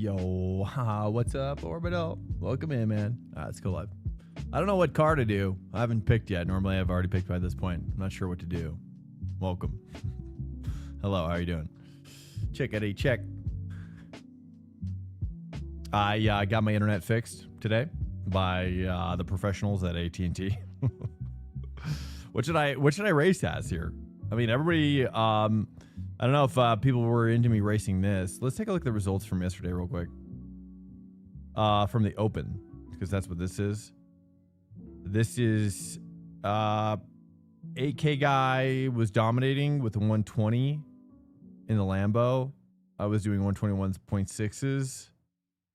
Yo, what's up, Orbital? Welcome in, man. Let's go live. I don't know what car to do. I haven't picked yet. Normally, I've already picked by this point. I'm not sure what to do. Welcome. Hello, how are you doing? Checkity check. I got my internet fixed today by the professionals at AT&T. What should I race as here? I mean, everybody. I don't know if people were into me racing this. Let's take a look at the results from yesterday real quick. From the Open, because that's what this is. This is 8K guy was dominating with the 120 in the Lambo. I was doing 121.6s.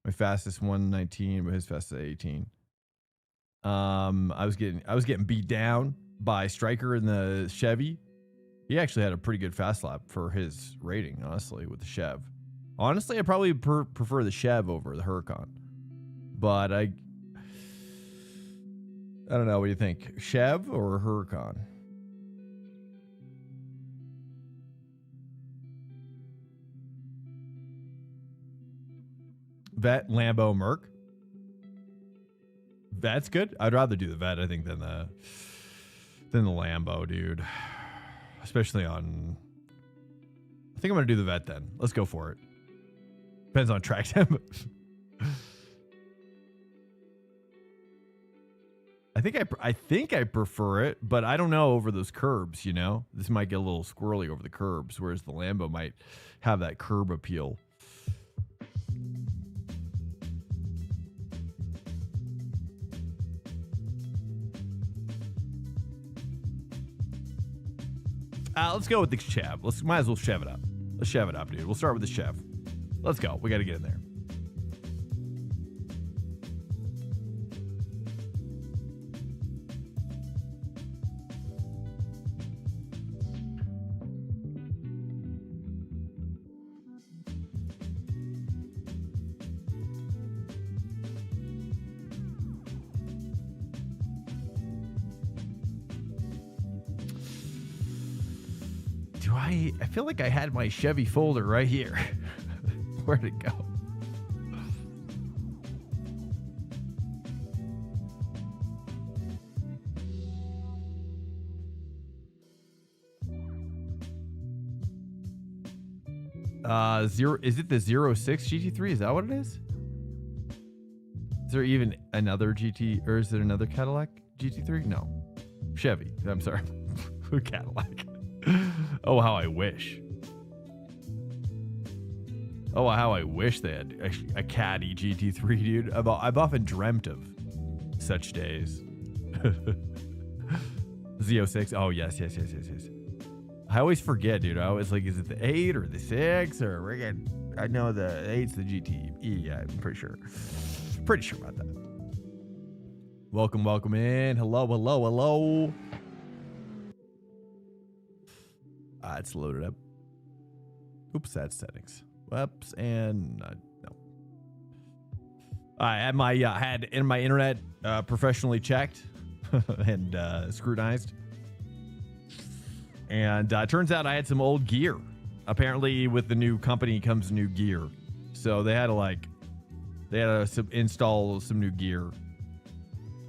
My fastest 119, but his fastest 18. I was getting beat down by Striker in the Chevy. He actually had a pretty good fast lap for his rating, honestly, with the Chev. Honestly, I probably prefer the Chev over the Huracan. But I don't know. What do you think? Chev or Huracan? Vet, Lambo, Merc. Vet's good. I'd rather do the Vet, I think, than the Lambo, dude. Especially on... I think I'm going to do the Vet then. Let's go for it. Depends on track tempo. I think I prefer it, but I don't know over those curbs, you know? This might get a little squirrely over the curbs, whereas the Lambo might have that curb appeal. Let's go with the Chev. Might as well Chev it up. Let's Chev it up, dude. We'll start with the Chev. Let's go. We got to get in there. I feel like I had my Chevy folder right here. Where'd it go? Is it the 06 GT3? Is that what it is? Is there even another GT, or is there another Cadillac GT3? No. Chevy. I'm sorry. Cadillac. Oh, how I wish. Oh, how I wish they had a Caddy GT3, dude. I've often dreamt of such days. Z06. Oh, yes. I always forget, dude. I always like, is it the 8 or the 6? Or we're getting, I know the 8's the GT. Yeah, I'm pretty sure. Pretty sure about that. Welcome in. Hello. It's loaded up. Oops, that's settings. Whoops, and no. I had my internet professionally checked and scrutinized, and turns out I had some old gear. Apparently, with the new company comes new gear, so they had to install some new gear,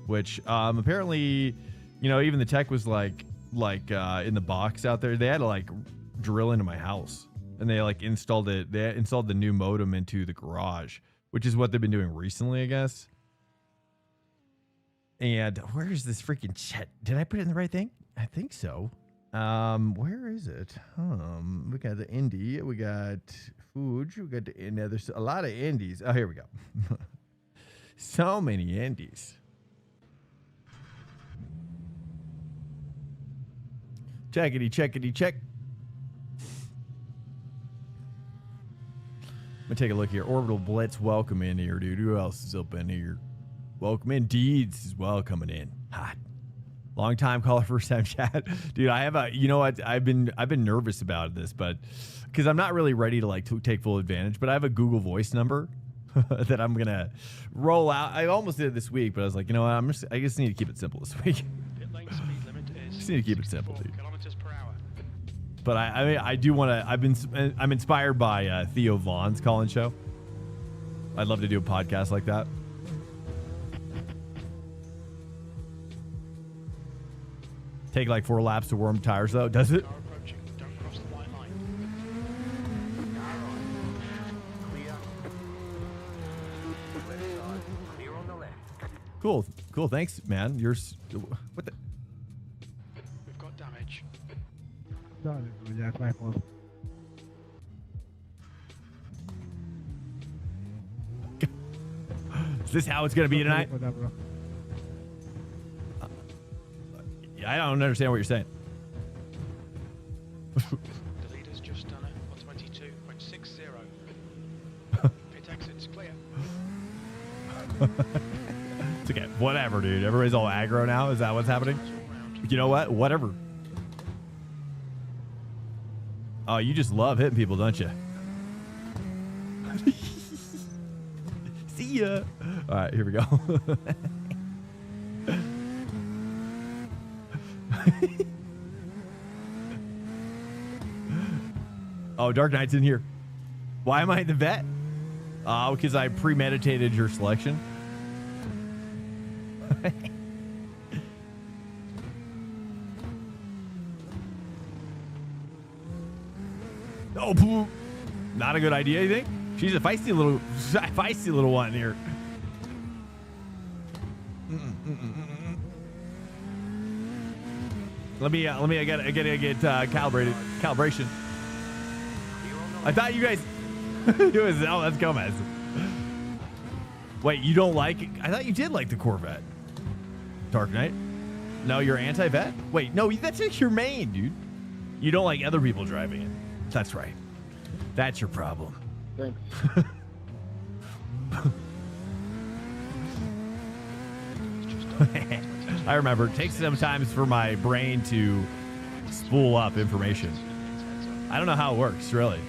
which apparently, you know, even the tech was like in the box out there, they had to like drill into my house, and they like installed it. They installed the new modem into the garage, which is what they've been doing recently, I guess. And where is this freaking chat? Did I put it in the right thing? I think so. Where is it? We got the Indy, we got Fuji, we got the Indy. There's a lot of Indies. Oh, here we go. So many Indies. Checkity check. Let me take a look here. Orbital Blitz, welcome in here, dude. Who else is up in here? Welcome in. Deeds as well coming in. Hot. Long time caller, first time chat. Dude, I have a, you know what? I've been nervous about this, but because I'm not really ready to take full advantage, but I have a Google Voice number that I'm gonna roll out. I almost did it this week, but I was like, you know what? I just need to keep it simple this week. Just need to keep it simple, dude. But I mean, I do want to. I'm inspired by Theo Vaughn's call-in show. I'd love to do a podcast like that. Take like 4 laps to warm tires, though. Does it? Don't cross the white line. Clear on the left. Cool. Cool. Thanks, man. You're what the? We've got damage. Yeah, it's my fault. Is this how it's gonna be tonight? I don't understand what you're saying. The leader's just done it on 22.60. Pit exit's clear. It's okay. Whatever, dude. Everybody's all aggro now. Is that what's happening? You know what? Whatever. Oh, you just love hitting people, don't you? See ya. All right, here we go. Oh, Dark Knight's in here. Why am I in the vet? Because I premeditated your selection. Oh, poo. Not a good idea, you think? She's a feisty little one here. I gotta get calibration. I thought you guys. It was, oh, that's Gomez. Wait, you don't like it? I thought you did like the Corvette. Dark Knight. No, you're anti-vet? Wait, no, that's like your main, dude. You don't like other people driving it. That's right. That's your problem. Thanks. I remember. It takes sometimes for my brain to spool up information. I don't know how it works, really.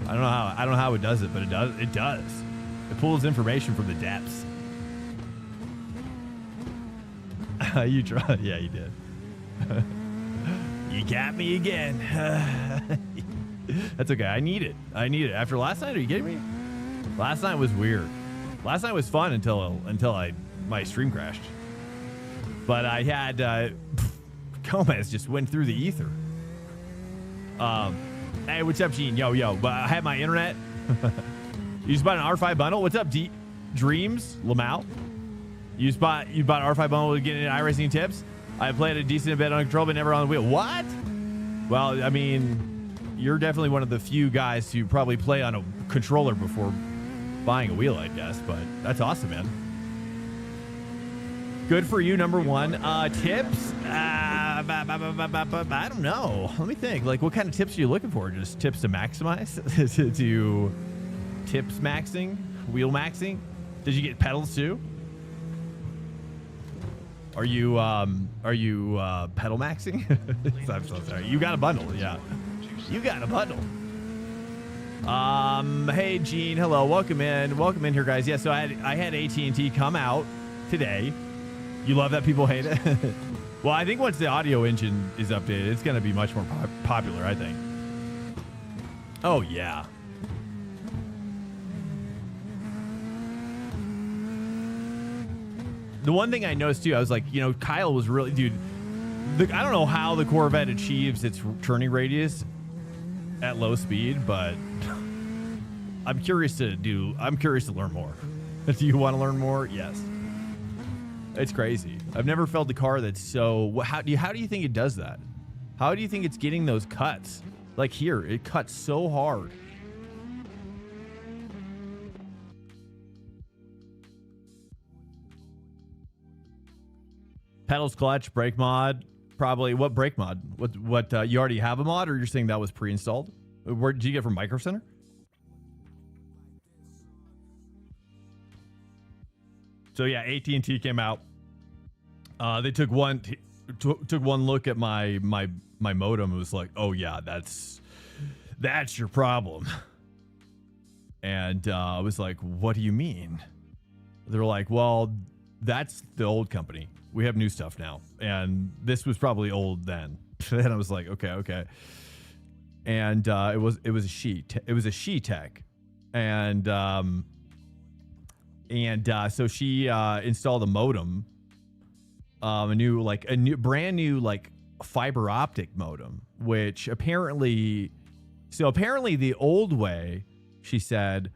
I don't know how it does it, but it does. It does. It pulls information from the depths. You try. Yeah, you did. You got me again. That's okay. I need it. After last night, are you kidding me? Last night was weird. Last night was fun until my stream crashed. But I had Gomez just went through the ether. Hey, what's up, Gene? Yo. But I had my internet. You just bought an R5 bundle. What's up, Dreams Lamau? You bought R5 bundle to get into iRacing tips. I played a decent bit on control, but never on the wheel. What? Well, I mean, you're definitely one of the few guys to probably play on a controller before buying a wheel, I guess. But that's awesome, man. Good for you, number one. Tips? I don't know. Let me think. Like, what kind of tips are you looking for? Just tips to maximize? to tips maxing? Wheel maxing? Did you get pedals too? Are you pedal maxing? I'm so sorry. You got a bundle, yeah. You got a bundle. Hey Gene, hello, welcome in here, guys. Yeah, so I had AT&T come out today. You love that people hate it? Well, I think once the audio engine is updated, it's going to be much more popular, I think. Oh, yeah. The one thing I noticed, too, I was like, you know, Kyle was really, dude, I don't know how the Corvette achieves its turning radius at low speed, but I'm curious to learn more. Do you want to learn more? Yes. It's crazy. I've never felt a car that's so... How do you think it does that? How do you think it's getting those cuts? Like here, it cuts so hard. Pedals, clutch, brake mod. Probably. What brake mod? What you already have a mod, or you're saying that was pre-installed? Where did you get from Micro Center? So yeah, AT&T came out. They took one look at my modem. It was like, oh yeah, that's your problem. And I was like, what do you mean? They're like, well, that's the old company. We have new stuff now, and this was probably old then. And I was like, okay. And it was a she tech. And so she installed a modem, brand new like fiber optic modem, which apparently the old way, she said,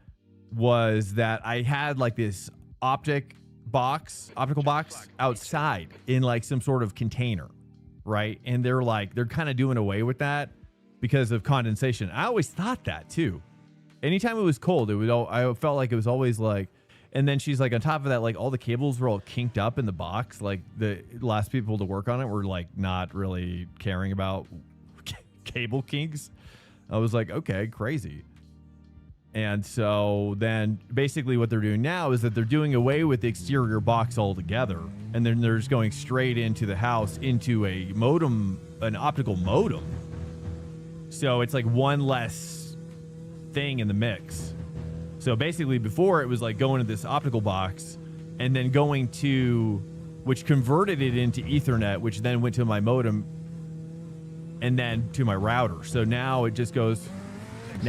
was that I had like this optical box outside in like some sort of container, right? And they're kind of doing away with that because of condensation. I always thought that too. Anytime it was cold, I felt like it was always like. And then she's like, on top of that, like all the cables were all kinked up in the box. Like the last people to work on it were like not really caring about cable kinks. I was like, okay, crazy. And so then basically what they're doing now is that they're doing away with the exterior box altogether. And then they're just going straight into the house into a modem, an optical modem. So it's like one less thing in the mix. So basically before it was like going to this optical box and then going to, which converted it into Ethernet, which then went to my modem and then to my router. So now it just goes to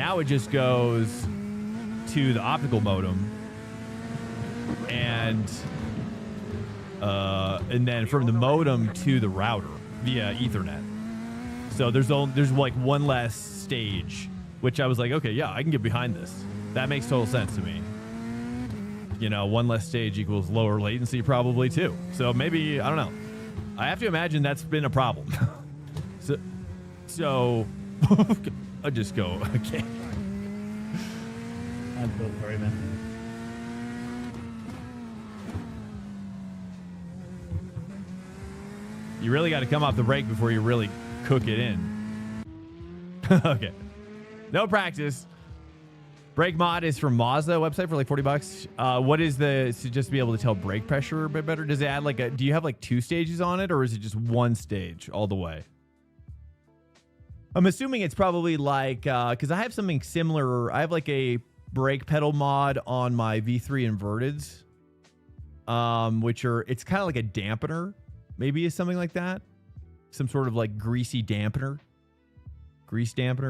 the optical modem and then from the modem to the router via Ethernet. So there's like one less stage, which I was like, okay, yeah, I can get behind this. That makes total sense to me. You know, one less stage equals lower latency probably too. So maybe, I don't know. I have to imagine that's been a problem. so I'll just go, okay. I'm so sorry, man. You really got to come off the brake before you really cook it in. Okay. No practice. Brake mod is from Mazda website for like $40. What is to just be able to tell brake pressure a bit better? Does it add do you have like 2 stages on it, or is it just 1 stage all the way? I'm assuming it's probably like, cause I have something similar. I have like a brake pedal mod on my V3 inverteds, it's kind of like a dampener, maybe is something like that. Some sort of like grease dampener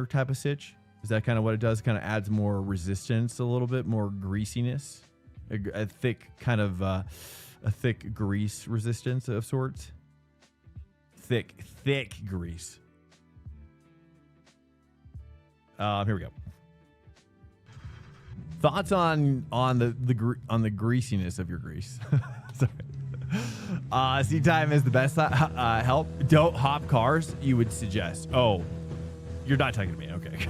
type of sitch. Is that kind of what it does? Kind of adds more resistance, a little bit more greasiness, a thick kind of a thick grease resistance of sorts. Thick grease. Here we go. Thoughts on the greasiness of your grease. Sorry. Seat time is the best help. Don't hop cars, you would suggest. Oh, you're not talking to me. Okay.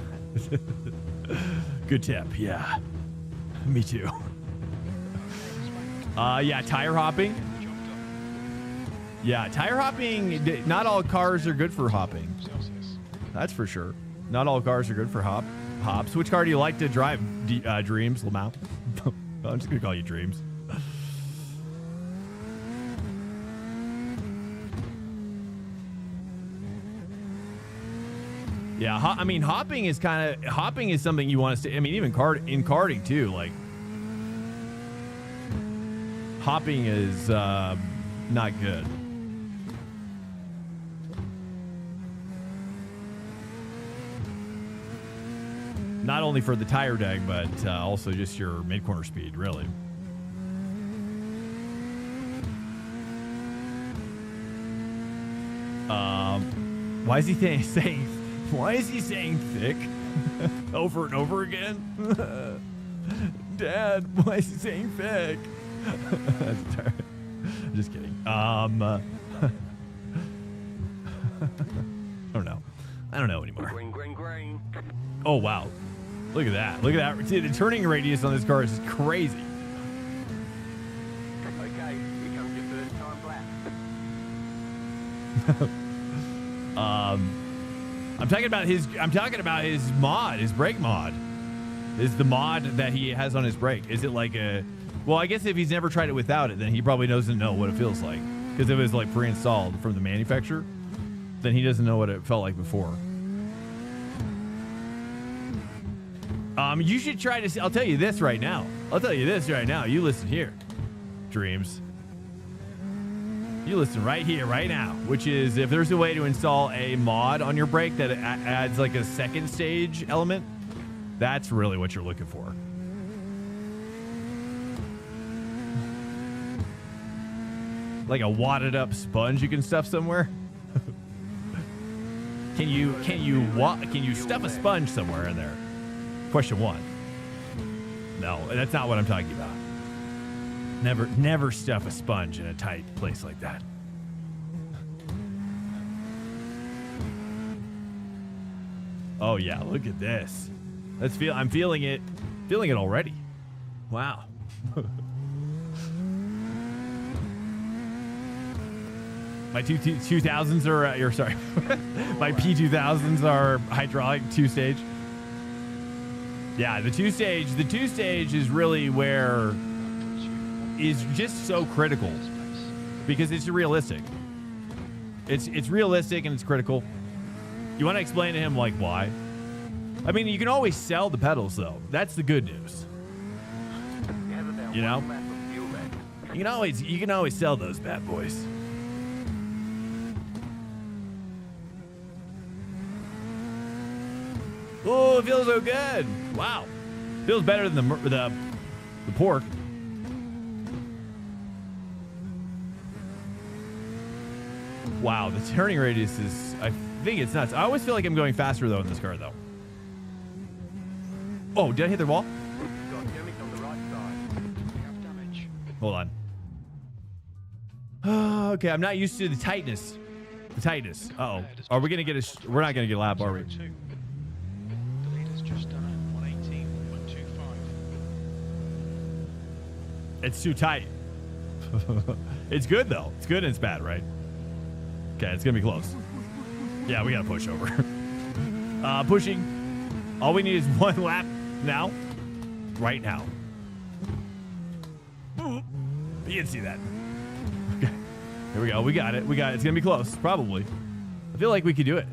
Good tip. Yeah. Me too. Yeah, tire hopping. Yeah, tire hopping. Not all cars are good for hopping. That's for sure. Not all cars are good for hops. Which car do you like to drive, Dreams, Lamau? I'm just going to call you Dreams. Yeah, I mean, hopping is something you want to stay. I mean, even in karting too. Like, hopping is not good. Not only for the tire drag, but also just your mid-corner speed, really. Why is he saying? Why is he saying thick over and over again? Dad, why is he saying thick? I'm just kidding. I don't know anymore. Green. Oh, wow. Look at that. Look at that. See, the turning radius on this car is crazy. Okay, here comes your first time lap. I'm talking about his mod, his brake mod. Is the mod that he has on his brake. Is it like well, I guess if he's never tried it without it, then he probably doesn't know what it feels like. Because if it was like pre-installed from the manufacturer, then he doesn't know what it felt like before. You should try to. I'll tell you this right now. You listen here, Dreams. You listen right here, right now. Which is, if there's a way to install a mod on your brake that adds like a second stage element, that's really what you're looking for. Like a wadded up sponge you can stuff somewhere? Can you stuff a sponge somewhere in there? Question 1. No, that's not what I'm talking about. Never stuff a sponge in a tight place like that. Oh yeah, look at this. I'm feeling it already. Wow. My 2000s are, sorry, my P2000s are hydraulic 2-stage. Yeah, the two stage is really where is just so critical because it's realistic. It's realistic and it's critical. You want to explain to him like why? I mean, you can always sell the pedals though. That's the good news. You know, you can always sell those bad boys. Oh, it feels so good. Wow. Feels better than the pork. Wow, the turning radius is, I think it's nuts. I always feel like I'm going faster though in this car though. Oh, did I hit the wall? Got damage on the right side. We have damage. Hold on. Okay, I'm not used to the tightness. Uh-oh. Are we going to get we're not going to get a lap, are we? 2. The leader's just done it. 118.25. It's too tight. It's good though. It's good and it's bad, right? Okay, it's going to be close. Yeah, we got to push over. Pushing. All we need is 1 lap now. Right now. You can see that. Okay. Here we go. We got it. It's going to be close. Probably. I feel like we could do it.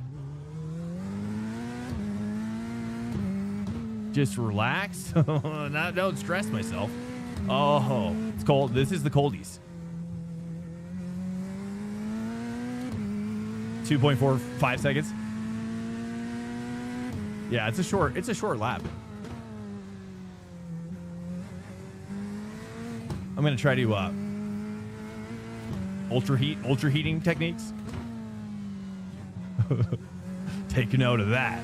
Just relax. Don't stress myself. Oh, it's cold. This is the coldies. 2.45 seconds. Yeah, it's a short lap. I'm gonna try to ultra heating techniques. Take note of that.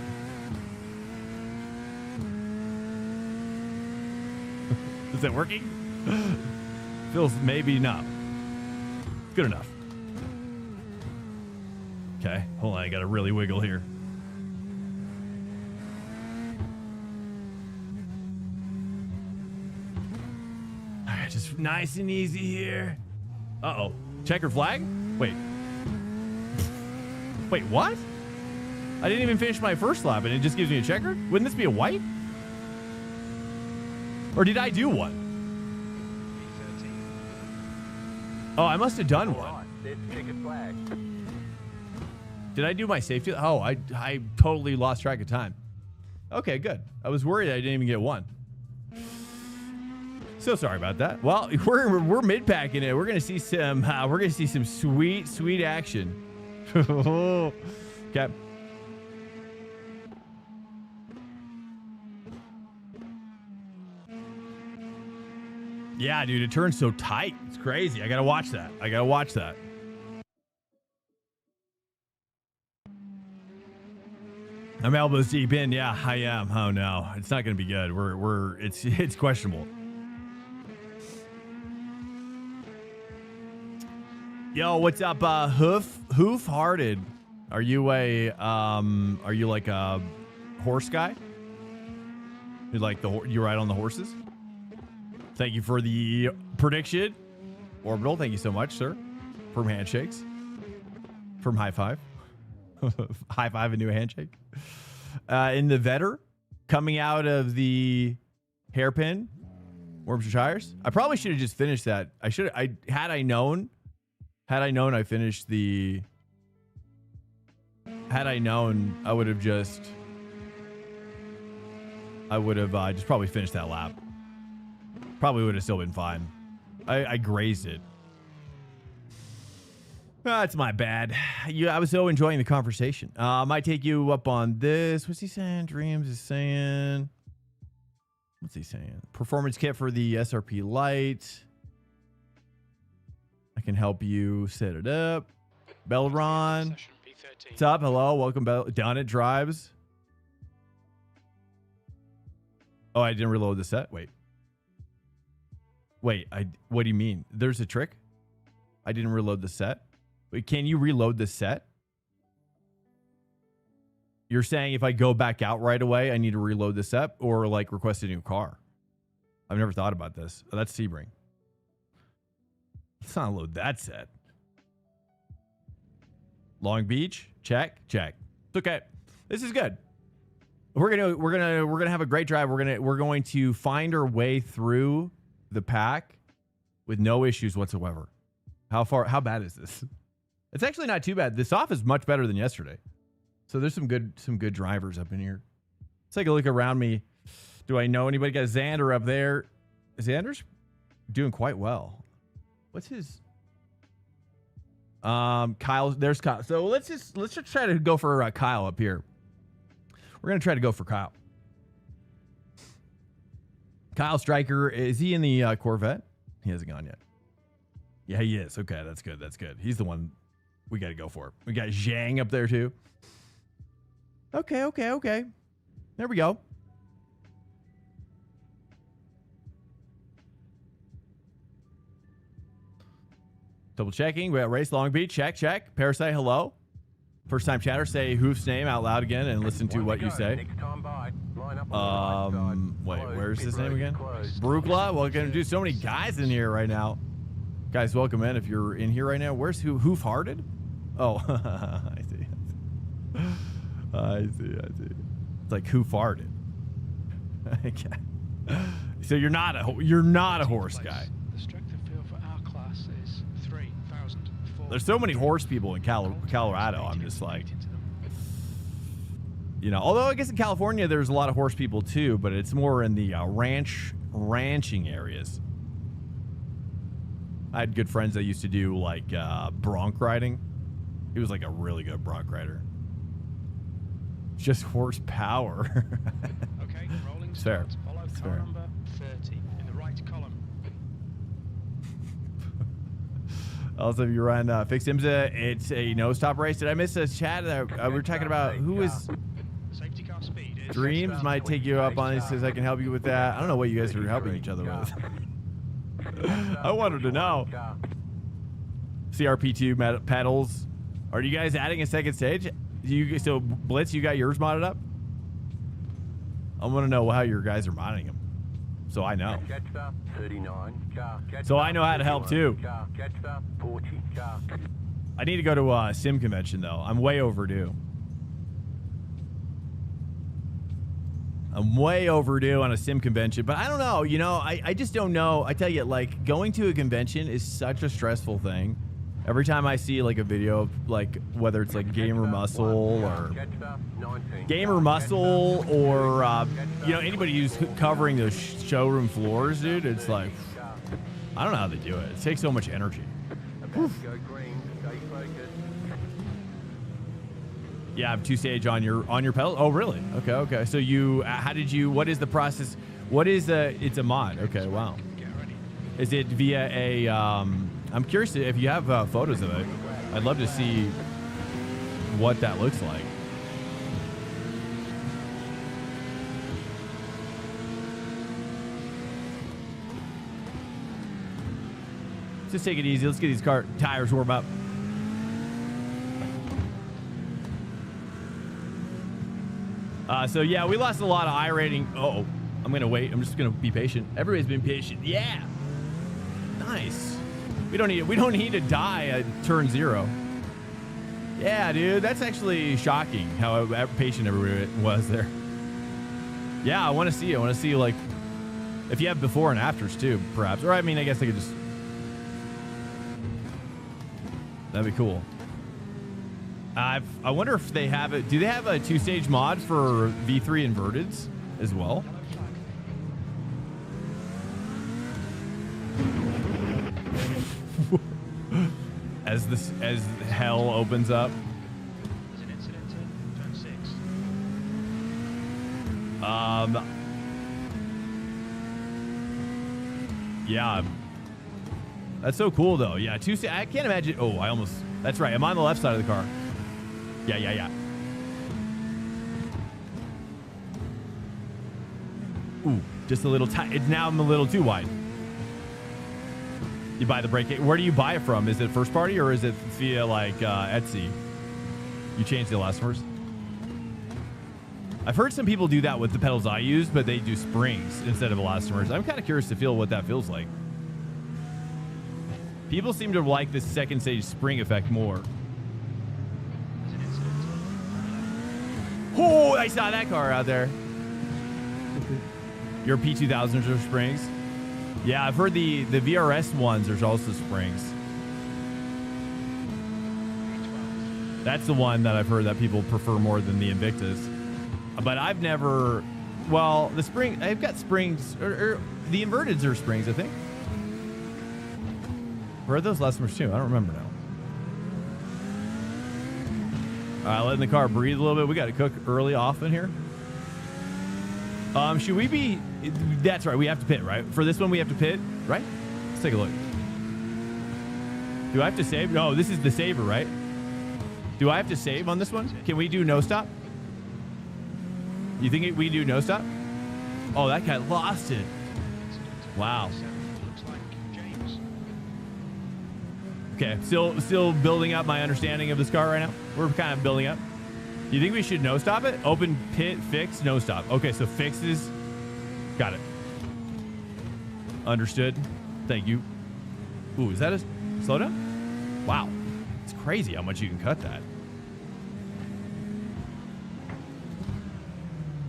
Is that working? Feels maybe not. Good enough. Okay, hold on, I gotta really wiggle here. All right, just nice and easy here. Uh-oh, checkered flag? Wait, what? I didn't even finish my first lap and it just gives me a checkered? Wouldn't this be a white? Or did I do one? Oh, I must have done one. Did I do my safety? Oh, I totally lost track of time. Okay, good. I was worried I didn't even get one. So sorry about that. Well, we're mid packing it. We're gonna see some sweet action. Okay. Yeah, dude, it turns so tight. It's crazy. I gotta watch that. I'm elbows deep in. Yeah, I am. Oh no, it's not gonna be good. It's questionable. Yo, what's up, Hoof Hearted? Are you like a horse guy? You ride on the horses? Thank you for the prediction. Orbital, thank you so much, sir. From handshakes. From high five. High five and do a handshake. In the Vetter, coming out of the hairpin, Wormshire Shires. I probably should have just finished that. Had I known I finished the. Had I known, I would have just probably finished that lap. Probably would have still been fine. I grazed it. That's my bad. I was so enjoying the conversation. Might take you up on this. What's he saying? Dreams is saying. What's he saying? Performance kit for the SRP light. I can help you set it up. Belron. Session P13. What's up? Hello. Welcome. Down it drives. Oh, I didn't reload the set. Wait. What do you mean? There's a trick? I didn't reload the set. Wait, can you reload the set? You're saying if I go back out right away, I need to reload the set or like request a new car? I've never thought about this. Oh, that's Sebring. Let's not load that set. Long Beach, check. It's okay. This is good. We're gonna have a great drive. We're going to find our way through the pack with no issues whatsoever. How bad is this? It's actually not too bad. This off is much better than yesterday. So there's some good drivers up in here. Let's take a look around me. Do I know anybody? Got Xander up there. Xander's doing quite well. What's his? Kyle. There's Kyle. So let's just try to go for Kyle up here. We're gonna try to go for Kyle. Kyle Stryker. Is he in the Corvette? He hasn't gone yet. Yeah, he is. Okay, that's good. That's good. He's the one we got to go for. We got Zhang up there too. Okay. There we go. Double checking. We got Race Long Beach. Check. Parasite, hello. First time chatter, say Hoof's name out loud again and listen to what you say. Wait, where's his name again? Brukla. Well, we're going to do so many guys in here right now. Guys, welcome in if you're in here right now. Where's Hoof Hearted? Oh, I see. I see. It's like Hoof Hearted. Okay. So you're not a horse guy. The strength of field for our class is 3,004. There's so many horse people in Colorado. I'm just like, although I guess in California there's a lot of horse people too, but it's more in the ranching areas. I had good friends that used to do like bronc riding. He was like a really good bronc rider. Just horsepower. Okay, rolling Fair. start. Follow It's car fair. number 30 in the right column. Also, if you run fixed IMSA, it's a no-stop race. Did I miss a chat? We were talking about who is Safety car speed is Dreams might take you up on it. Says I can help you with that. I don't know what you guys are helping each other with. I wanted to know. CRP2 pedals. Are you guys adding a second stage? So Blitz, you got yours modded up? I want to know how your guys are modding them, so I know. So I know how to help too. I need to go to a sim convention though. I'm way overdue. I'm way overdue on a sim convention, but I don't know. I just don't know. I tell you, like, going to a convention is such a stressful thing. Every time I see like a video of like whether it's like Gamer Muscle or anybody who's covering those showroom floors, dude, it's like I don't know how they do it. It takes so much energy. Yeah, I have 2-stage on your pedal. Oh, really? Okay. So what is the process? It's a mod. Okay, wow. get ready. Is it via a, I'm curious if you have photos of it. I'd love to see what that looks like. Let's just take it easy. Let's get these tires warm up. So yeah, we lost a lot of iRating. Oh, I'm gonna wait. I'm just gonna be patient. Everybody's been patient. Yeah, nice. We don't need to die at turn 0. Yeah, dude, that's actually shocking how patient everybody was there. Yeah, I want to see. Like if you have before and afters too, perhaps. Or I mean, I guess I could just. That'd be cool. I wonder if they have it. Do they have a 2-stage mod for V3 inverteds as well? as hell opens up. There's an incident at turn 6. Yeah. That's so cool, though. Yeah, I can't imagine. Oh, I almost. That's right. I'm on the left side of the car. Yeah. Ooh, just a little tight. Now I'm a little too wide. You buy the brake. Where do you buy it from? Is it first party or is it via like Etsy? You change the elastomers? I've heard some people do that with the pedals I use, but they do springs instead of elastomers. I'm kind of curious to feel what that feels like. People seem to like this second stage spring effect more. Oh, I saw that car out there. Your P2000s are springs? Yeah, I've heard the VRS ones are also springs. That's the one that I've heard that people prefer more than the Invictus. But I've never, well, the spring, I've got springs, or the inverteds are springs, I think. Where are those elastomers too? I don't remember now. All right, letting the car breathe a little bit. We got to cook early off in here. Should we be, that's right, we have to pit, right? For this one, we have to pit, right? Let's take a look. Do I have to save? No, this is the saver, right? Do I have to save on this one? Can we do no stop? You think we do no stop? Oh, that guy lost it. Wow. Okay, still building up my understanding of this car right now. We're kind of building up. You think we should no stop it? Open, pit, fix, no stop. Okay, so fixes. Got it. Understood. Thank you. Ooh, is that a slowdown? Wow. It's crazy how much you can cut that.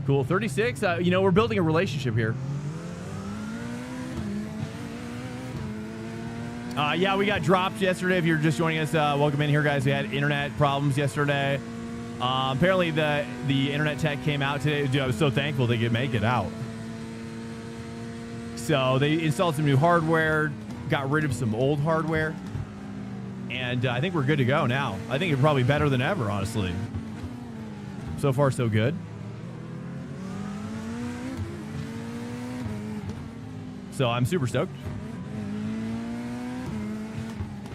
Cool. 36. You know, we're building a relationship here. Yeah, we got dropped yesterday. If you're just joining us, welcome in here, guys. We had internet problems yesterday. Apparently, the internet tech came out today. Dude, I was so thankful they could make it out. So they installed some new hardware, got rid of some old hardware, and I think we're good to go now. I think it's probably better than ever, honestly. So far, so good. So I'm super stoked.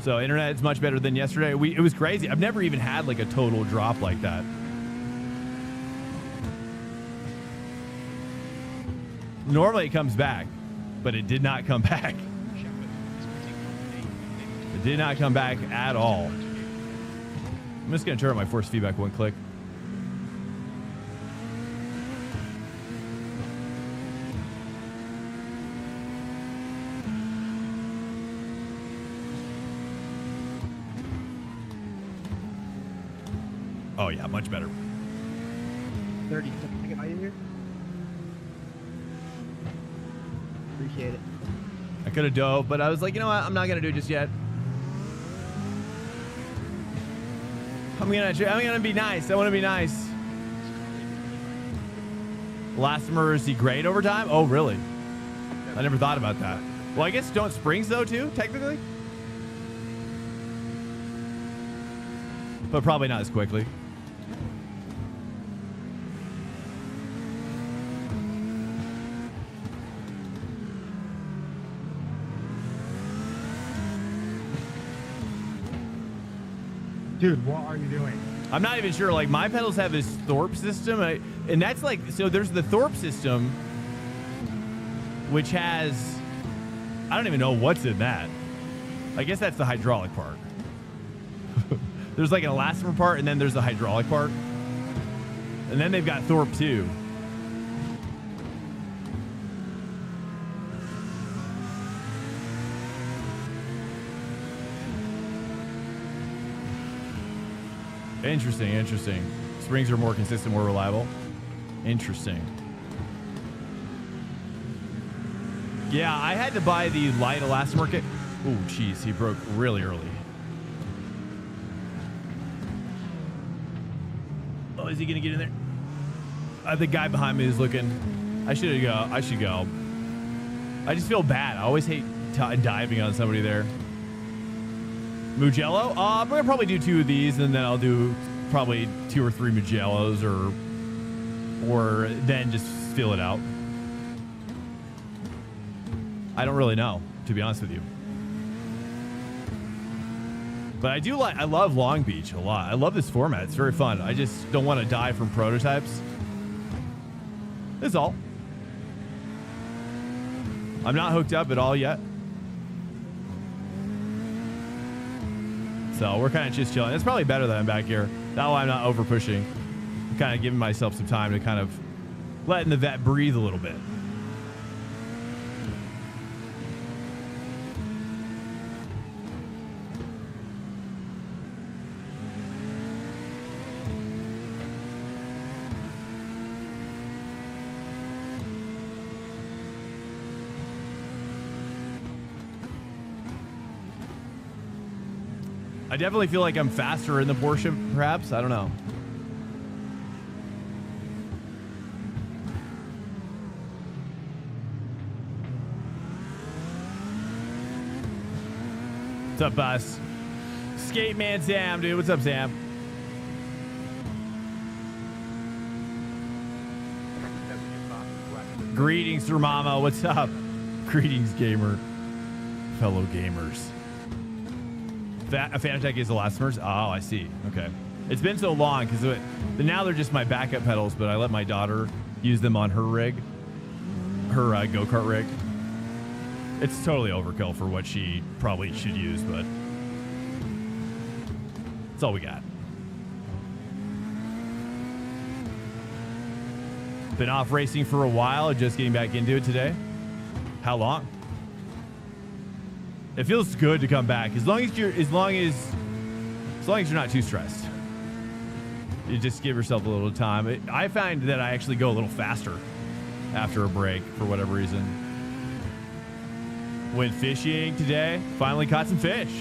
So internet is much better than yesterday. It was crazy. I've never even had like a total drop like that. Normally it comes back, but it did not come back. It did not come back at all. I'm just going to turn on my force feedback one click. Oh, yeah, much better. 30 second light in here. Appreciate it. I could have dove, but I was like, you know what? I'm not going to do it just yet. I'm gonna be nice. I want to be nice. Elastomer, is he great over time? Oh, really? I never thought about that. Well, I guess don't springs, though, too, technically? But probably not as quickly. Dude, what are you doing? I'm not even sure. Like, my pedals have this Thorpe system, and that's like, so there's the Thorpe system, which has, I don't even know what's in that. I guess that's the hydraulic part. There's like an elastomer part, and then there's the hydraulic part. And then they've got Thorpe too. Interesting, interesting. Springs are more consistent, more reliable. Interesting. Yeah, I had to buy the light elastomer kit. Oh, jeez, he broke really early. Oh, is he gonna get in there? The guy behind me is looking. I should go. I just feel bad. I always hate diving on somebody there. Mugello? I'm gonna probably do 2 of these, and then I'll do probably 2 or 3 Mugellos, or then just fill it out. I don't really know, to be honest with you. But I love Long Beach a lot. I love this format. It's very fun. I just don't want to die from prototypes. That's all. I'm not hooked up at all yet. So we're kind of just chilling. It's probably better that I'm back here. That way I'm not over pushing. I'm kind of giving myself some time to kind of letting the vet breathe a little bit. I definitely feel like I'm faster in the Porsche, perhaps. I don't know. What's up, boss? Skate Man Sam, dude. What's up, Sam? Greetings, Sir Mama. What's up? Greetings, gamer. Fellow gamers. Fanatec is elastomers? Oh, I see. Okay. It's been so long because now they're just my backup pedals, but I let my daughter use them on her rig, her go-kart rig. It's totally overkill for what she probably should use, but that's all we got. Been off racing for a while, just getting back into it today. How long? It feels good to come back as long as you're not too stressed. You just give yourself a little time. I find that I actually go a little faster after a break for whatever reason. Went fishing today. Finally caught some fish.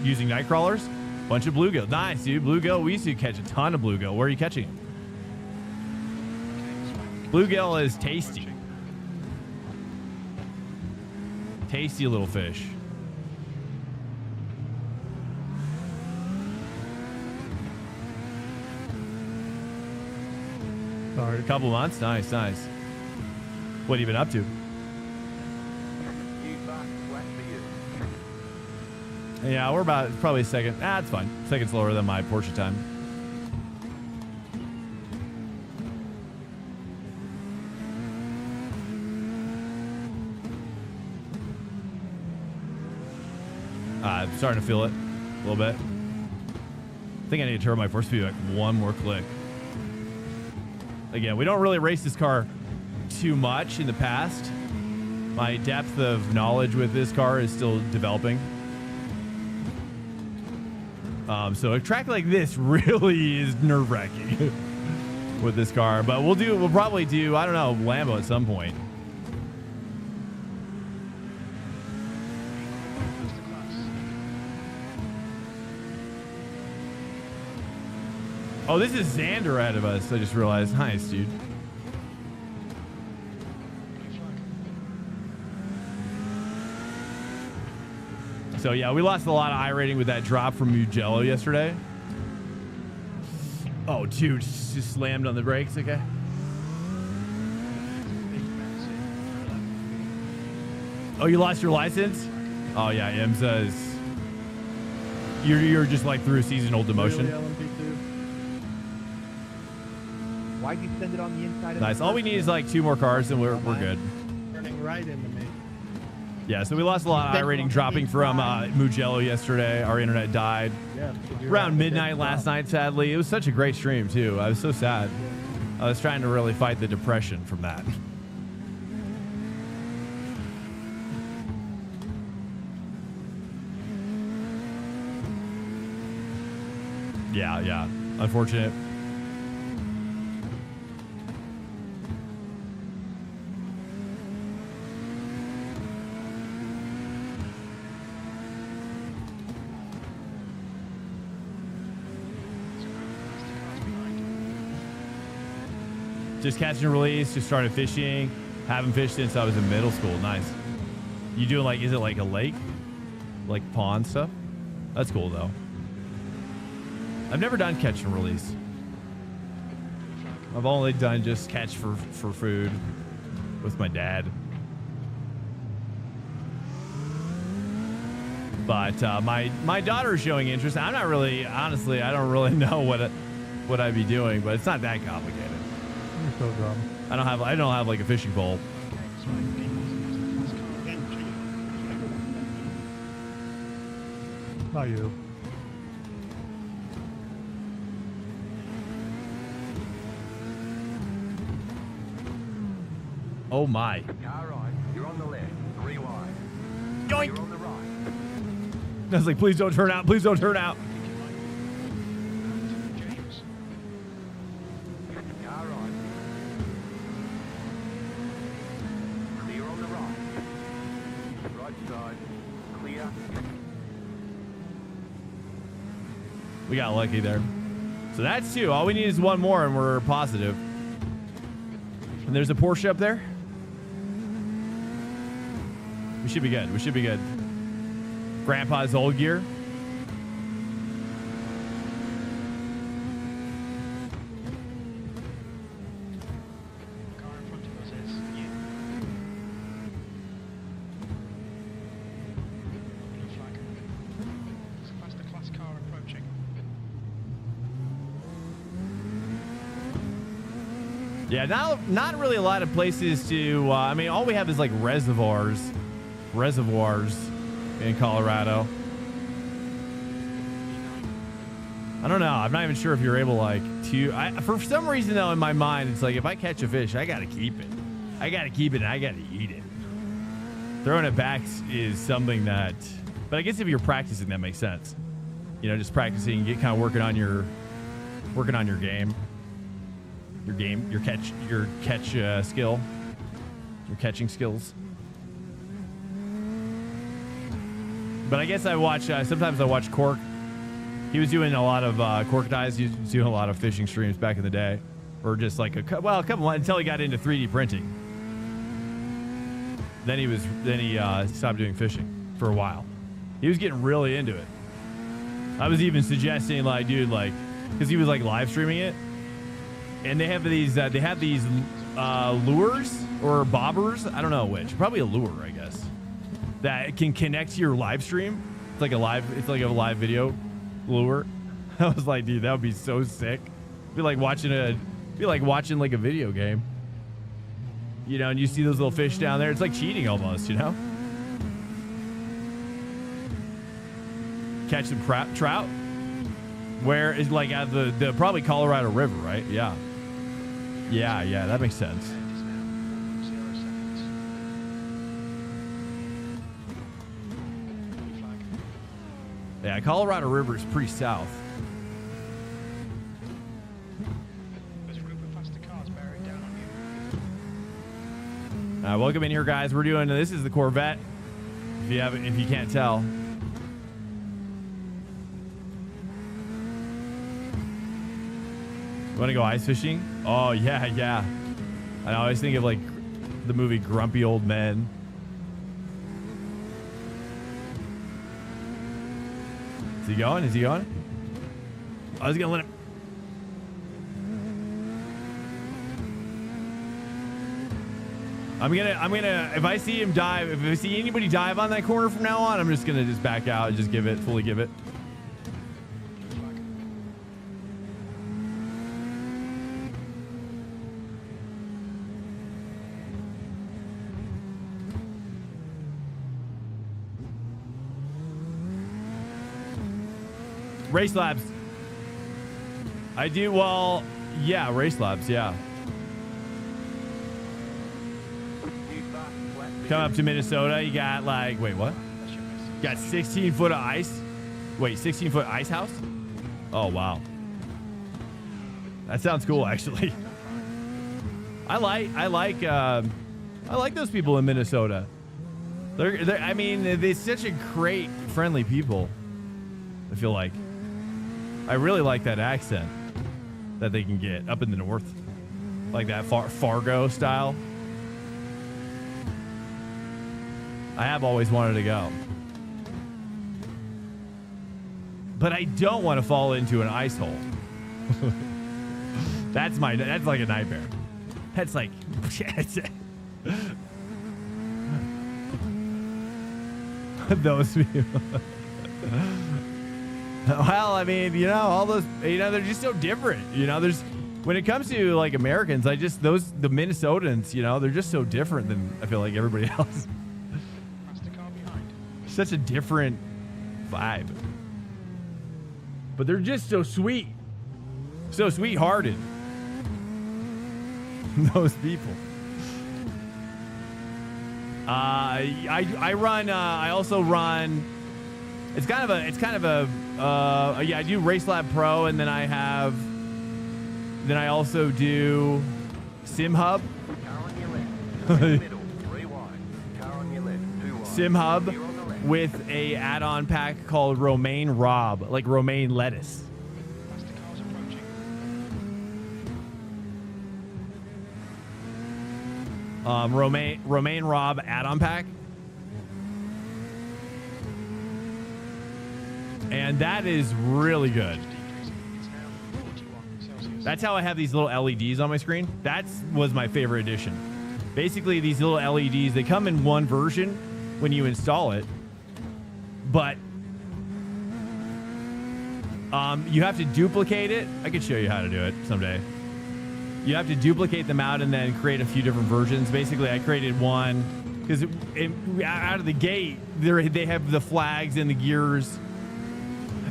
Using night crawlers. Bunch of bluegill. Nice, dude. Bluegill. We used to catch a ton of bluegill. Where are you catching them? Bluegill is tasty. Tasty little fish. Sorry. A couple months? Nice, nice. What have you been up to? Yeah, we're about probably a second. It's fine. Second slower than my Porsche time. I'm starting to feel it a little bit. I think I need to turn my force feedback one more click. Again, we don't really race this car too much in the past. My depth of knowledge with this car is still developing. So a track like this really is nerve-wracking with this car. But we'll probably do, I don't know, Lambo at some point. Oh, this is Xander ahead of us. I just realized. Nice, dude. So, yeah, we lost a lot of iRating with that drop from Mugello yesterday. Oh, dude, just slammed on the brakes. Okay. Oh, you lost your license? Oh, yeah, IMSA is... You're just like through seasonal demotion. Really, why'd you send it on the inside of Nice. All we need is like 2 more cars and we're good. Turning right into me. Yeah, so we lost a lot of iRating dropping from Mugello yesterday. Our internet died around midnight last night, sadly. It was such a great stream, too. I was so sad. I was trying to really fight the depression from that. Yeah. Unfortunate. Just catching a release, just started fishing. Haven't fished since I was in middle school. Nice. You doing like, is it like a lake? Like pond stuff? That's cool though. I've never done catch and release. I've only done just catch for food with my dad. But my daughter is showing interest. I'm not really, honestly, I don't really know what I'd be doing, but it's not that complicated. You're so dumb. I don't have like a fishing pole. Not you. Oh my. Car right, you're on the left, 3 wide. Yoink. You're on the right. I was like, please don't turn out. Please don't turn out. James. Car right. Clear on the right. Right side, clear. We got lucky there. So that's 2. All we need is 1 more and we're positive. And there's a Porsche up there. We should be good. We should be good. Grandpa's old gear. Car in front of us is you. Blue flag. It's a faster class car approaching. Yeah, not really a lot of places to. I mean, all we have is like reservoirs in Colorado. I don't know. I'm not even sure if you're able like to. For some reason though, in my mind, it's like if I catch a fish, I gotta keep it. I gotta keep it and I gotta eat it. Throwing it back is something that. But I guess if you're practicing, that makes sense. You know, just practicing, get kind of working on your game. Your catch skill, your catching skills. But I guess I watch, sometimes I watch Cork. He was doing a lot of, Cork Dies, he was doing a lot of fishing streams back in the day. Or just like a couple months until he got into 3D printing. Then he stopped doing fishing for a while. He was getting really into it. I was even suggesting like, dude, like, cause he was like live streaming it. And they have these lures or bobbers. I don't know which. Probably a lure, I guess. That can connect to your live stream. It's like a live video lure. I was like, dude, that would be so sick. Be like watching like a video game. You know, and you see those little fish down there. It's like cheating almost, you know? Catch some trout. Where is like at the probably Colorado River, right? Yeah. Yeah, that makes sense. 0 seconds. Blue flag. Yeah, Colorado River is pretty south. There's a group of faster cars bearing down on you. Welcome in here, guys. We're doing this is the Corvette. If you can't tell. You want to go ice fishing? Oh, yeah. I always think of like the movie Grumpy Old Men. Is he going? I was going to let him. I'm gonna, if I see him dive, if I see anybody dive on that corner from now on, I'm just going to just back out and just fully give it. Race labs. I do, well, yeah, race labs, yeah. Come up to Minnesota, you got like, wait, what? You got 16 foot of ice? Wait, 16 foot ice house? Oh, wow. That sounds cool, actually. I like those people in Minnesota. I mean, they're such a great, friendly people. I feel like. I really like that accent that they can get up in the north. Like that Fargo style. I have always wanted to go. But I don't want to fall into an ice hole. That's like a nightmare. That's like those people. Well, I mean, you know, all those, you know, they're just so different. You know, there's, when it comes to like Americans, the Minnesotans, you know, they're just so different than I feel like everybody else. That's the car behind. Such a different vibe. But they're just so sweet. So sweethearted. Those people. I also run. It's kind of a yeah, I do Race Lab Pro, and then I also do Sim Hub. Car on your left. In the middle. 3 wide. Car on your left. 2 wide. Sim Hub You're on the left. with a add-on pack called Romaine Rob, like romaine lettuce. That's the cars approaching. Romaine Rob add-on pack. And that is really good. Decreasing. It's now 41 Celsius. That's how I have these little LEDs on my screen. That was my favorite addition. Basically, these little LEDs, they come in one version when you install it, but you have to duplicate it. I could show you how to do it someday. You have to duplicate them out and then create a few different versions. Basically, I created one because out of the gate, they have the flags and the gears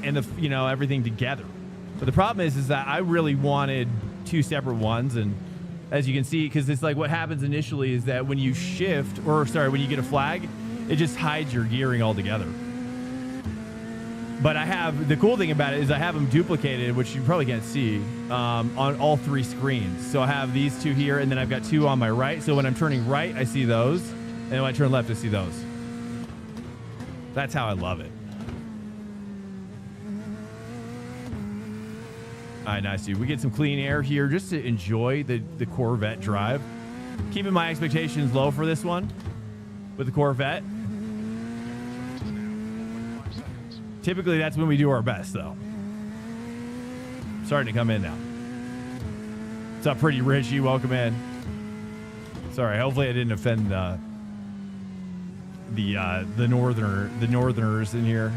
and everything together. But the problem is that I really wanted 2 separate ones, and as you can see, because it's like what happens initially is that when you shift, when you get a flag, it just hides your gearing altogether. But the cool thing about it is I have them duplicated, which you probably can't see, on all 3 screens. So I have these 2 here, and then I've got 2 on my right. So when I'm turning right, I see those, and when I turn left, I see those. That's how I love it. All right, nice, dude. We get some clean air here just to enjoy the Corvette drive. Keeping my expectations low for this one with the Corvette. Typically, that's when we do our best, though. Starting to come in now. What's up, Pretty Richie? Welcome in. Sorry, hopefully I didn't offend the Northerners in here.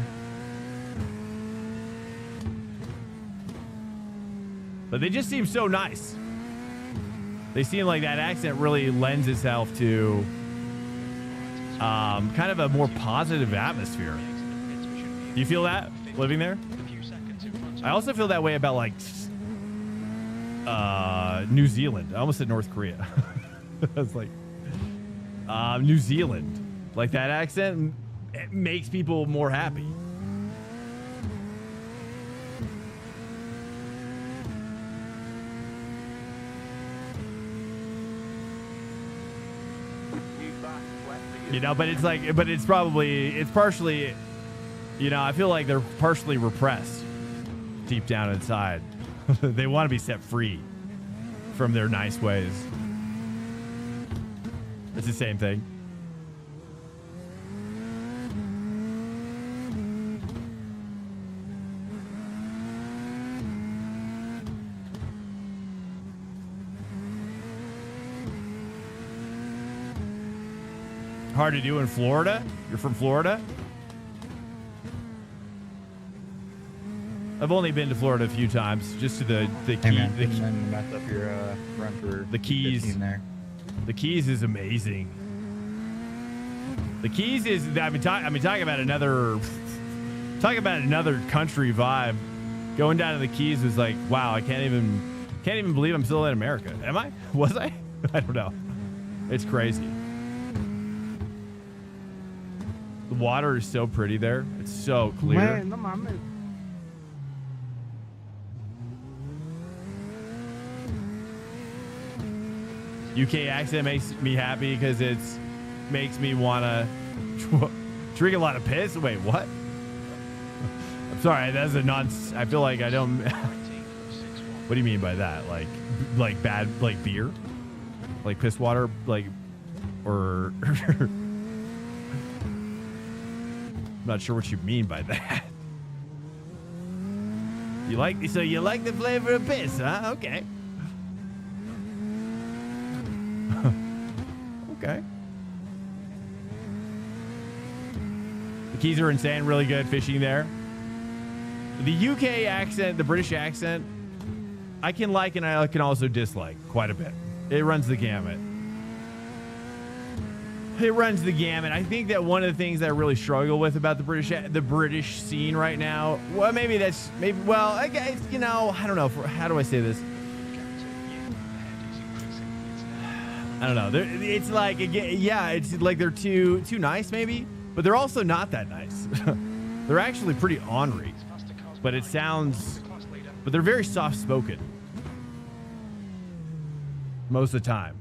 But they just seem so nice. They seem like that accent really lends itself to kind of a more positive atmosphere. Do you feel that living there? I also feel that way about like New Zealand. I almost said North Korea. I was like New Zealand. Like that accent, it makes people more happy. But it's partially, I feel like they're partially repressed deep down inside. They want to be set free from their nice ways. It's the same thing. Hard to do in Florida? You're from Florida? I've only been to Florida a few times, just to the mess up your run for the Keys. There. The Keys is amazing. The Keys is talking about another country vibe. Going down to the Keys was like, wow, I can't even believe I'm still in America. Am I? Was I? I don't know. It's crazy. The water is so pretty there. It's so clear. No mames. UK accent makes me happy because it makes me want to drink a lot of piss. Wait, what? I'm sorry. That's a nonsense. I feel like I don't. What do you mean by that? Like bad, like beer? Like piss water? Or... I'm not sure what you mean by that. You like the flavor of piss, huh? Okay. Okay. Keys are insane. Really good fishing there. The UK accent, the British accent, I can like and I can also dislike quite a bit. It runs the gamut. It runs the gamut. I think that one of the things that I really struggle with about the British scene right now, well, well, I guess, you know, I don't know. How do I say this? I don't know. It's like, yeah, it's like they're too nice maybe, but they're also not that nice. They're actually pretty ornery, but it sounds, but they're very soft-spoken most of the time.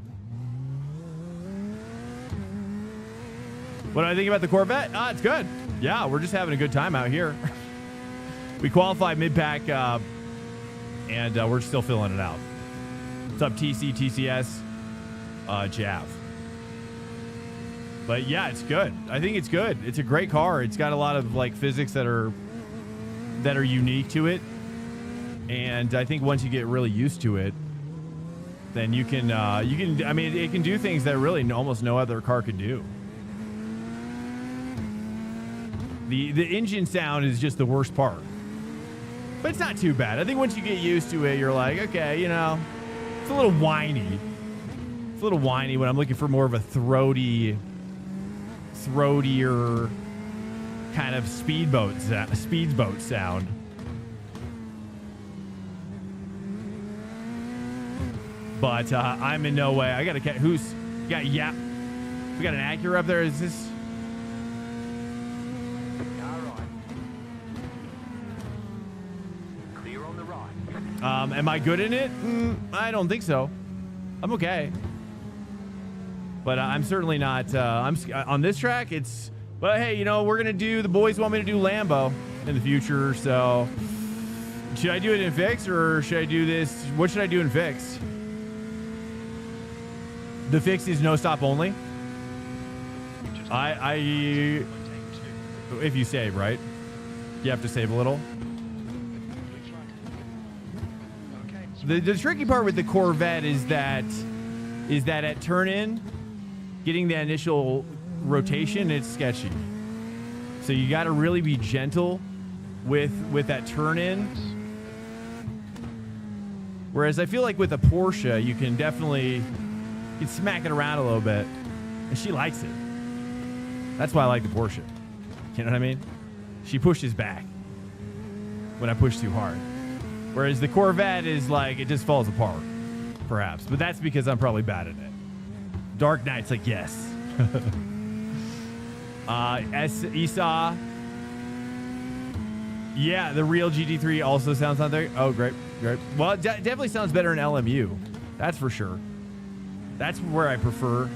What do I think about the Corvette? It's good. Yeah, we're just having a good time out here. We qualified mid-pack, and we're still filling it out. What's up, TC, TCS, Jav? But yeah, it's good. I think it's good. It's a great car. It's got a lot of like physics that are unique to it, and I think once you get really used to it, then you can. I mean, it can do things that really almost no other car could do. The engine sound is just the worst part, but it's not too bad. I think once you get used to it, you're like, okay, you know, it's a little whiny. It's a little whiny when I'm looking for more of a throatier kind of speedboat sound. But I'm in no way. I got to we got an Acura up there. Is this? Am I good in it? I don't think so. I'm okay. But I'm certainly not. I'm on this track. But hey, you know, the boys want me to do Lambo in the future. So should I do it in fixed or should I do this? What should I do in fixed? The fixed is no stop only. If you save, right? You have to save a little. The tricky part with the Corvette is that at turn-in, getting the initial rotation, it's sketchy. So you got to really be gentle with that turn-in. Whereas I feel like with a Porsche, you can smack it around a little bit, and she likes it. That's why I like the Porsche. You know what I mean? She pushes back when I push too hard. Whereas the Corvette is like, it just falls apart, perhaps. But that's because I'm probably bad at it. Dark Knight's like, yes. Esau. Yeah, the real GT3 also sounds out there. Oh, great. Well, it definitely sounds better in LMU. That's for sure. That's where I prefer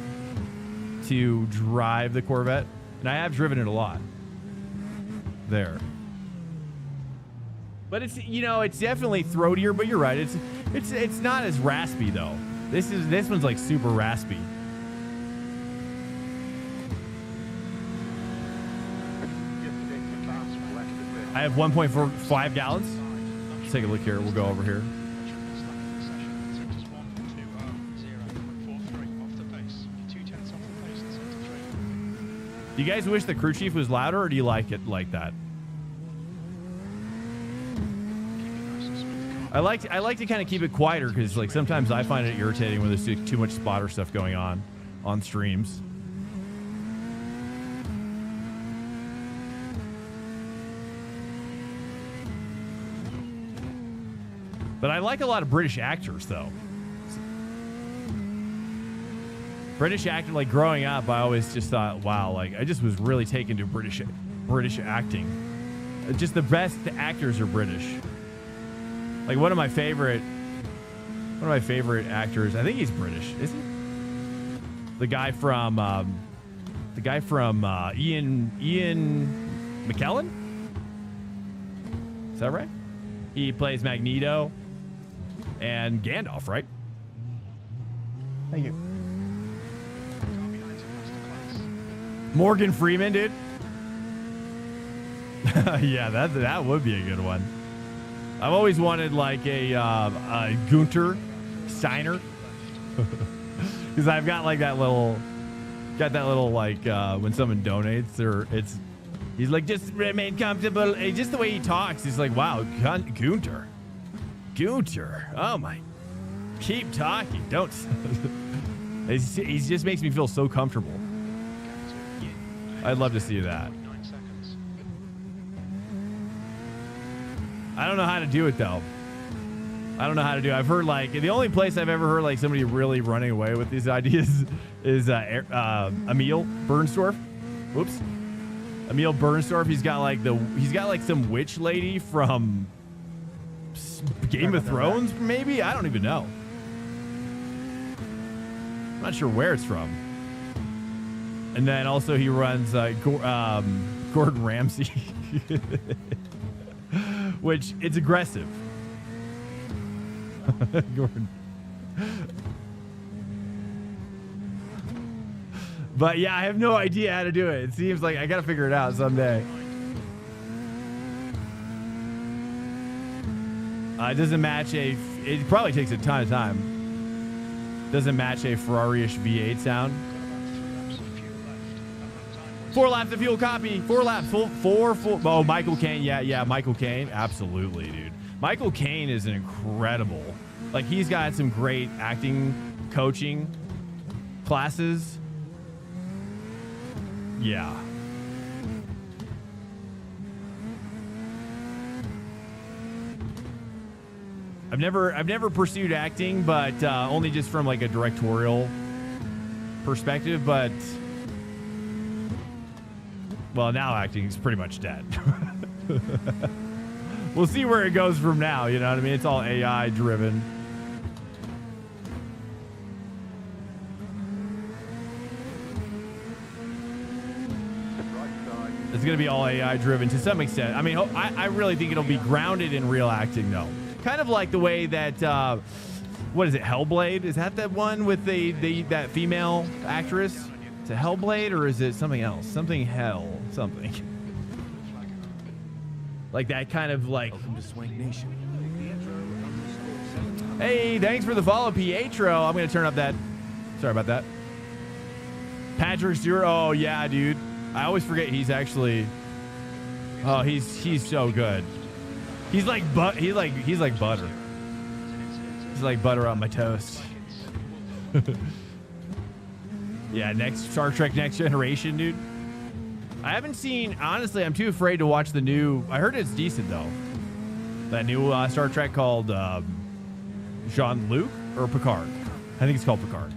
to drive the Corvette. And I have driven it a lot. There. But it's definitely throatier, but you're right. It's not as raspy though. This one's like super raspy. I have 1.45 gallons. Let's take a look here. We'll go over here. Do you guys wish the crew chief was louder, or do you like it like that? I like to kind of keep it quieter because like sometimes I find it irritating when there's too much spotter stuff going on streams. But I like a lot of British actors though. British actor, like growing up, I always just thought, wow, like I just was really taken to British acting. Just the best actors are British. Like one of my favorite actors, I think he's British, isn't he? The guy from Ian McKellen? Is that right? He plays Magneto and Gandalf, right? Thank you. Morgan Freeman, dude. Yeah, that would be a good one. I've always wanted like a Gunter Steiner because I've got like that little like when someone donates, or He's like, just remain comfortable. Just the way he talks, he's like, wow, Gunter. Oh my. Keep talking. Don't. He just makes me feel so comfortable. I'd love to see that. 9 seconds. I don't know how to do it though. I've heard like the only place I've ever heard like somebody really running away with these ideas is Emil Bernstorff. Whoops. Emil Bernstorff. He's got like some witch lady from Game of Thrones, maybe? I don't even know. I'm not sure where it's from. And then also he runs Gordon Ramsay, which it's aggressive. Gordon. But yeah, I have no idea how to do it. It seems like I got to figure it out someday. It doesn't match it probably takes a ton of time. Doesn't match a Ferrari-ish V8 sound. 4 laps of fuel, copy. 4 laps, four. Oh, Michael Caine. Yeah, Michael Caine. Absolutely, dude. Michael Caine is an incredible. Like, he's got some great acting, coaching classes. Yeah. I've never pursued acting, but only just from like a directorial perspective. But well, now acting is pretty much dead. We'll see where it goes from now. You know what I mean? It's all AI driven. It's going to be all AI driven to some extent. I mean, I really think it'll be grounded in real acting, though. Kind of like the way that, what is it, Hellblade? Is that one with that female actress? Is it Hellblade or is it something else? Something. Like that kind of like. Welcome to Swank Nation. Hey, thanks for the follow, Pietro. I'm going to turn up that. Sorry about that. Patrick Stewart. Oh, yeah, dude. I always forget he's actually. Oh, he's so good. He's like butter. He's like butter. He's like butter on my toast. Yeah, next Star Trek Next Generation, dude. I haven't seen, honestly, I'm too afraid to watch the new. I heard it's decent though. That new Star Trek called Jean-Luc or Picard. I think it's called Picard.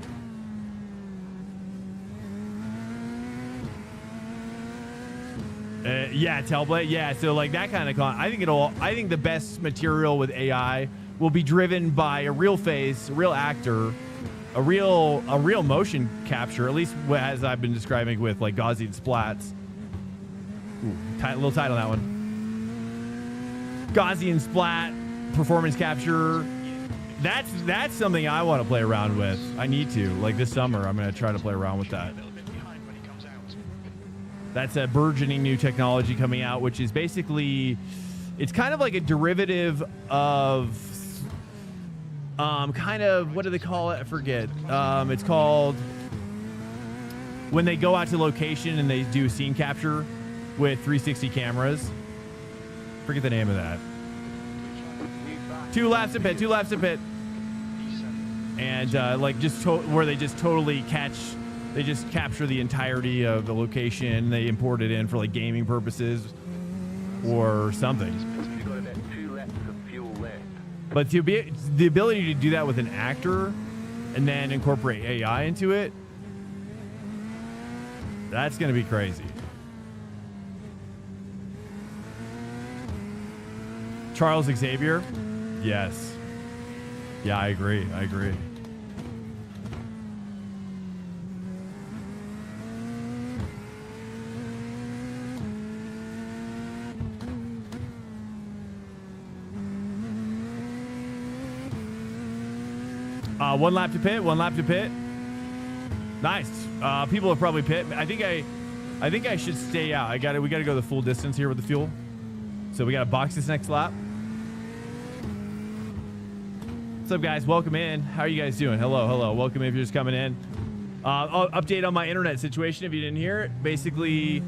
Yeah, Hellblade. Yeah, so like that kind of I think the best material with AI will be driven by a real face, a real actor, a real motion capture, at least as I've been describing with like Gaussian splats. Ooh, little tight on that one. Gaussian splat, performance capture. That's something I want to play around with. I need to. Like this summer, I'm going to try to play around with that. That's a burgeoning new technology coming out, which is basically, it's kind of like a derivative of, kind of, what do they call it? I forget. It's called, when they go out to location and they do scene capture with 360 cameras. Forget the name of that. 2 laps of pit. And like where they just totally they just capture the entirety of the location. They import it in for like gaming purposes or something. You've got about 2 laps of fuel left. But the ability to do that with an actor and then incorporate AI into it, that's going to be crazy. Charles Xavier? Yes. Yeah, I agree. 1 lap to pit. Nice. People are probably pit. I think I should stay out. We got to go the full distance here with the fuel. So we got to box this next lap. What's up, guys? Welcome in. How are you guys doing? Hello. Welcome if you're just coming in. Update on my internet situation if you didn't hear it. Basically,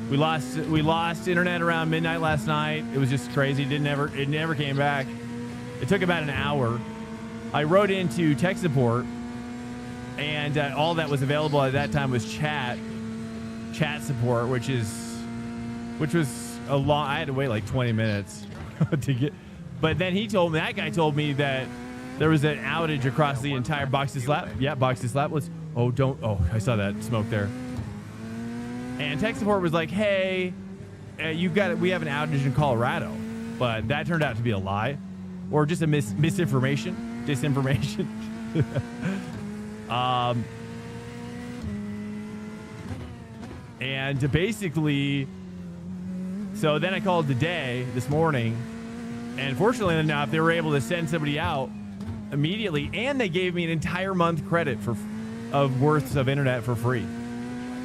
We lost internet around midnight last night. It was just crazy. It never came back. It took about an hour. I wrote into tech support, and all that was available at that time was chat support, which was a long. I had to wait like 20 minutes to get. But then that guy told me that there was an outage across the entire Boxes Lab. Yeah, Boxes Lab. I saw that smoke there. And tech support was like, "Hey, we have an outage in Colorado," but that turned out to be a lie, or just a disinformation. And basically, so then I called today this morning, and fortunately enough, they were able to send somebody out immediately, and they gave me an entire month credit of worth of internet for free.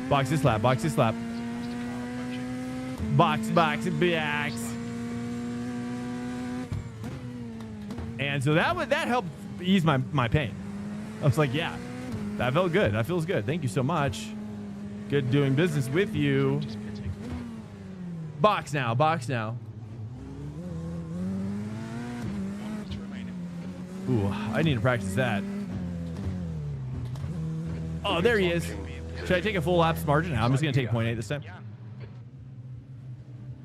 Box this lap. Box. And so that helped ease my pain. I was like, yeah, that felt good. That feels good. Thank you so much. Good doing business with you. Box now. Ooh, I need to practice that. Oh, there he is. Should I take a full laps margin? No, I'm just going to take 0.8 this time.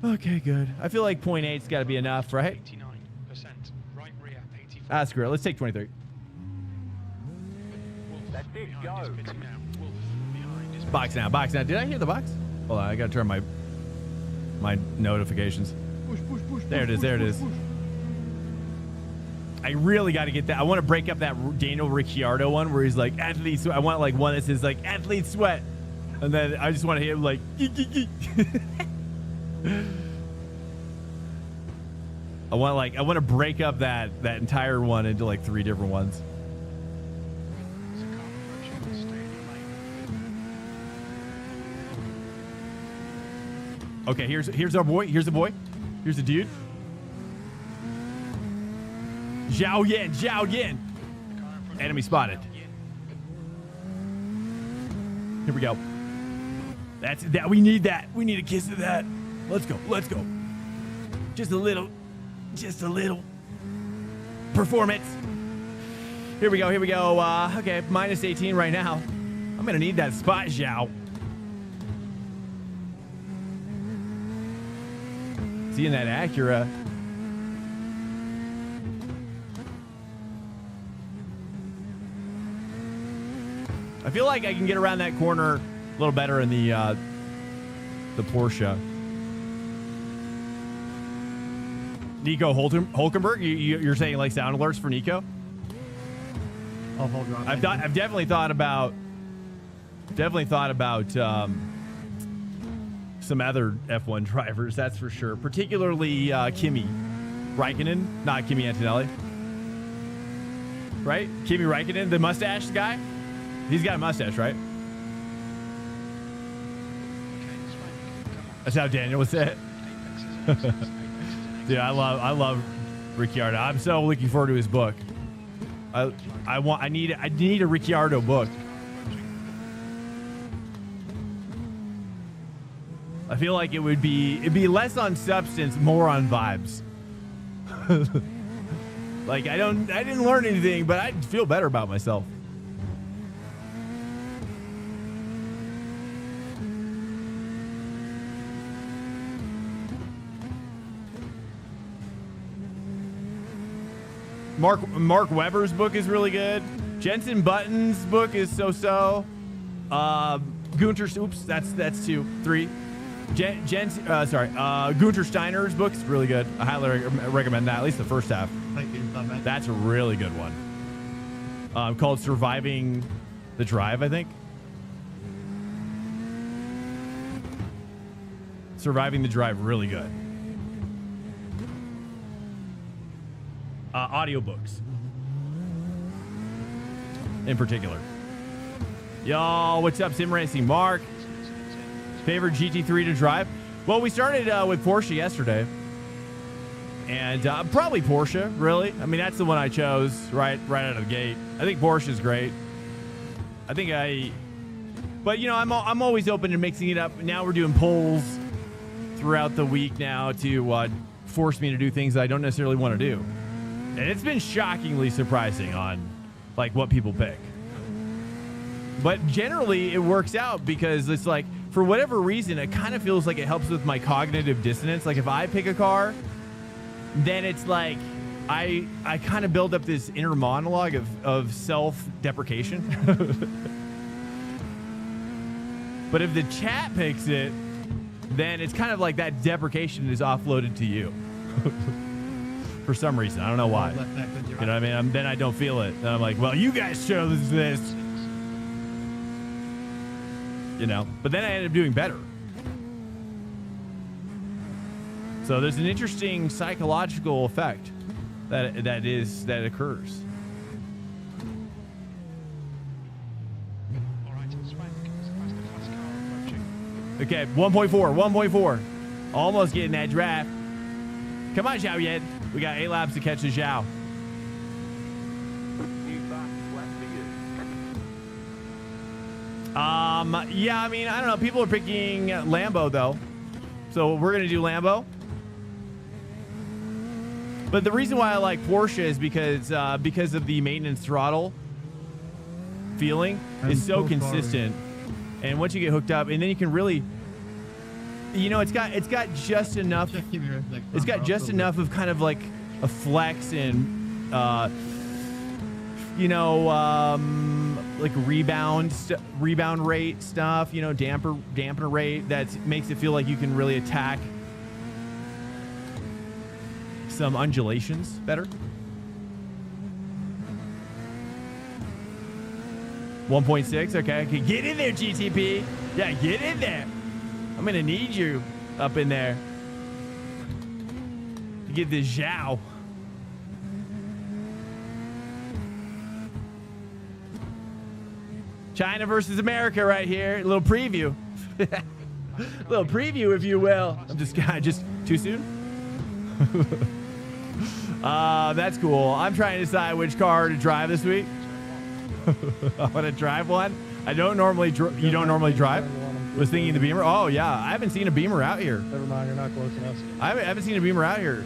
Okay, good. I feel like 0.8's got to be enough, right? 89%. Right rear, 84. Ah, screw it. Let's take 23. That's it, go. Box now. Did I hear the box? Hold on, I got to turn my notifications. There it is. I really got to get that. I want to break up that Daniel Ricciardo one where he's like, athlete sweat. I want like one that says like athlete sweat. And then I just want to hear him like, geek, geek, geek. I want to break up that entire one into like 3 different ones. Okay, here's our boy. Here's the boy. Here's the dude. Zhao Yin. Enemy spotted. Here we go. That's that. We need that. We need a kiss of that. Let's go. Just a little performance. Here we go. Okay, minus 18 right now. I'm gonna need that spot, Zhao. Seeing that Acura. I feel like I can get around that corner a little better in the Porsche. Nico Hulkenberg, you're saying like sound alerts for Nico? Oh, hold on. I've definitely thought about some other F1 drivers, that's for sure. Particularly Kimi Räikkönen, not Kimi Antonelli. Right? Kimi Räikkönen, the mustache guy? He's got a mustache, right? That's how Daniel would say it. Dude, I love Ricciardo. I'm so looking forward to his book. I need a Ricciardo book. I feel like it'd be less on substance, more on vibes. Like I didn't learn anything, but I feel better about myself. Mark Webber's book is really good. Jensen Button's book is so-so. Gunter, oops, that's 2, 3. Gunter Steiner's book is really good. I highly recommend that, at least the first half. That's a really good one. Called Surviving the Drive, I think. Surviving the Drive, really good. Audiobooks in particular. Yo, what's up, Sim Racing? Mark, favorite GT3 to drive? Well, we started with Porsche yesterday, and probably Porsche, really. I mean, that's the one I chose right out of the gate. I think Porsche is great. But you know, I'm always open to mixing it up. Now we're doing polls throughout the week now to force me to do things that I don't necessarily want to do. And it's been shockingly surprising on like what people pick. But generally it works out because it's like, for whatever reason, it kind of feels like it helps with my cognitive dissonance. Like if I pick a car, then it's like I kind of build up this inner monologue of self-deprecation. But if the chat picks it, then it's kind of like that deprecation is offloaded to you. For some reason. I don't know why. You know what I mean? Then I don't feel it. And I'm like, well, you guys chose this. You know? But then I ended up doing better. So there's an interesting psychological effect that occurs. All right, Swank, there's a faster class car approaching. Okay, 1.4. Almost getting that draft. Come on, Zhao Yan. We got 8 laps to catch the Zhao. New fast lap for you. Yeah, I mean, I don't know. People are picking Lambo, though. So we're going to do Lambo. But the reason why I like Porsche is because of the maintenance throttle feeling is so consistent. And once you get hooked up, and then you can really, you know, it's got just enough. It's got just enough of kind of like a flex and, you know, like rebound rate stuff. You know, dampener rate that makes it feel like you can really attack some undulations better. 1.6. Okay, get in there, GTP. Yeah, get in there. I'm gonna need you up in there to get this Zhao. China versus America right here. A little preview. A little preview, if you will. I'm just too soon. That's cool. I'm trying to decide which car to drive this week. I want to drive one. I don't normally. You don't normally drive. Was thinking the Beamer. Oh yeah, I haven't seen a Beamer out here. Never mind, you're not close enough. I haven't seen a Beamer out here.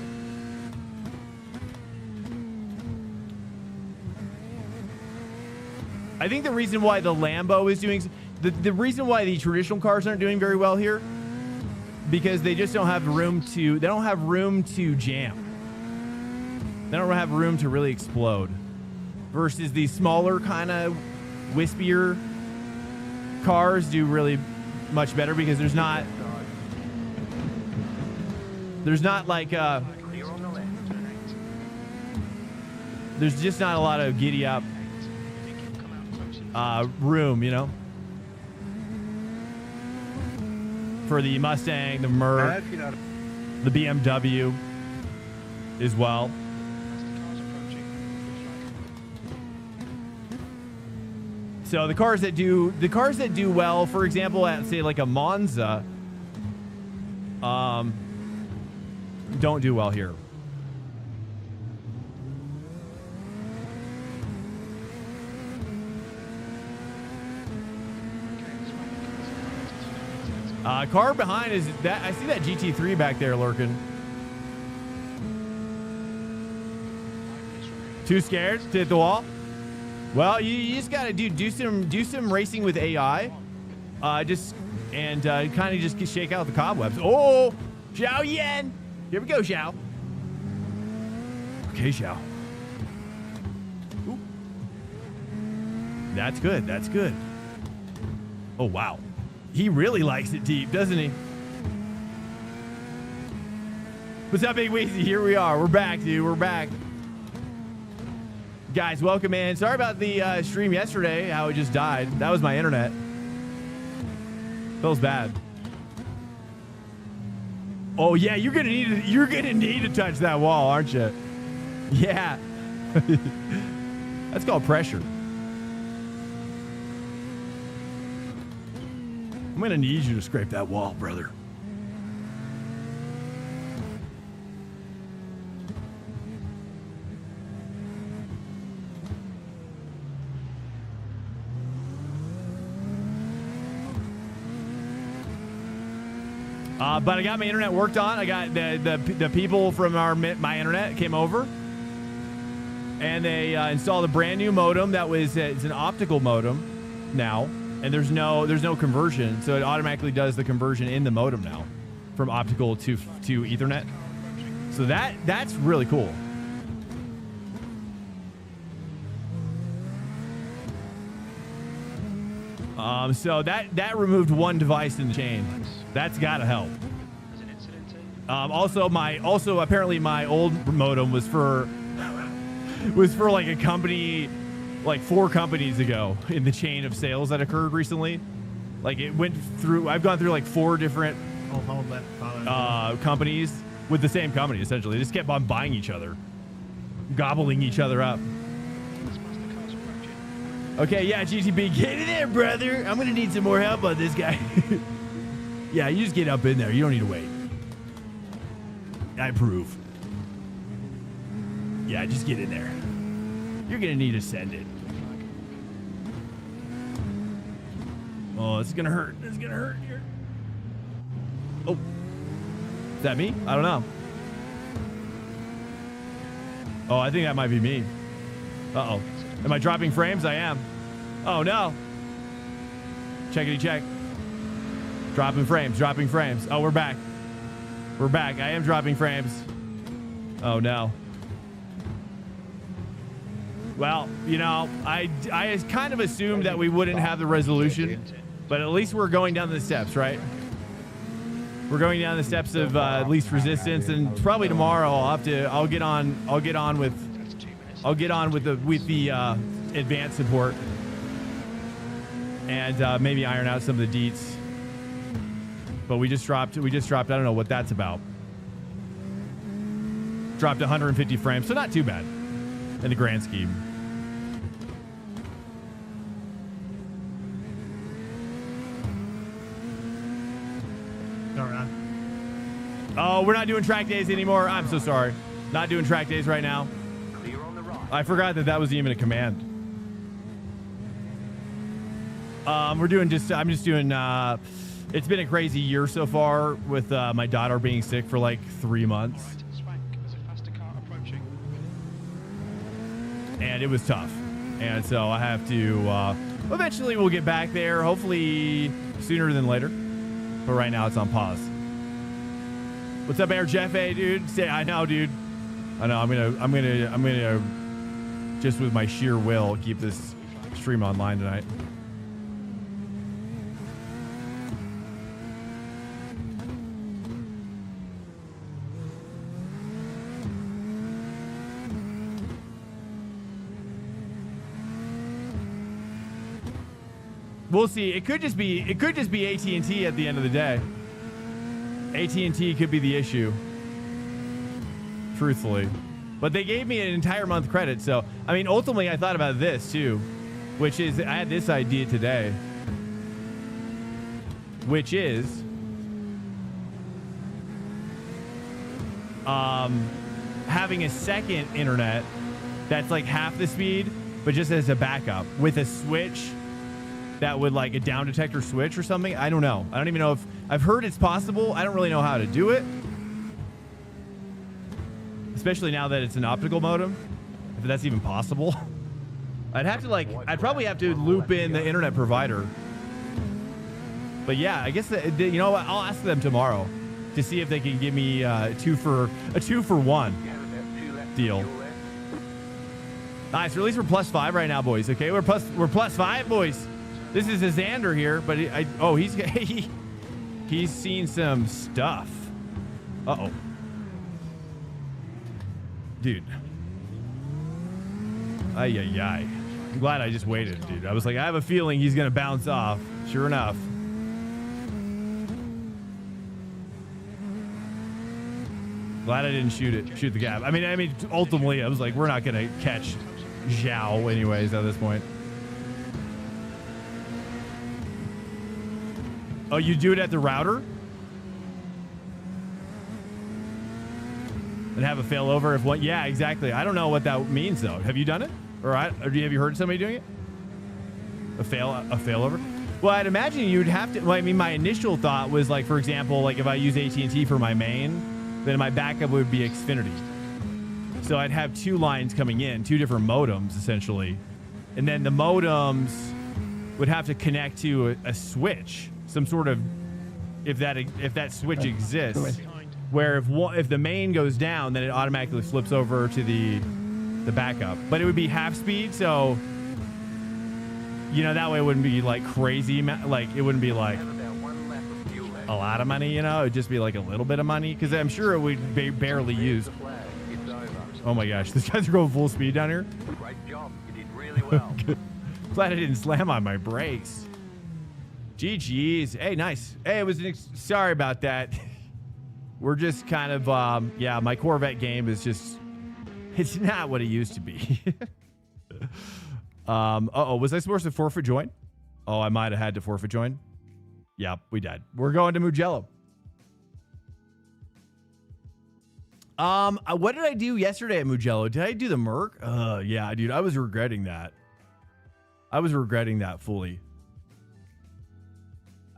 I think the reason why the Lambo is doing the reason why the traditional cars aren't doing very well here, because they just don't have room to. They don't have room to jam. They don't have room to really explode. Versus these smaller kind of wispier cars do really much better because there's not like Clear on the left. there's just not a lot of giddy up room, you know, for the Mustang, the Merc, the BMW as well. So the cars that do well, for example, at say like a Monza, don't do well here. Car behind is that. I see that GT3 back there lurking. Too scared to hit the wall? Well, you just gotta do some racing with AI, kind of just shake out the cobwebs. Oh, Zhao Yan, here we go, Zhao. Okay, Zhao. Ooh. That's good. That's good. Oh wow, he really likes it deep, doesn't he? What's up, Big Weezy? Here we are. We're back, dude. We're back. Guys, welcome in. Sorry about the stream yesterday, how it just died. That was my internet. Feels bad. Oh yeah, you're gonna need to touch that wall, aren't you? Yeah. That's called pressure. I'm gonna need you to scrape that wall, brother. But I got my internet worked on. I got the people from my internet came over, and they installed a brand new modem that was it's an optical modem now, and there's no conversion, so it automatically does the conversion in the modem now from optical to Ethernet. So that's really cool. So that removed one device in the chain. That's gotta help. There's an incident here. Also apparently my old modem was for like a company, like 4 companies ago in the chain of sales that occurred recently. Like it went through. I've gone through like 4 different companies with the same company essentially. They just kept on buying each other, gobbling each other up. This Mastercard's approaching. Okay, yeah, GTB, get in there, brother. I'm gonna need some more help on this guy. Yeah, you just get up in there. You don't need to wait. I approve. Yeah, just get in there. You're gonna need to send it. Oh, this is gonna hurt. This is gonna hurt here. Oh, is that me? I don't know. Oh, I think that might be me. Uh-oh. Am I dropping frames? I am. Oh, no. Checkity check. Dropping frames, dropping frames. Oh, we're back. We're back. I am dropping frames. Oh, no. Well, you know, I kind of assumed that we wouldn't have the resolution, but at least we're going down the steps, right? We're going down the steps of least resistance, and probably tomorrow I'll get on with the advanced support and maybe iron out some of the deets. But we just dropped. I don't know what that's about. Dropped 150 frames, so not too bad in the grand scheme. All right. Oh, we're not doing track days anymore. I'm so sorry. Not doing track days right now. Clear on the right. I forgot that was even a command. I'm just doing. It's been a crazy year so far with my daughter being sick for like 3 months. Right, Swank, there's a faster car approaching. And it was tough. And so I have to, eventually we'll get back there, hopefully sooner than later. But right now it's on pause. What's up, Air Jeff? Hey, dude. I know, dude. I know. I'm gonna just with my sheer will keep this stream online tonight. We'll see. It could just be AT&T at the end of the day. AT&T could be the issue, truthfully. But they gave me an entire month credit, so I mean, ultimately, I thought about this too, which is I had this idea today, which is having a second internet that's like half the speed, but just as a backup with a switch. That would like a down detector switch or something. I don't know. I don't even know if I've heard it's possible. I don't really know how to do it. Especially now that it's an optical modem. If that's even possible. I'd probably have to loop in the internet provider. But yeah, I guess you know what? I'll ask them tomorrow to see if they can give me a two for one deal. Nice. Or at least we're +5 right now, boys. Okay, we're +5, boys. This is a Xander here, but he's seen some stuff. Uh-oh. Dude. Ay. I'm glad I just waited, dude. I was like, I have a feeling he's going to bounce off. Sure enough. Glad I didn't shoot the gap. I mean, ultimately, I was like, we're not going to catch Zhao anyways at this point. Oh, you do it at the router? And have a failover if one? Yeah, exactly. I don't know what that means though. Have you done it? Or have you heard somebody doing it? A failover? Well, I'd imagine you'd have to. Well, I mean, my initial thought was like, for example, like if I use AT&T for my main, then my backup would be Xfinity. So I'd have 2 lines coming in, 2 different modems essentially, and then the modems would have to connect to a switch, some sort of, if that switch exists, where if the main goes down, then it automatically flips over to the backup. But it would be half speed, so. You know, that way it wouldn't be like crazy. Like it wouldn't be like a lot of money, you know, it'd just be like a little bit of money. Cause I'm sure it would be barely used. Oh my gosh. These guys are going full speed down here. Great job. You did really well. Glad I didn't slam on my brakes. GG's. Hey, nice. Hey, it was sorry about that. We're just kind of, yeah, my Corvette game is just, it's not what it used to be. Was I supposed to forfeit join? Oh, I might have had to forfeit join. Yep, we did. We're going to Mugello. What did I do yesterday at Mugello? Did I do the Merc? Yeah, dude, I was regretting that. I was regretting that fully.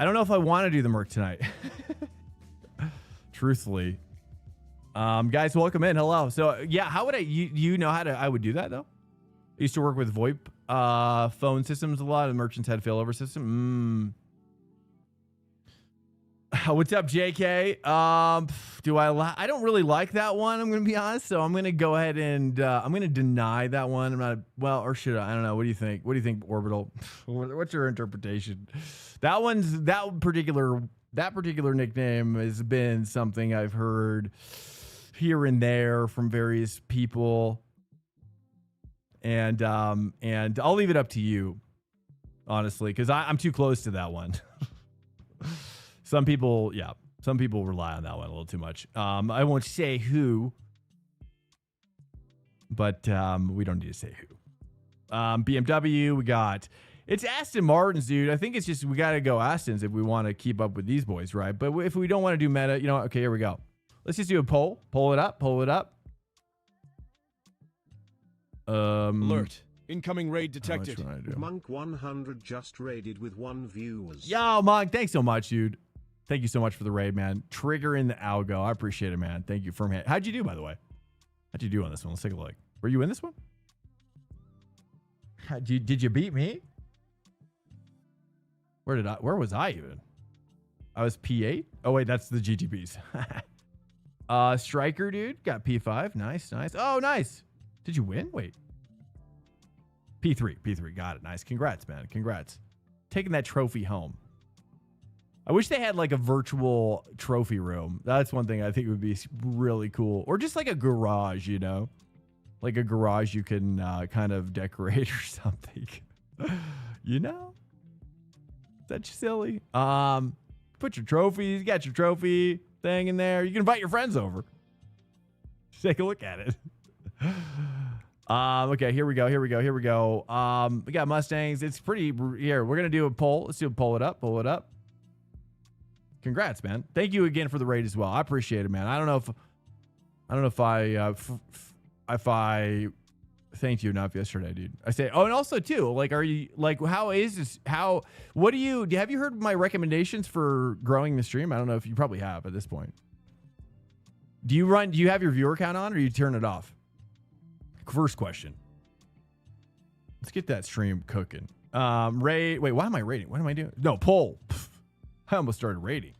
I don't know if I want to do the Merc tonight. Truthfully. Guys, welcome in. Hello. So, yeah, how would you know how to, I would do that, though? I used to work with VoIP phone systems a lot. The merchants had failover system. What's up, JK? I don't really like that one, I'm going to be honest. So I'm going to go ahead and I'm going to deny that one. I'm not, well, or should I? I don't know. What do you think? What do you think, Orbital? What's your interpretation? That particular nickname has been something I've heard here and there from various people. And I'll leave it up to you, honestly, because I'm too close to that one. Some people rely on that one a little too much. I won't say who, but we don't need to say who. BMW, it's Aston Martins, dude. I think it's just we got to go Astons if we want to keep up with these boys, right? But if we don't want to do meta, you know, okay, here we go. Let's just do a poll. Pull it up. Alert. Incoming raid detected. Monk 100 just raided with 1 viewers. Yo, Monk, thanks so much, dude. Thank you so much for the raid, man. Trigger in the algo. I appreciate it, man. Thank you. Firm hand. How'd you do, by the way? How'd you do on this one? Let's take a look. Were you in this one? Did you beat me? Where was I even? I was P8. Oh, wait, that's the GTPs. Striker, dude. Got P5. Nice. Oh, nice. Did you win? Wait. P3. Got it. Nice. Congrats, man. Congrats. Taking that trophy home. I wish they had like a virtual trophy room. That's one thing I think would be really cool. Or just like a garage, you know? Like a garage you can kind of decorate or something. You know? That's silly. Put your trophies. You got your trophy thing in there. You can invite your friends over. Just take a look at it. Okay, here we go. We got Mustangs. It's pretty here. We're gonna do a poll. Let's do a pull it up. Congrats, man. Thank you again for the raid as well. I appreciate it, man. I don't know if I thanked you enough yesterday, dude. I say, oh, and also too, like, are you like, how is this? What do you have you heard my recommendations for growing the stream? I don't know if you probably have at this point. Do you have your viewer count on or you turn it off? First question. Let's get that stream cooking. Wait, why am I rating? What am I doing? No, poll. I almost started rating.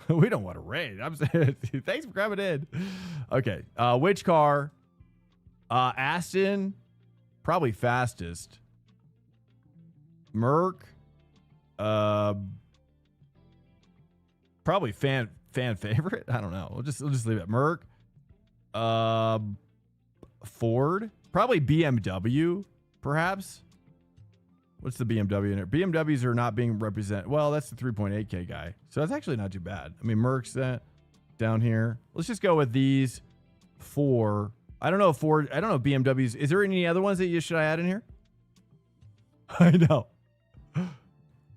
We don't want to rate. I'm saying, thanks for coming in. Okay. Which car? Aston, probably fastest. Merc, probably fan favorite. I don't know. We'll just leave it. Merc, Ford, probably BMW, perhaps. What's the BMW in there? BMWs are not being represented. Well, that's the 3.8K guy. So that's actually not too bad. I mean, Merc's down here. Let's just go with these four. I don't know if Ford, I don't know if BMWs. Is there any other ones that should I add in here? I know.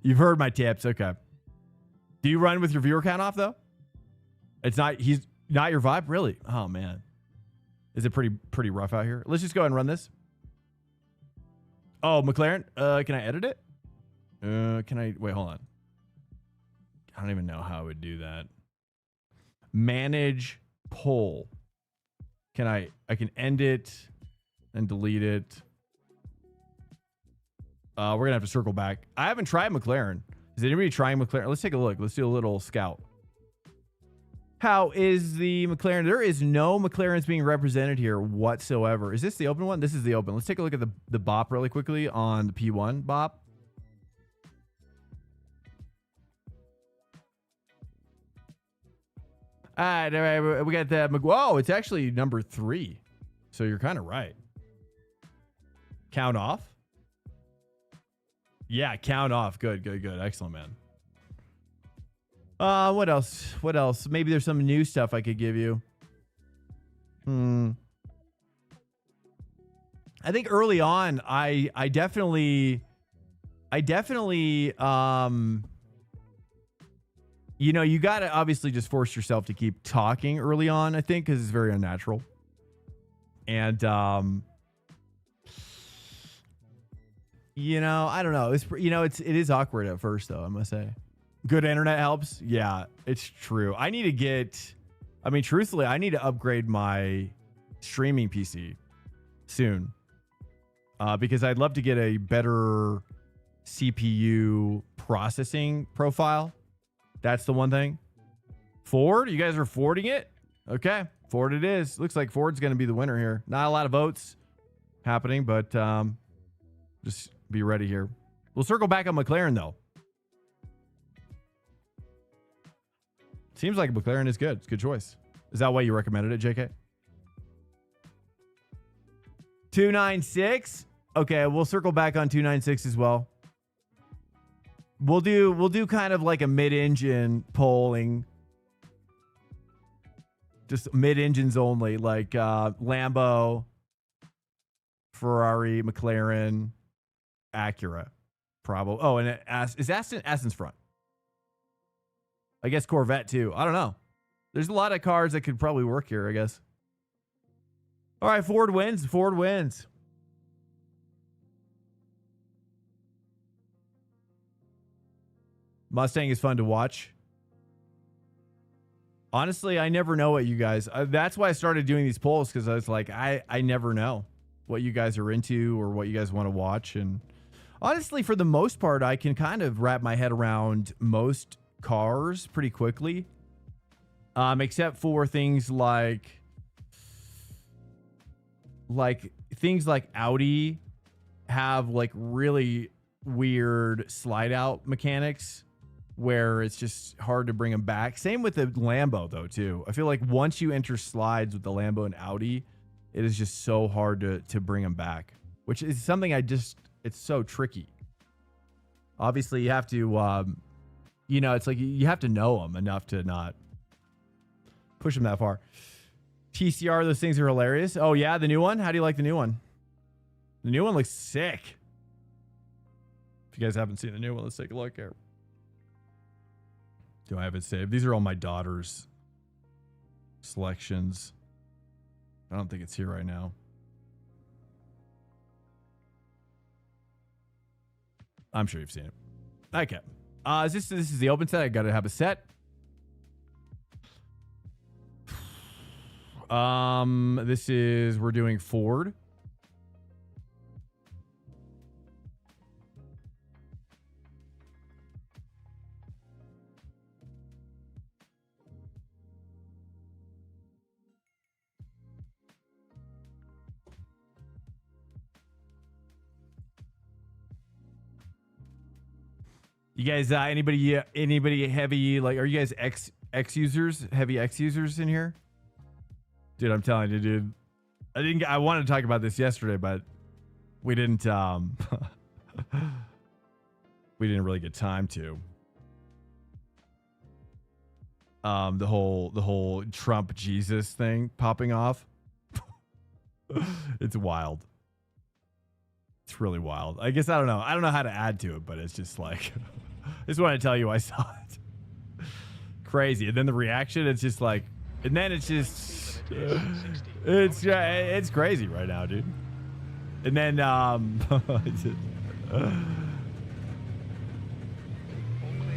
You've heard my tips. Okay. Do you run with your viewer count off though? He's not your vibe? Really? Oh man. Is it pretty rough out here? Let's just go ahead and run this. Oh, McLaren. Can I edit it? Can I wait? Hold on. I don't even know how I would do that. Manage poll. Can I can end it and delete it. We're gonna have to circle back. I haven't tried McLaren. Is anybody trying McLaren? Let's take a look. Let's do a little scout. How is the McLaren? There is no McLarens being represented here whatsoever. Is this the open one? This is the open. Let's take a look at the BOP really quickly on the P1 BOP. All right, we got that. Whoa, it's actually number 3. So you're kind of right. Count off? Yeah, count off. Good. Excellent, man. What else? What else? Maybe there's some new stuff I could give you. I think early on, I definitely, you know, you got to obviously just force yourself to keep talking early on, I think, because it's very unnatural. And, you know, I don't know. It's, you know, it is awkward at first, though, I must say. Good internet helps. Yeah, it's true. I need to get, I mean, truthfully, I need to upgrade my streaming PC soon. Because I'd love to get a better CPU processing profile. That's the one thing. Ford, you guys are Fording it? Okay, Ford it is. Looks like Ford's going to be the winner here. Not a lot of votes happening, but just be ready here. We'll circle back on McLaren, though. Seems like McLaren is good. It's a good choice. Is that why you recommended it, JK? 296. Okay, we'll circle back on 296 as well. We'll do kind of like a mid-engine polling. Just mid-engines only, like Lambo, Ferrari, McLaren, Acura, probably. Oh, and is Aston's front? I guess Corvette too. I don't know. There's a lot of cars that could probably work here, I guess. All right, Ford wins. Ford wins. Mustang is fun to watch. Honestly, I never know what you guys... that's why I started doing these polls, because I was like, I never know what you guys are into or what you guys want to watch. And honestly, for the most part, I can kind of wrap my head around most cars pretty quickly. Except for things like things like Audi have like really weird slide out mechanics where it's just hard to bring them back. Same with the Lambo though too. I feel like once you enter slides with the Lambo and Audi, it is just so hard to bring them back, which is something it's so tricky. Obviously you have to, you know, it's like you have to know them enough to not push them that far. TCR, those things are hilarious. Oh yeah, the new one. How do you like the new one? The new one looks sick. If you guys haven't seen the new one, let's take a look here. Do I have it saved? These are all my daughter's selections. I don't think it's here right now. I'm sure you've seen it. Okay. This is the open set. I gotta have a set. We're doing Ford. You guys, anybody heavy, like, are you guys X users, heavy X users in here? Dude, I'm telling you, dude. I wanted to talk about this yesterday, but we didn't we didn't really get time to. The whole Trump Jesus thing popping off. It's wild. It's really wild. I guess I don't know how to add to it, but it's just like I just want to tell you I saw it. Crazy. And then the reaction, it's just like, and then it's just it's crazy right now, dude. And then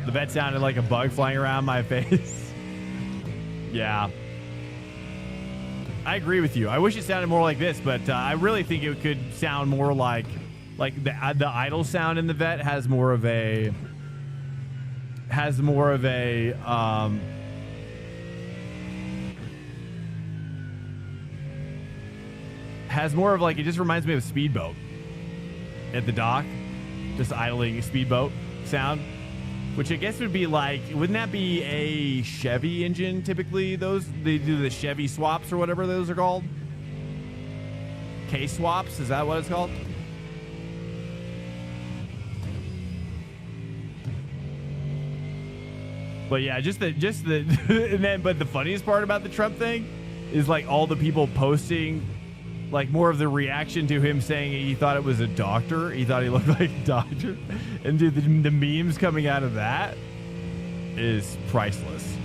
The vet sounded like a bug flying around my face. Yeah. I agree with you. I wish it sounded more like this, but I really think it could sound more like the idle sound in the vet has more of a has more of a like, it just reminds me of a speedboat at the dock, just idling a speedboat sound, which I guess would be like, wouldn't that be a Chevy engine typically? Those, they do the Chevy swaps or whatever those are called. K swaps, is that what it's called? But yeah, just the and then, but the funniest part about the Trump thing is like all the people posting like more of the reaction to him saying he thought it was a doctor. He thought he looked like a doctor. And dude, the memes coming out of that is priceless.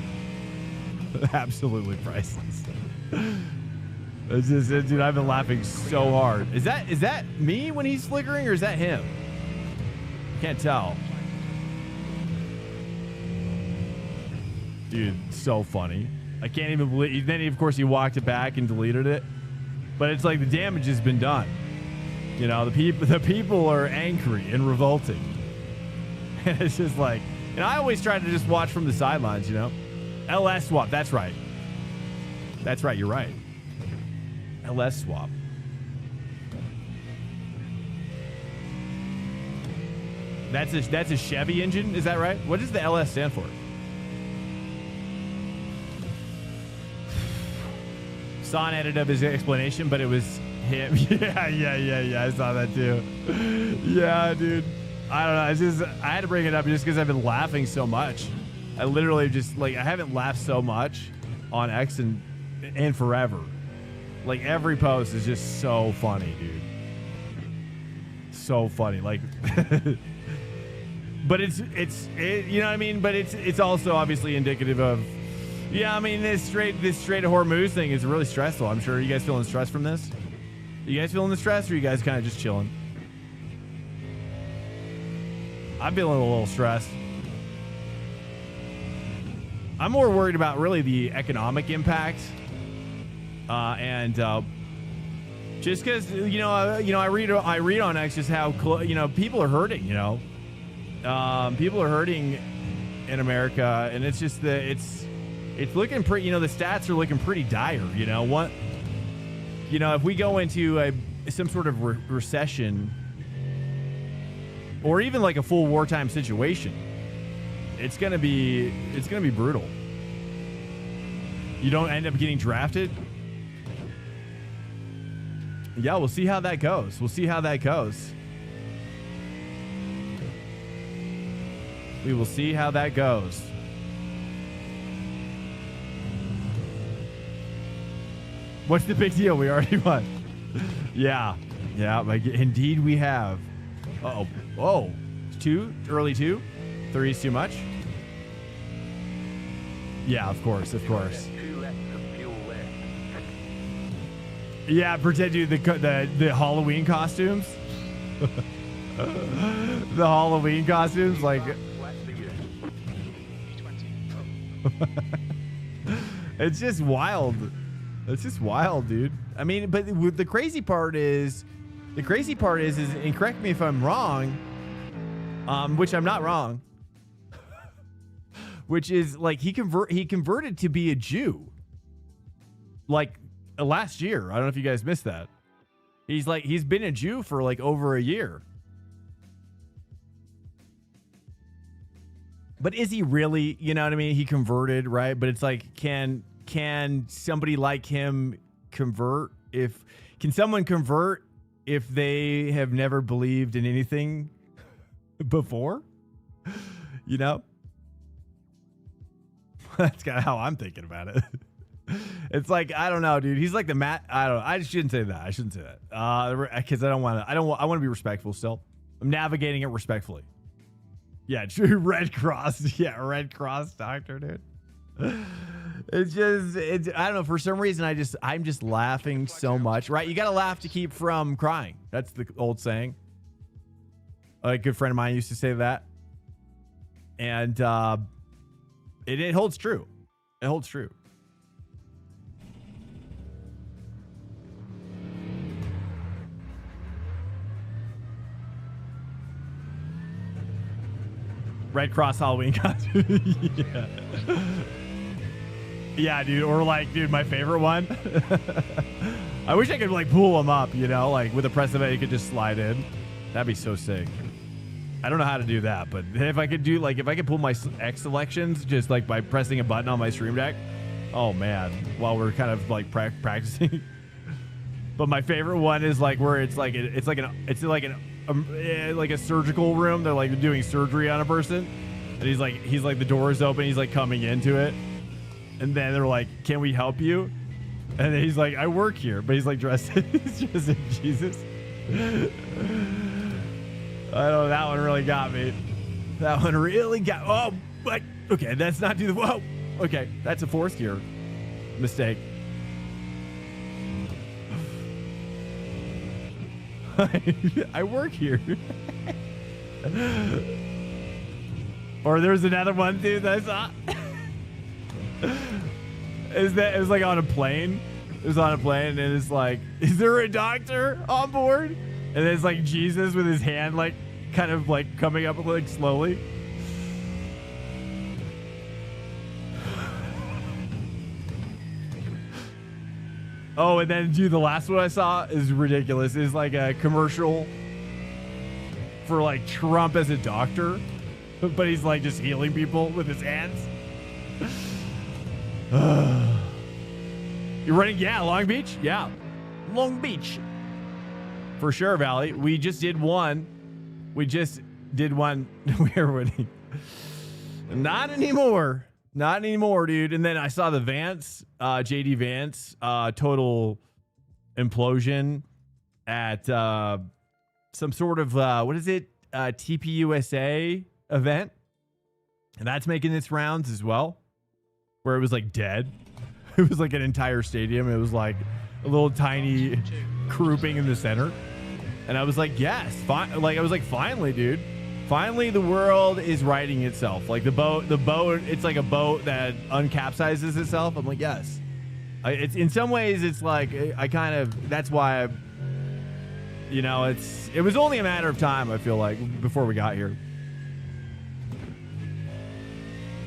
Absolutely priceless. It's just, dude, I've been laughing so hard. Is that me when he's flickering, or is that him? Can't tell. Dude, so funny. I can't even believe. Then, of course, he walked it back and deleted it. But it's like the damage has been done. You know, the people are angry and revolting. And it's just like, and I always try to just watch from the sidelines, you know. LS swap, that's right. That's right, you're right. LS swap. That's a Chevy engine, is that right? What does the LS stand for? Saw an edit of his explanation, but it was him. Yeah. I saw that too. Yeah, dude. I don't know. It's just, I had to bring it up just because I've been laughing so much. I literally just, like, I haven't laughed so much on X and forever. Like, every post is just so funny, dude. So funny. Like, but it's you know what I mean? But it's also obviously indicative of, yeah, I mean, this straight Hormuz thing is really stressful. I'm sure. You guys feeling stressed from this? You guys feeling the stress, or are you guys kind of just chilling? I'm feeling a little stressed. I'm more worried about really the economic impact, and just because I read on X just how people are hurting. You know, people are hurting in America, and it's just it's looking pretty. You know, the stats are looking pretty dire. You know what? You know, if we go into some sort of recession, or even like a full wartime situation, it's gonna be brutal. You don't end up getting drafted. Yeah, we'll see how that goes. We will see how that goes. What's the big deal? We already won. Yeah, like, indeed we have. Uh-oh. Whoa. 2? Early 2? 3 is too much? Yeah, of course. 2 laps of fuel left. Yeah, pretend, dude, the Halloween costumes. The Halloween costumes, like. Flat for you. It's just wild. It's just wild, dude. I mean, but the crazy part is, and correct me if I'm wrong, which I'm not wrong, which is like he converted to be a Jew, like last year. I don't know if you guys missed that. He's been a Jew for like over a year. But is he really? You know what I mean? He converted, right? But it's like, can somebody like him convert? Can someone convert if they have never believed in anything before? You know? That's kind of how I'm thinking about it. It's like, I don't know, dude. He's like the Matt. I don't know. I shouldn't say that. Because I want to be respectful still. I'm navigating it respectfully. Yeah, true. Red Cross. Yeah, Red Cross doctor, dude. It's I don't know, for some reason I'm just laughing so much, right? You gotta laugh to keep from crying. That's the old saying. A good friend of mine used to say that. And it holds true. It holds true. Red Cross Halloween costume. Yeah. Yeah, dude. Or like, dude, my favorite one. I wish I could like pull them up, you know, like with a press of it, you could just slide in. That'd be so sick. I don't know how to do that, but if I could do like, if I could pull my X selections just like by pressing a button on my stream deck. Oh man, while we're kind of like practicing. But my favorite one is like where it's like a surgical room. They're like doing surgery on a person, and he's like the door is open. He's like coming into it, and then they're like, "Can we help you?" And then he's like, "I work here," but he's like dressed in Jesus. I don't know. That one really got me. That one really got. Oh, but okay, that's not do the. Whoa. Okay, that's a fourth gear mistake. I work here. Or there's another one, dude, that I saw. It was like on a plane. It was on a plane, and it's like, is there a doctor on board? And it's like Jesus with his hand, like, kind of like coming up like slowly. Oh, and then, dude, the last one I saw is ridiculous. It's like a commercial for like Trump as a doctor, but he's like just healing people with his hands. You're running? Yeah, Long Beach? Yeah, Long Beach. For sure, Valley. We just did one. We are winning. Not anymore. Not anymore, dude. And then I saw the Vance, JD Vance, total implosion at some sort of, what is it? TPUSA event. And that's making its rounds as well, where it was like dead. It was like an entire stadium. It was like a little tiny grouping in the center. And I was like, yes. I was like, finally, dude. Finally, the world is righting itself. Like the boat, it's like a boat that uncapsizes itself. I'm like, yes. It's in some ways, it's like, that's why, it was only a matter of time, I feel like, before we got here.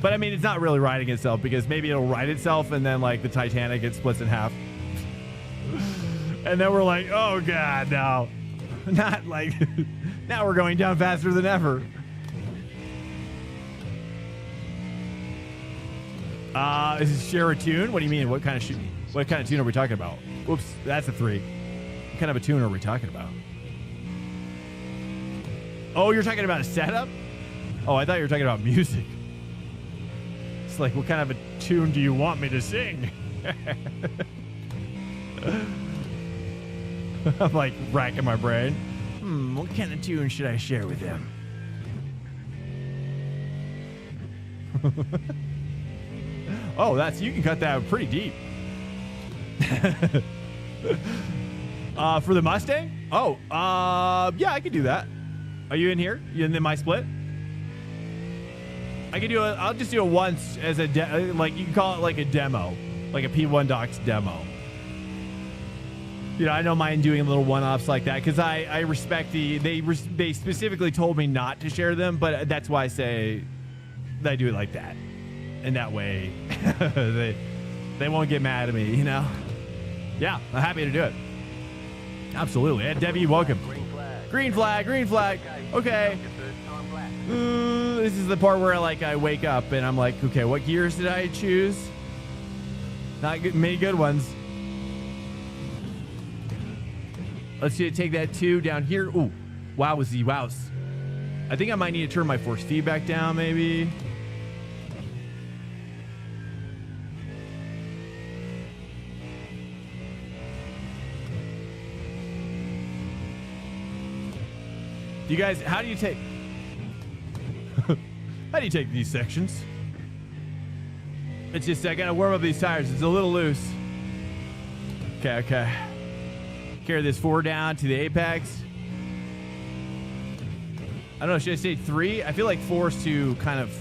But I mean, it's not really righting itself, because maybe it'll right itself and then like the Titanic, it splits in half. And then we're like, oh God, no. Not like, now we're going down faster than ever. Is it share a tune? What do you mean? What kind of tune are we talking about? Whoops, that's a 3. What kind of a tune are we talking about? Oh, you're talking about a setup? Oh, I thought you were talking about music. It's like, what kind of a tune do you want me to sing? I'm like racking my brain. What kind of tune should I share with them? Oh, you can cut that pretty deep. For the Mustang? Oh, yeah, I could do that. Are you in here? You in my split? I could do I'll just do it once as a like you can call it like a demo, like a P1 Docs demo. I don't mind doing little one-offs like that, because I respect they specifically told me not to share them, but that's why I say that I do it like that. And that way they won't get mad at me, Yeah, I'm happy to do it. Absolutely. And Debbie, welcome. Green flag. Okay. This is the part where I wake up and I'm like, okay, what gears did I choose? Not many good ones. Let's take that 2 down here. Ooh, wowzy wows. I think I might need to turn my force feedback down, maybe. You guys, how do you take these sections? It's just, I gotta warm up these tires. It's a little loose. Okay. Carry this 4 down to the apex. I don't know, should I say 3? I feel like 4 is too kind of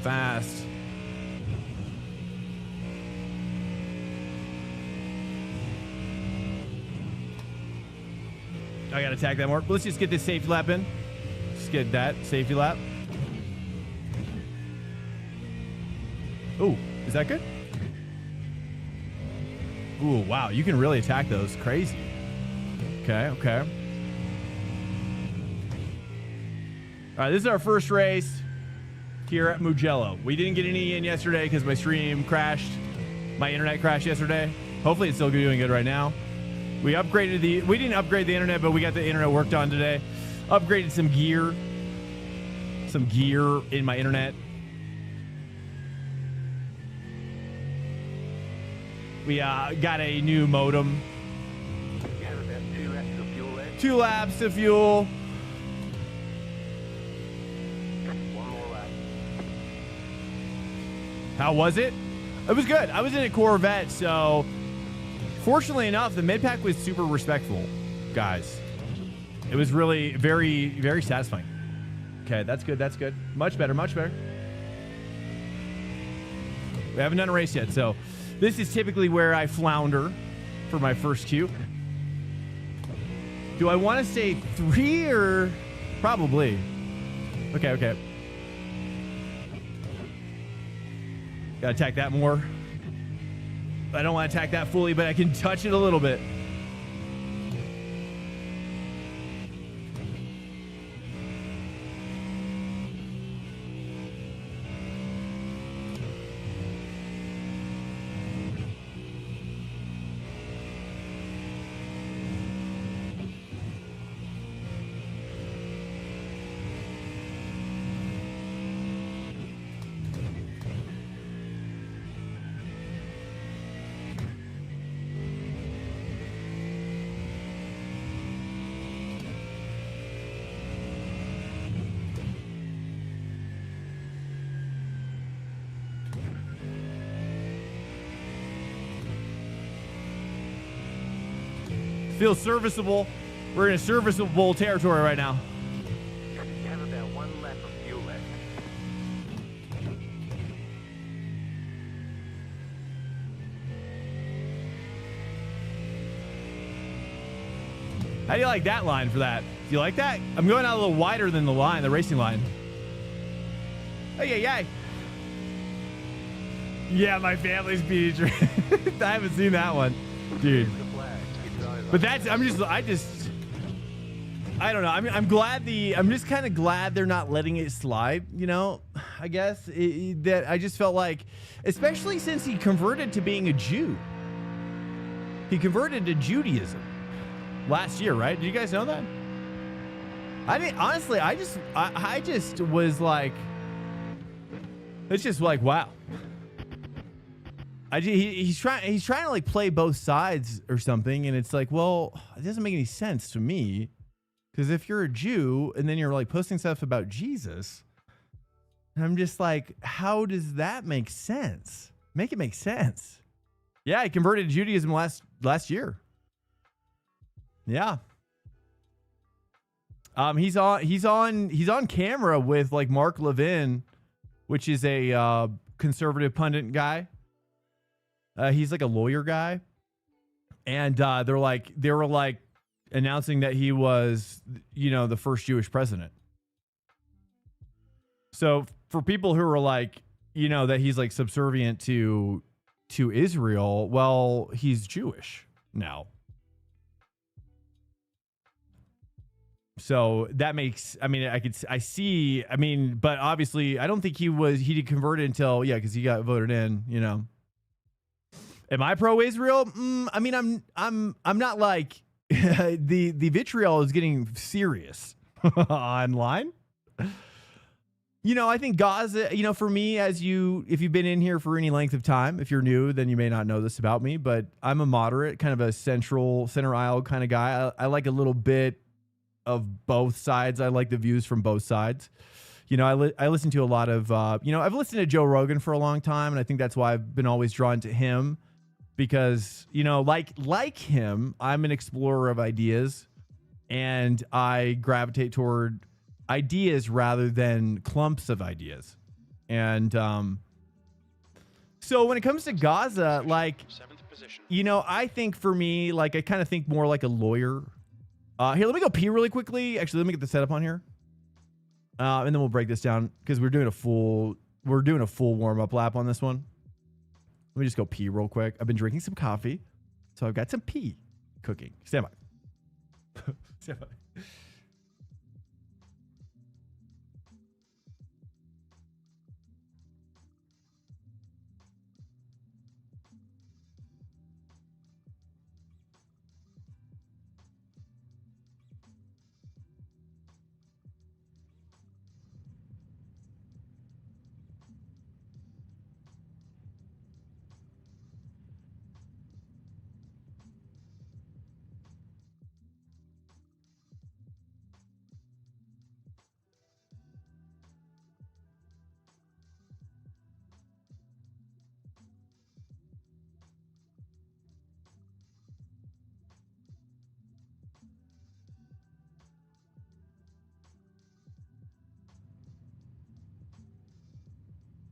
fast. I gotta attack that more. Let's just get this safety lap in. Just get that safety lap. Ooh, is that good? Ooh, wow. You can really attack those. Crazy. Okay, okay. All right, this is our first race here at Mugello. We didn't get any in yesterday because my stream crashed. My internet crashed yesterday. Hopefully it's still doing good right now. We didn't upgrade the internet, but we got the internet worked on today. Upgraded some gear in my internet. We got a new modem. You have about 2 laps of fuel left. 2 laps of fuel. 1 more lap. How was it? It was good. I was in a Corvette, so fortunately enough, the mid-pack was super respectful, guys. It was really very, very satisfying. Okay, that's good. That's good. Much better. Much better. We haven't done a race yet, so this is typically where I flounder for my first cue. Do I want to say 3 or probably? Okay, okay. Gotta attack that more. I don't want to attack that fully, but I can touch it a little bit. Feels serviceable. We're in a serviceable territory right now. You have about 1 lap of fuel left. How do you like that line for that? Do you like that? I'm going out a little wider than the line, the racing line. Oh, yeah. Yeah, my family's beach. I haven't seen that one. Dude. But that's, I don't know. I'm just kind of glad they're not letting it slide, you know, I guess that I just felt like, especially since he converted to being a Jew. He converted to Judaism last year, right? Did you guys know that? I mean, honestly, I just was like, it's just like, wow. He's trying to like play both sides or something, and it's like, well, it doesn't make any sense to me, because if you're a Jew and then you're like posting stuff about Jesus, I'm just like, how does that make sense? Make it make sense. Yeah, he converted to Judaism last year. Yeah. He's on camera with like Mark Levin, which is a conservative pundit guy. He's like a lawyer guy, and they were like announcing that he was, you know, the first Jewish president. So for people who are like, you know, that he's like subservient to Israel, well, he's Jewish now. So that makes, I mean, but obviously I don't think he did convert until, yeah, because he got voted in, you know. Am I pro-Israel? I mean, I'm not like the vitriol is getting serious online. You know, I think Gaza, you know, for me, if you've been in here for any length of time, if you're new, then you may not know this about me, but I'm a moderate, kind of a center aisle kind of guy. I like a little bit of both sides. I like the views from both sides. You know, I listen to a lot of, you know, I've listened to Joe Rogan for a long time, and I think that's why I've been always drawn to him. Because, you know, like him, I'm an explorer of ideas, and I gravitate toward ideas rather than clumps of ideas. And so when it comes to Gaza, like, 7th position. you know, I think for me, like, I kind of think more like a lawyer. Here, let me go pee really quickly. Actually, let me get the setup on here. And then we'll break this down because we're doing a full warm-up lap on this one. Let me just go pee real quick. I've been drinking some coffee, so I've got some pee cooking. Stand by. Stand by.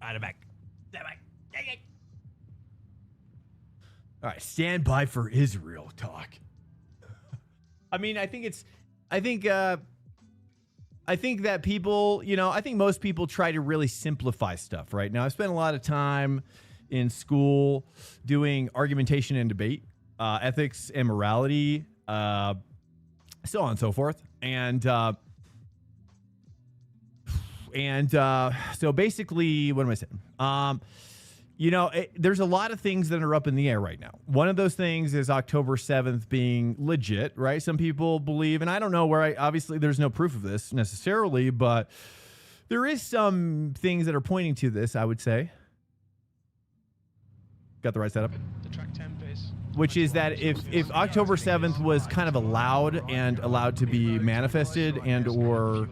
Out of back. Stand by. All right, stand by for Israel talk. I mean, I think that people, you know, I think most people try to really simplify stuff right now. I spent a lot of time in school doing argumentation and debate, ethics and morality, so on and so forth. So basically, what am I saying? You know, there's a lot of things that are up in the air right now. One of those things is October 7th being legit, right? Some people believe, and I don't know obviously there's no proof of this necessarily, but there is some things that are pointing to this, I would say. Got the right setup? The track temp is Which is that if October 7th was kind of allowed to be manifested and or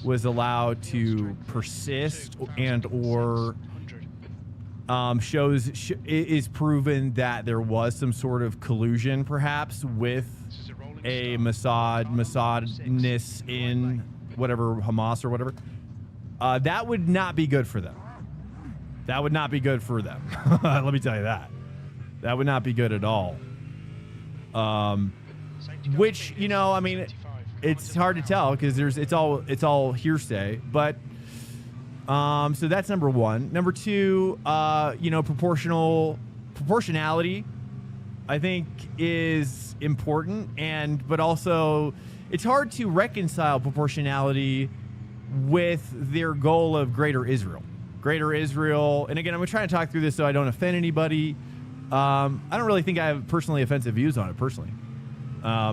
was allowed to persist and or is proven that there was some sort of collusion perhaps with a Mossadness in whatever, Hamas or whatever, that would not be good for them. That would not be good for them. Let me tell you that. That would not be good at all. Which, you know, I mean, it's hard to tell because it's all hearsay, but so that's number one. Number two, you know, proportionality, I think, is important, but also it's hard to reconcile proportionality with their goal of greater Israel. And again, I'm trying to talk through this so I don't offend anybody. I don't really think I have personally offensive views on it personally,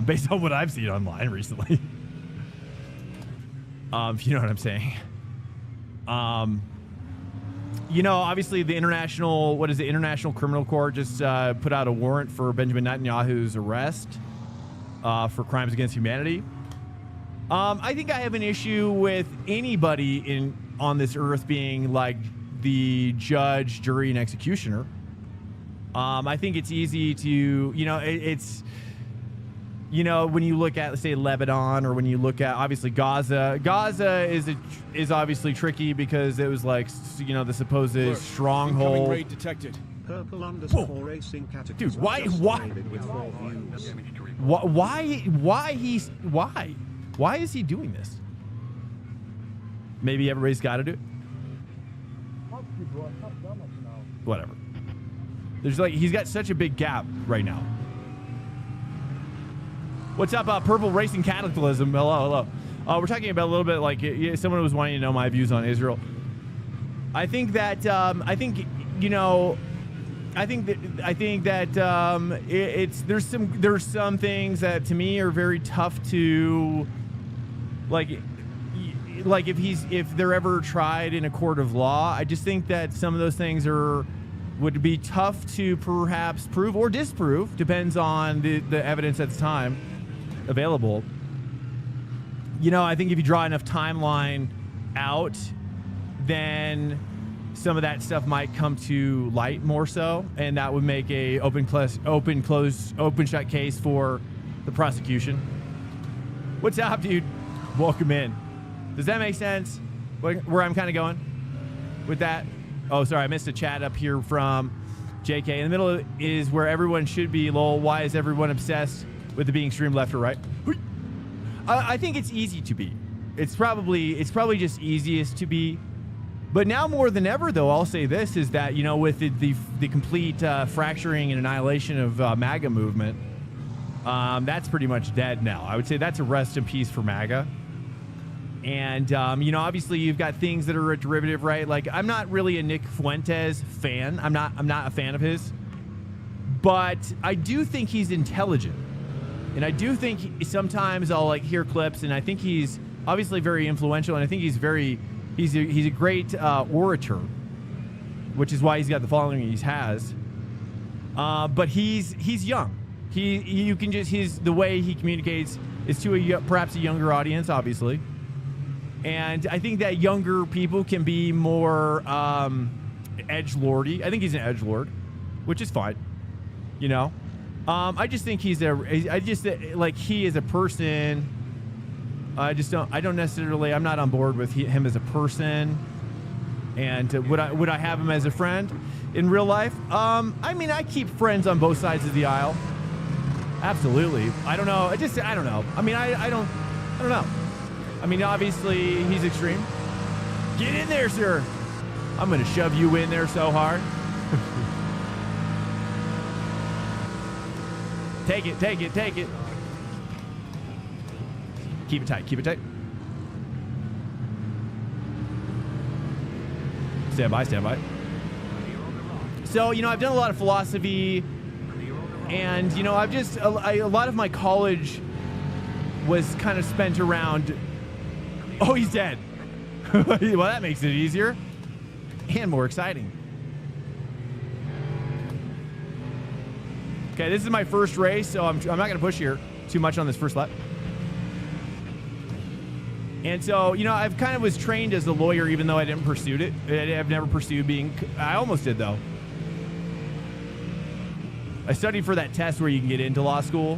based on what I've seen online recently. If you know what I'm saying. You know, obviously the International Criminal Court just put out a warrant for Benjamin Netanyahu's arrest for crimes against humanity. I think I have an issue with anybody on this earth being like the judge, jury, and executioner. I think it's easy to, you know, it's, you know, when you look at, let's say, Lebanon, or when you look at, obviously, Gaza is obviously tricky because it was like, you know, the supposed stronghold. Raid detected. Purple _ racing category. Dude, why is he doing this? Maybe everybody's got to do it. Whatever. There's like, he's got such a big gap right now. What's up, Purple Racing Cataclysm? Hello. We're talking about a little bit like someone was wanting to know my views on Israel. I think that there's some things that to me are very tough to like if they're ever tried in a court of law. I just think that some of those things would be tough to perhaps prove or disprove, depends on the evidence at the time available. You know, I think if you draw enough timeline out, then some of that stuff might come to light more so, and that would make a open shut case for the prosecution. What's up, dude? Welcome in. Does that make sense? Where I'm kind of going? with that. Oh, sorry, I missed a chat up here from JK. In the middle is where everyone should be. Lol, why is everyone obsessed with it being streamed left or right? I think it's easy to be. It's probably just easiest to be. But now more than ever, though, I'll say this, is that, you know, with the complete fracturing and annihilation of MAGA movement, that's pretty much dead now. I would say that's a rest in peace for MAGA. And, you know, obviously you've got things that are a derivative, right? Like, I'm not really a Nick Fuentes fan. I'm not a fan of his. But I do think he's intelligent. And I do think sometimes I'll, like, hear clips, and I think he's obviously very influential, and I think he's a great orator, which is why he's got the following he has. But he's young. The way he communicates is to perhaps a younger audience, obviously. And I think that younger people can be more edgelordy. I think he's an edgelord, which is fine. You know, I just think he is a person. I don't necessarily. I'm not on board with him as a person. And would I have him as a friend in real life? I mean, I keep friends on both sides of the aisle. Absolutely. I don't know. I don't know. I mean, I don't know. I mean, obviously, he's extreme. Get in there, sir. I'm going to shove you in there so hard. Take it, take it, take it. Keep it tight, keep it tight. Stand by, stand by. So, you know, I've done a lot of philosophy, and, you know, a lot of my college was kind of spent around... Oh, he's dead. Well, that makes it easier and more exciting. Okay, this is my first race, so I'm not going to push here too much on this first lap. And so, you know, I've kind of was trained as a lawyer, even though I didn't pursue it. I've never pursued being... I almost did, though. I studied for that test where you can get into law school.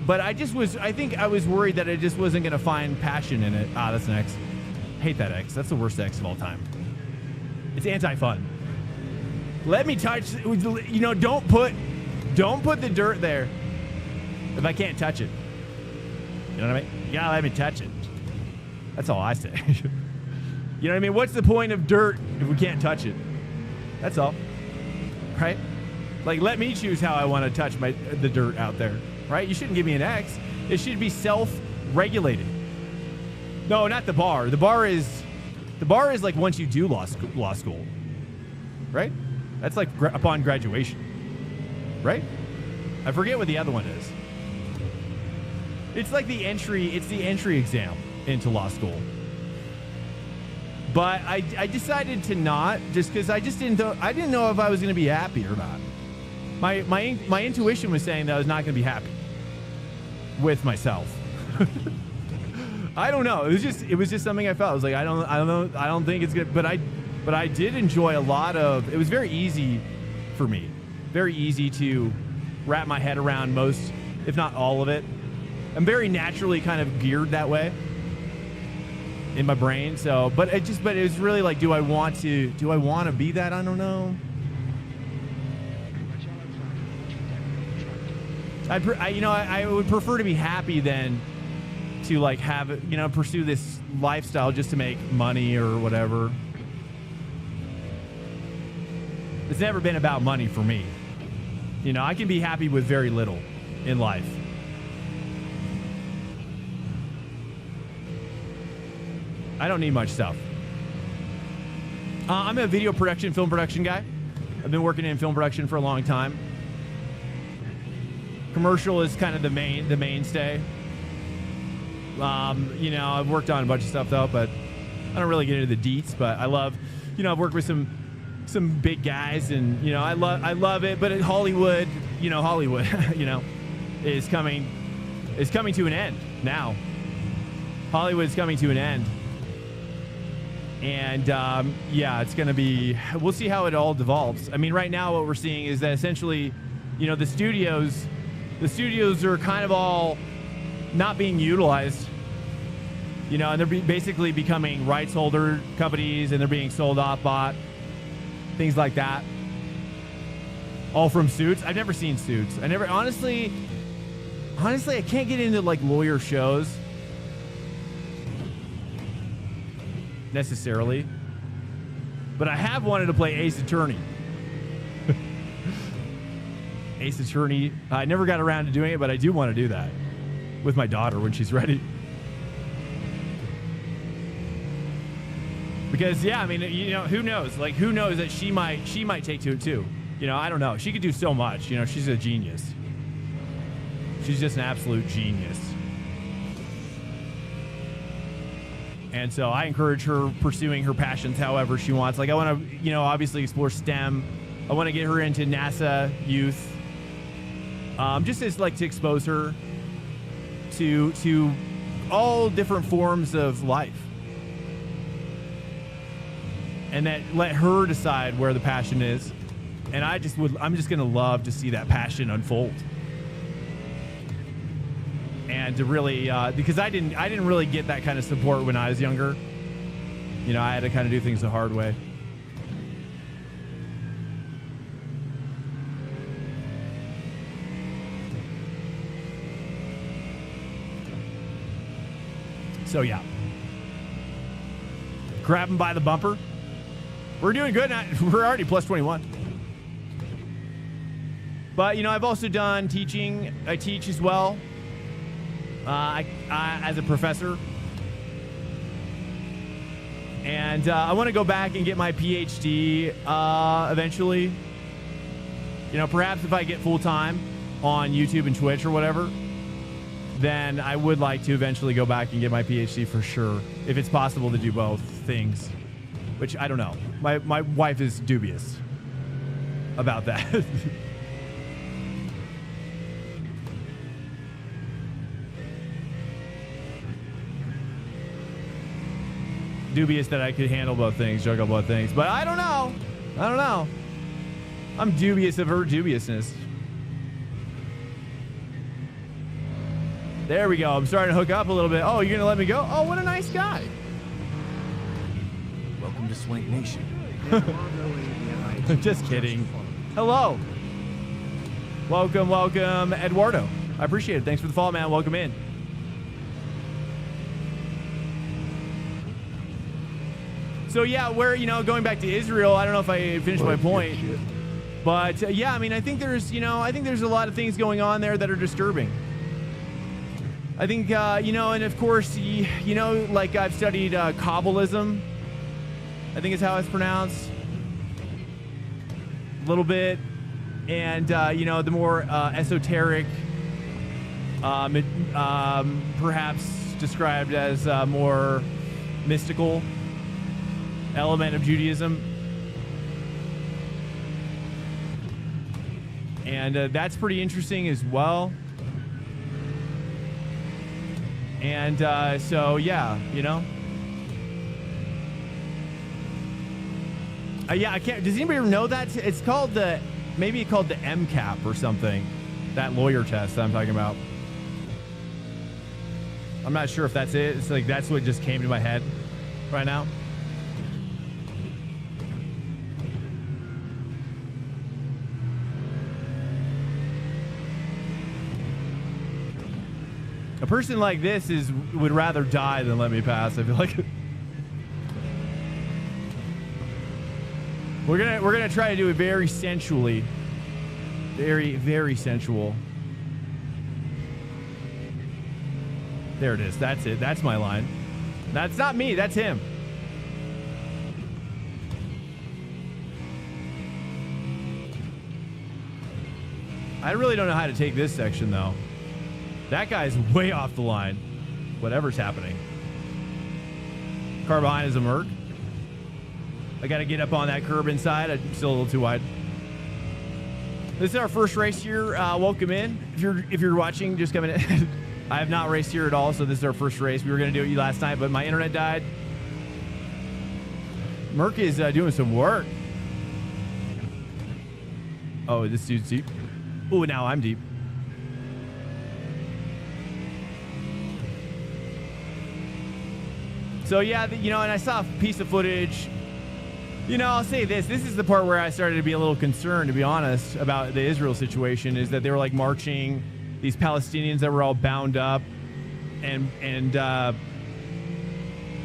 But I think I was worried that I just wasn't going to find passion in it. Ah, that's an X. Hate that X. That's the worst X of all time. It's anti-fun. Let me touch, you know, don't put the dirt there if I can't touch it. You know what I mean? You gotta let me touch it. That's all I say. You know what I mean? What's the point of dirt if we can't touch it? That's all. Right? Like, let me choose how I want to touch the dirt out there. Right? You shouldn't give me an X. It should be self-regulated. No, not the bar. The bar is like once you do law school. Right? That's like upon graduation. Right? I forget what the other one is. It's like the entry exam into law school. But I decided to not, just because I didn't know if I was going to be happy or not. My intuition was saying that I was not going to be happy with myself. I don't know. It was just something I felt. I was like, I don't think it's good. But I did enjoy a lot of. It was very easy for me, very easy to wrap my head around most, if not all of it. I'm very naturally kind of geared that way in my brain. So, but it was really like, do I want to be that? I don't know. I would prefer to be happy than to like have, you know, pursue this lifestyle just to make money or whatever. It's never been about money for me. You know, I can be happy with very little in life. I don't need much stuff. I'm a video production, film production guy. I've been working in film production for a long time. Commercial is kind of the mainstay. You know, I've worked on a bunch of stuff though, but I don't really get into the deets. But I love, you know, I've worked with some big guys, and you know, I love it. But in Hollywood, you know, you know, is coming to an end now. Hollywood's coming to an end. And yeah, it's going to be, we'll see how it all devolves. I mean, right now what we're seeing is that essentially, you know, the studios are kind of all not being utilized. You know, and they're basically becoming rights holder companies, and they're being sold off, bought, things like that. All from Suits. I've never seen Suits. I never, honestly, I can't get into like lawyer shows necessarily, but I have wanted to play Ace Attorney. Ace Attorney. I never got around to doing it, but I do want to do that with my daughter when she's ready. Because yeah, I mean, you know, who knows? Like, who knows that she might take to it too. You know, I don't know. She could do so much. You know, she's a genius. She's just an absolute genius. And so I encourage her pursuing her passions however she wants. Like, I want to, you know, obviously explore STEM. I want to get her into NASA youth. Just as like to expose her to all different forms of life. And then let her decide where the passion is. And I'm just going to love to see that passion unfold. And to really, because I didn't really get that kind of support when I was younger. You know, I had to kind of do things the hard way. So yeah. Grab him by the bumper. We're doing good. We're already plus 21. But, you know, I've also done teaching. I teach as well. I as a professor. And I want to go back and get my PhD eventually. You know, perhaps if I get full-time on YouTube and Twitch or whatever, then I would like to eventually go back and get my PhD for sure. If it's possible to do both things. Which, I don't know. My wife is dubious about that. Dubious that I could handle both things, juggle both things. But I don't know. I don't know. I'm dubious of her dubiousness. There we go. I'm starting to hook up a little bit. Oh, you're going to let me go? Oh, what a nice guy. Welcome to Swank Nation. Just kidding. Hello. Welcome, welcome, Eduardo. I appreciate it. Thanks for the follow, man. Welcome in. So yeah, we're, you know, going back to Israel. I don't know if I finished my point, but yeah, I mean, I think there's a lot of things going on there that are disturbing. I think, you know, and of course, you know, like I've studied Kabbalism. I think is how it's pronounced. A little bit. And, you know, the more esoteric, perhaps described as more mystical element of Judaism. And that's pretty interesting as well. And so, yeah, you know. Yeah, I can't. Does anybody know that? It's called maybe called the MCAP or something. That lawyer test that I'm talking about. I'm not sure if that's it. It's like that's what just came to my head right now. A person like this would rather die than let me pass. I feel like. We're gonna try to do it very sensually. Very, very sensual. There it is. That's it. That's my line. That's not me. That's him. I really don't know how to take this section though. That guy's way off the line. Whatever's happening. Car behind is a Merc. I got to get up on that curb inside. I'm still a little too wide. This is our first race here. Welcome in. If you're watching, just coming in. I have not raced here at all, so this is our first race. We were going to do it last night, but my internet died. Merc is doing some work. Oh, this dude's deep. Oh, now I'm deep. So yeah, you know, and I saw a piece of footage. You know, I'll say this. This is the part where I started to be a little concerned, to be honest, about the Israel situation, is that they were like marching these Palestinians that were all bound up and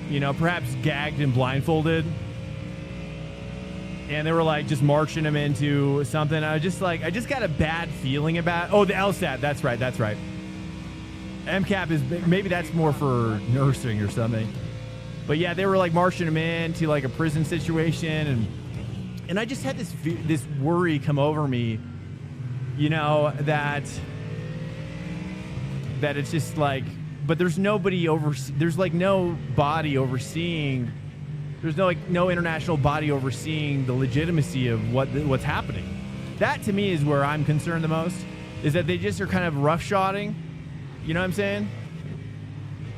you know, perhaps gagged and blindfolded. And they were like just marching them into something. I just got a bad feeling about, oh, the LSAT. That's right. MCAP is, maybe that's more for nursing or something. But yeah, they were like marching them into like a prison situation, and I just had this worry come over me, you know, that it's just like, but there's nobody there's like no body overseeing, there's no international body overseeing the legitimacy of what's happening. That to me is where I'm concerned the most, is that they just are kind of roughshotting, you know what I'm saying?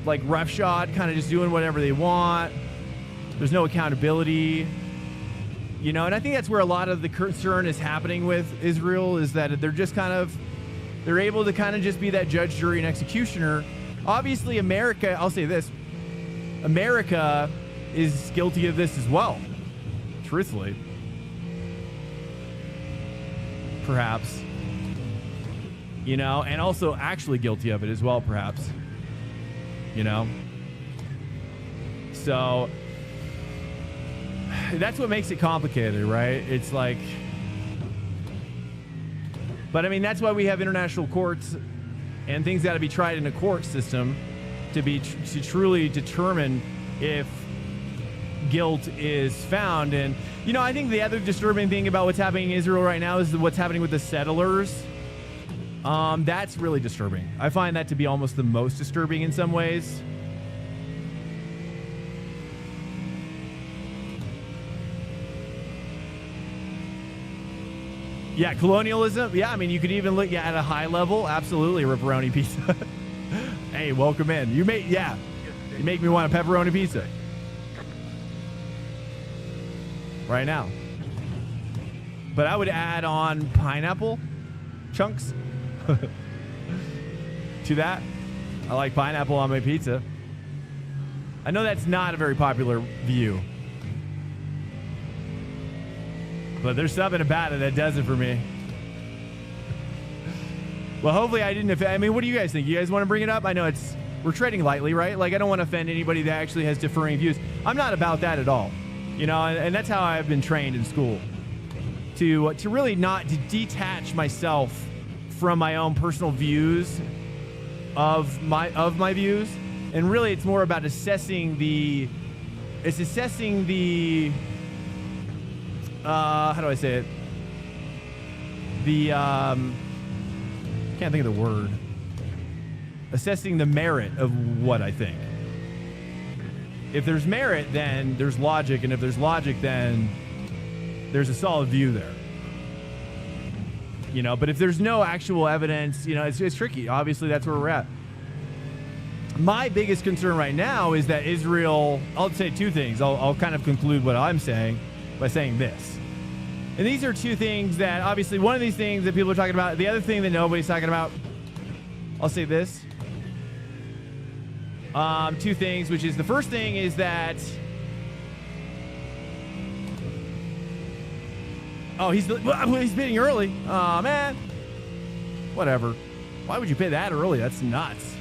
Like roughshod, kind of just doing whatever they want. There's no accountability, you know, and I think that's where a lot of the concern is happening with Israel, is that they're just they're able to kind of just be that judge, jury, and executioner. Obviously, America, I'll say this, America is guilty of this as well, truthfully. Perhaps. You know, and also actually guilty of it as well, perhaps. You know, so that's what makes it complicated, right? It's like, but I mean, that's why we have international courts, and things got to be tried in a court system to truly determine if guilt is found. And you know, I think the other disturbing thing about what's happening in Israel right now is what's happening with the settlers. That's really disturbing. I find that to be almost the most disturbing in some ways. Yeah, colonialism. Yeah, I mean, you could even look at a high level. Absolutely, pepperoni pizza. Hey, welcome in. You make me want a pepperoni pizza right now. But I would add on pineapple chunks to that. I like pineapple on my pizza. I know that's not a very popular view, but there's something about it that does it for me. Well, hopefully I didn't offend. I mean, what do you guys think? You guys want to bring it up? I know we're treading lightly, right? Like, I don't want to offend anybody that actually has differing views. I'm not about that at all. You know, and that's how I've been trained in school. To really not to detach myself from my own personal views of my views, and really it's more about assessing the how do I say it, the can't think of the word, assessing the merit of what I think. If there's merit, then there's logic, and if there's logic, then there's a solid view there. You know, but if there's no actual evidence, you know, it's tricky. Obviously, that's where we're at. My biggest concern right now is that Israel, I'll say two things. I'll kind of conclude what I'm saying by saying this. And these are two things that, obviously, one of these things that people are talking about, the other thing that nobody's talking about, I'll say this. Two things, which is, the first thing is that, oh, he's bidding early. Oh, man. Whatever. Why would you bid that early? That's nuts.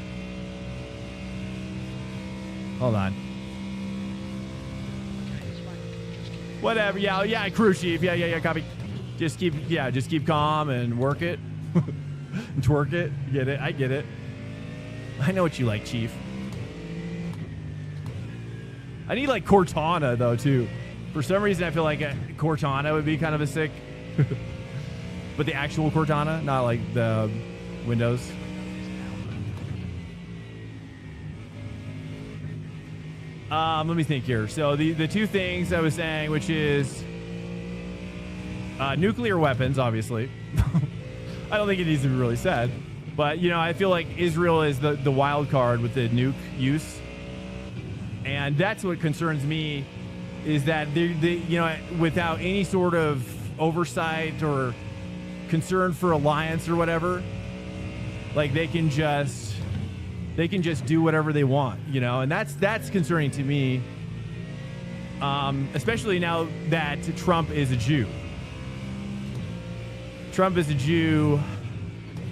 Hold on. Whatever. Yeah, crew chief. Yeah, copy. Just keep calm and work it. And twerk it. Get it? I get it. I know what you like, chief. I need like Cortana though too. For some reason, I feel like Cortana would be kind of a sick, but the actual Cortana, not like the Windows. Let me think here. So the two things I was saying, which is nuclear weapons, obviously. I don't think it needs to be really said, but you know, I feel like Israel is the wild card with the nuke use. And that's what concerns me, is that they, you know, without any sort of oversight or concern for alliance or whatever, like they can just They can just do whatever they want, you know, and that's concerning to me, especially now that Trump is a Jew. Trump is a Jew,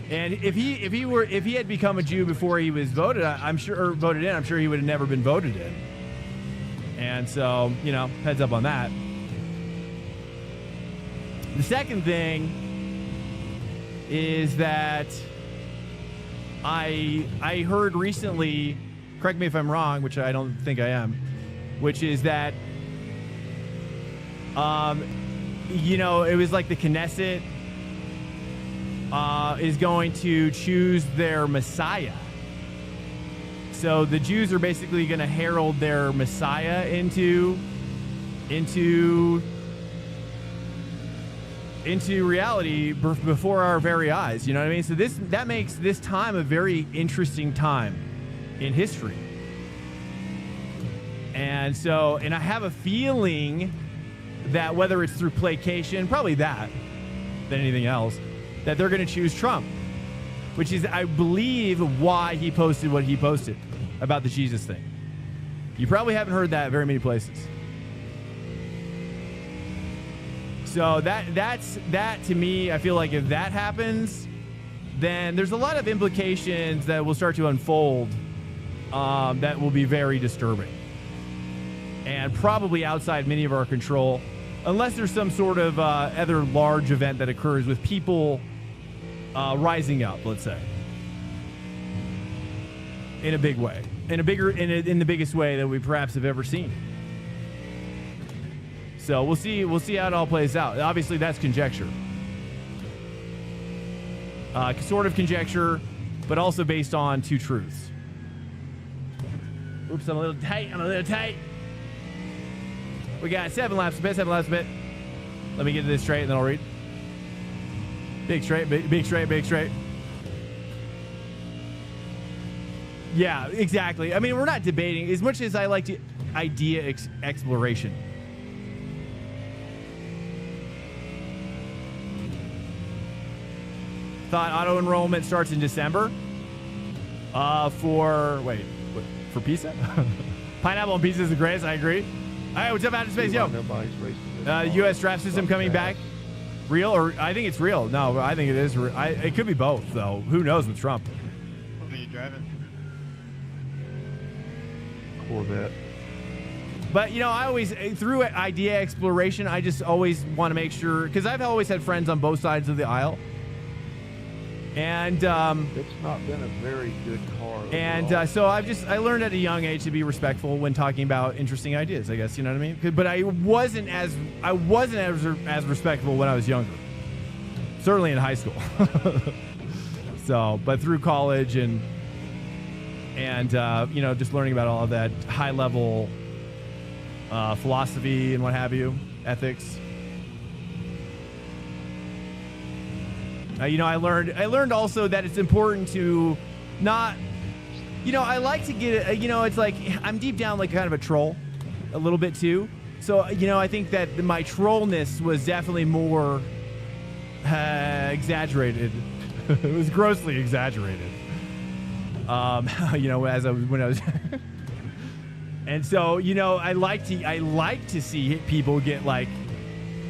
and if he had become a Jew before he was voted, I'm sure he would have never been voted in. And so, you know, heads up on that. The second thing is that I heard recently, correct me if I'm wrong, which I don't think I am, which is that, you know, it was like the Knesset is going to choose their Messiah. So the Jews are basically going to herald their Messiah into reality before our very eyes. You know what I mean? So that makes this time a very interesting time in history. And I have a feeling that whether it's through placation, probably that, than anything else, that they're going to choose Trump, which is, I believe, why he posted what he posted about the Jesus thing. You probably haven't heard that very many places. So that to me, I feel like if that happens, then there's a lot of implications that will start to unfold that will be very disturbing and probably outside many of our control, unless there's some sort of other large event that occurs with people rising up, let's say, in a big way, in the biggest way that we perhaps have ever seen. So we'll see how it all plays out. Obviously, that's conjecture. Sort of conjecture, but also based on two truths. Oops, I'm a little tight. We got 7 laps a bit. Let me get to this straight, and then I'll read. Big straight. Yeah, exactly. I mean, we're not debating. As much as I like to idea exploration. Thought auto enrollment starts in December. For pizza? Pineapple and pizza is the greatest. I agree. All right, what's up, Outer Space? Yo. U.S. draft system coming back. Real, or I think it's real. No, I think it is. It could be both, though. Who knows with Trump? What are you driving? Corvette. But, you know, I always, through idea exploration, I just always want to make sure, because I've always had friends on both sides of the aisle. And it's not been a very good car. And so I learned at a young age to be respectful when talking about interesting ideas, I guess, you know what I mean? But I wasn't as respectful when I was younger. Certainly in high school. So, but through college and you know, just learning about all of that high level philosophy and what have you, ethics. You know, I learned also that it's important to not, you know, I like to get, you know, it's like I'm deep down like kind of a troll a little bit too. So, you know, I think that my trollness was definitely more exaggerated. It was grossly exaggerated. You know, when I was and so, you know, I like to see people get like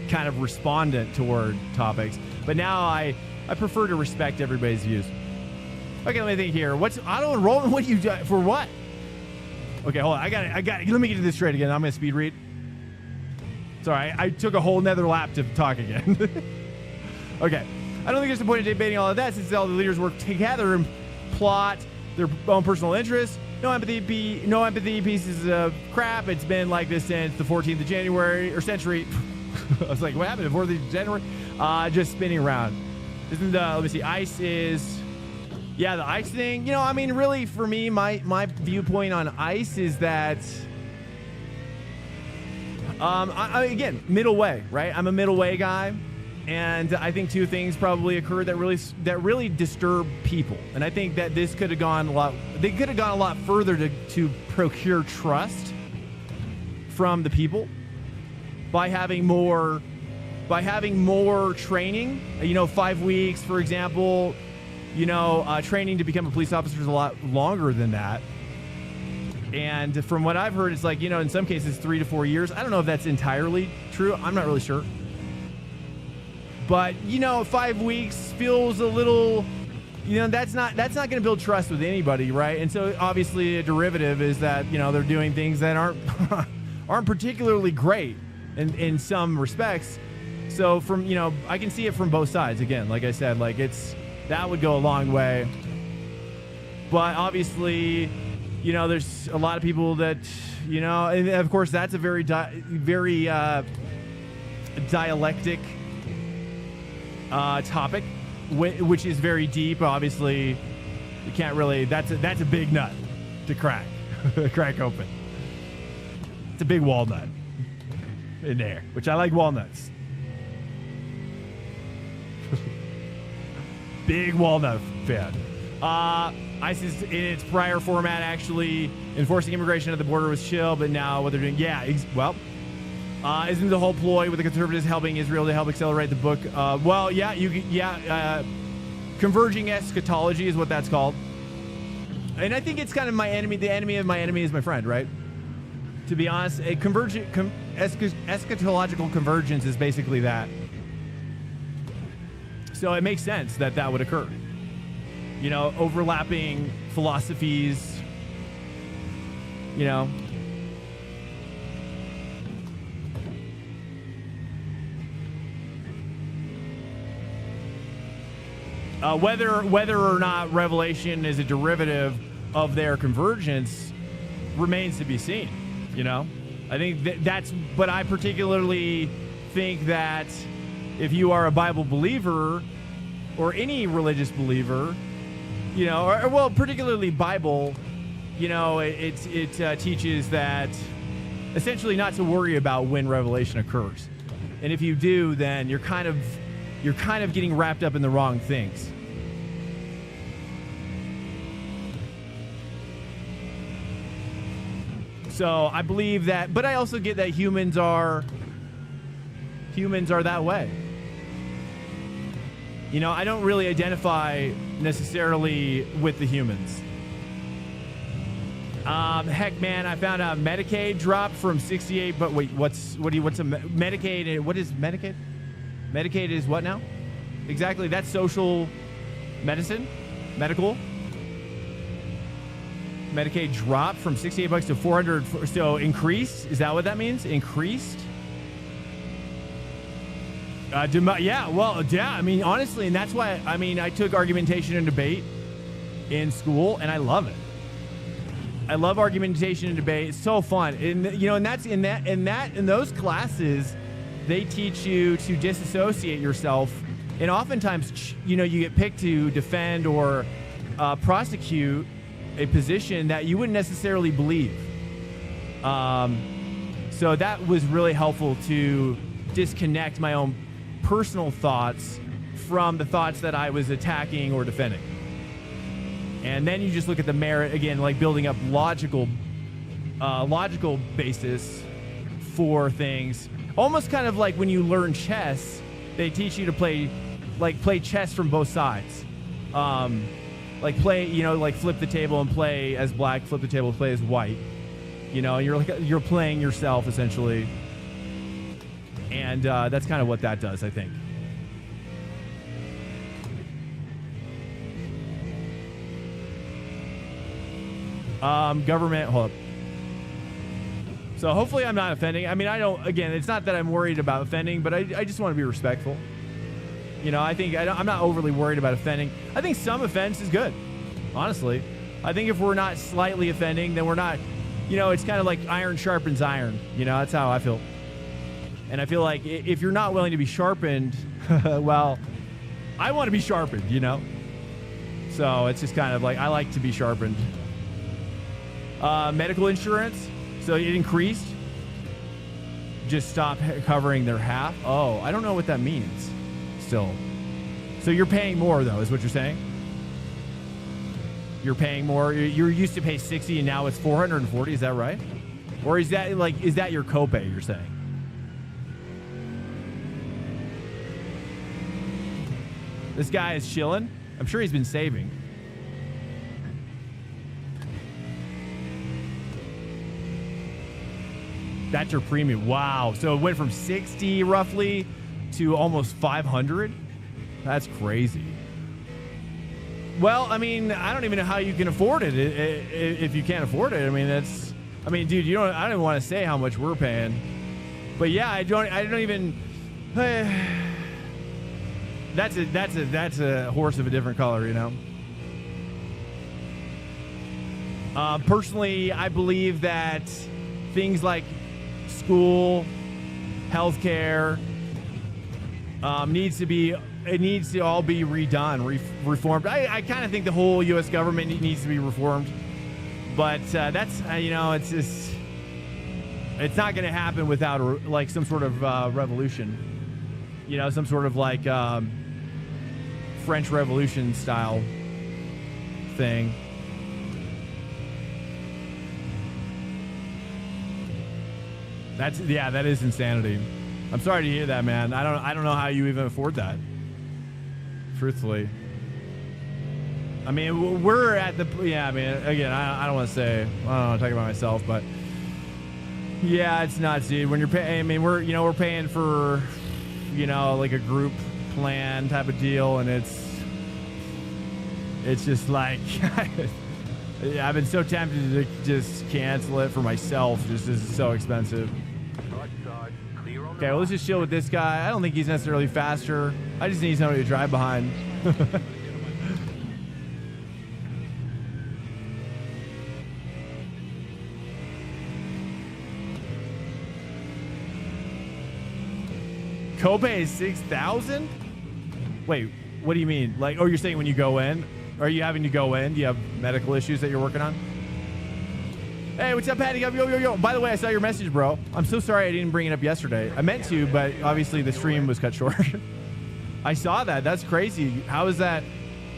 kind of respondent toward topics, but now I prefer to respect everybody's views. Okay, let me think here. What's auto enrollment? What do you do for what? Okay, hold on. I got it. Let me get to this straight again. I'm gonna speed read. Sorry, I took a whole nother lap to talk again. Okay, I don't think there's a point in debating all of that since all the leaders work together and plot their own personal interests. No empathy, pieces of crap. It's been like this since the 14th of January or century. I was like, what happened? The 14th of January? Just spinning around. Isn't let me see. ICE is, yeah, the ICE thing. You know, I mean, really, for me, my viewpoint on ICE is that, again, middle way, right? I'm a middle way guy, and I think two things probably occurred that really disturb people, and I think that this could have gone a lot. They could have gone a lot further to procure trust from the people by having more training, you know, 5 weeks, for example, you know, training to become a police officer is a lot longer than that. And from what I've heard, it's like, you know, in some cases 3 to 4 years. I don't know if that's entirely true. I'm not really sure. But, you know, 5 weeks feels a little, you know, that's not going to build trust with anybody, right? And so obviously a derivative is that, you know, they're doing things that aren't particularly great in some respects. So from, you know, I can see it from both sides. Again, like I said, like that would go a long way. But obviously, you know, there's a lot of people that, you know, and of course that's a very dialectic topic, which is very deep. Obviously, you can't really. That's a big nut to crack open. It's a big walnut in there, which I like walnuts. Big walnut fan. ISIS in its prior format actually enforcing immigration at the border was chill, but now what they're doing, isn't the whole ploy with the conservatives helping Israel to help accelerate the book? Converging eschatology is what that's called. And I think it's kind of my enemy. The enemy of my enemy is my friend, right? To be honest, eschatological convergence is basically that. So it makes sense that that would occur. You know, overlapping philosophies, you know. Whether or not Revelation is a derivative of their convergence remains to be seen, you know. I think but I particularly think that if you are a Bible believer or any religious believer, you know, or particularly Bible, you know, it teaches that essentially not to worry about when revelation occurs. And if you do, then you're kind of getting wrapped up in the wrong things. So I believe that, but I also get that humans are that way. You know, I don't really identify necessarily with the humans. Heck, man, I found out Medicaid dropped from 68. But wait, what's a Medicaid? What is Medicaid? Medicaid is what now? Exactly. That's social medicine, medical. Medicaid dropped from $68 to $400. So increased. Is that what that means? Increased. I mean, honestly, and that's why, I mean, I took argumentation and debate in school, and I love it. I love argumentation and debate. It's so fun. And, you know, and that's in those classes, they teach you to disassociate yourself. And oftentimes, you know, you get picked to defend or prosecute a position that you wouldn't necessarily believe. So that was really helpful to disconnect my own personal thoughts from the thoughts that I was attacking or defending. And then you just look at the merit, again, like building up logical basis for things. Almost kind of like when you learn chess, they teach you to play chess from both sides. Like play, you know, like flip the table and play as black, flip the table and play as white. You know, you're playing yourself essentially. And that's kind of what that does, I think. Government, hold up. So hopefully I'm not offending. I mean, again, it's not that I'm worried about offending, but I just want to be respectful. You know, I'm not overly worried about offending. I think some offense is good, honestly. I think if we're not slightly offending, then we're not, you know, it's kind of like iron sharpens iron. You know, that's how I feel. And I feel like if you're not willing to be sharpened, well, I want to be sharpened, you know? So it's just kind of like, I like to be sharpened. Medical insurance. So it increased. Just stop covering their half. Oh, I don't know what that means still. So you're paying more, though, is what you're saying? You're paying more. You used to pay $60 and now it's $440. Is that right? Or is that your copay, you're saying? This guy is chilling. I'm sure he's been saving. That's your premium. Wow. So it went from 60 roughly to almost 500. That's crazy. Well, I mean, I don't even know how you can afford it. If you can't afford it, I mean, that's, I mean, dude, you don't, I don't even want to say how much we're paying, but yeah, I don't even, that's a horse of a different color, you know? Personally, I believe that things like school, healthcare, needs to all be redone, reformed. I kind of think the whole U.S. government needs to be reformed, but that's you know, it's just, it's not going to happen without like some sort of revolution, you know, some sort of like French Revolution style thing. That is insanity. I'm sorry to hear that, man. I don't know how you even afford that. Truthfully. I mean, we're at the, yeah, I mean, again, I don't want to say, I don't want to talk about myself, but yeah, it's nuts, dude. When you're paying, I mean, we're paying for, you know, like a group plan type of deal, and it's just like, I've been so tempted to just cancel it for myself. Just, this is so expensive. Okay, well, let's just chill with this guy. I don't think he's necessarily faster. I just need somebody to drive behind. Copay is 6,000? Wait, what do you mean? Like, oh, you're saying when you go in? Are you having to go in? Do you have medical issues that you're working on? Hey, what's up, Patty? Yo. By the way, I saw your message, bro. I'm so sorry I didn't bring it up yesterday. I meant to, but obviously the stream was cut short. I saw that. That's crazy. How is that?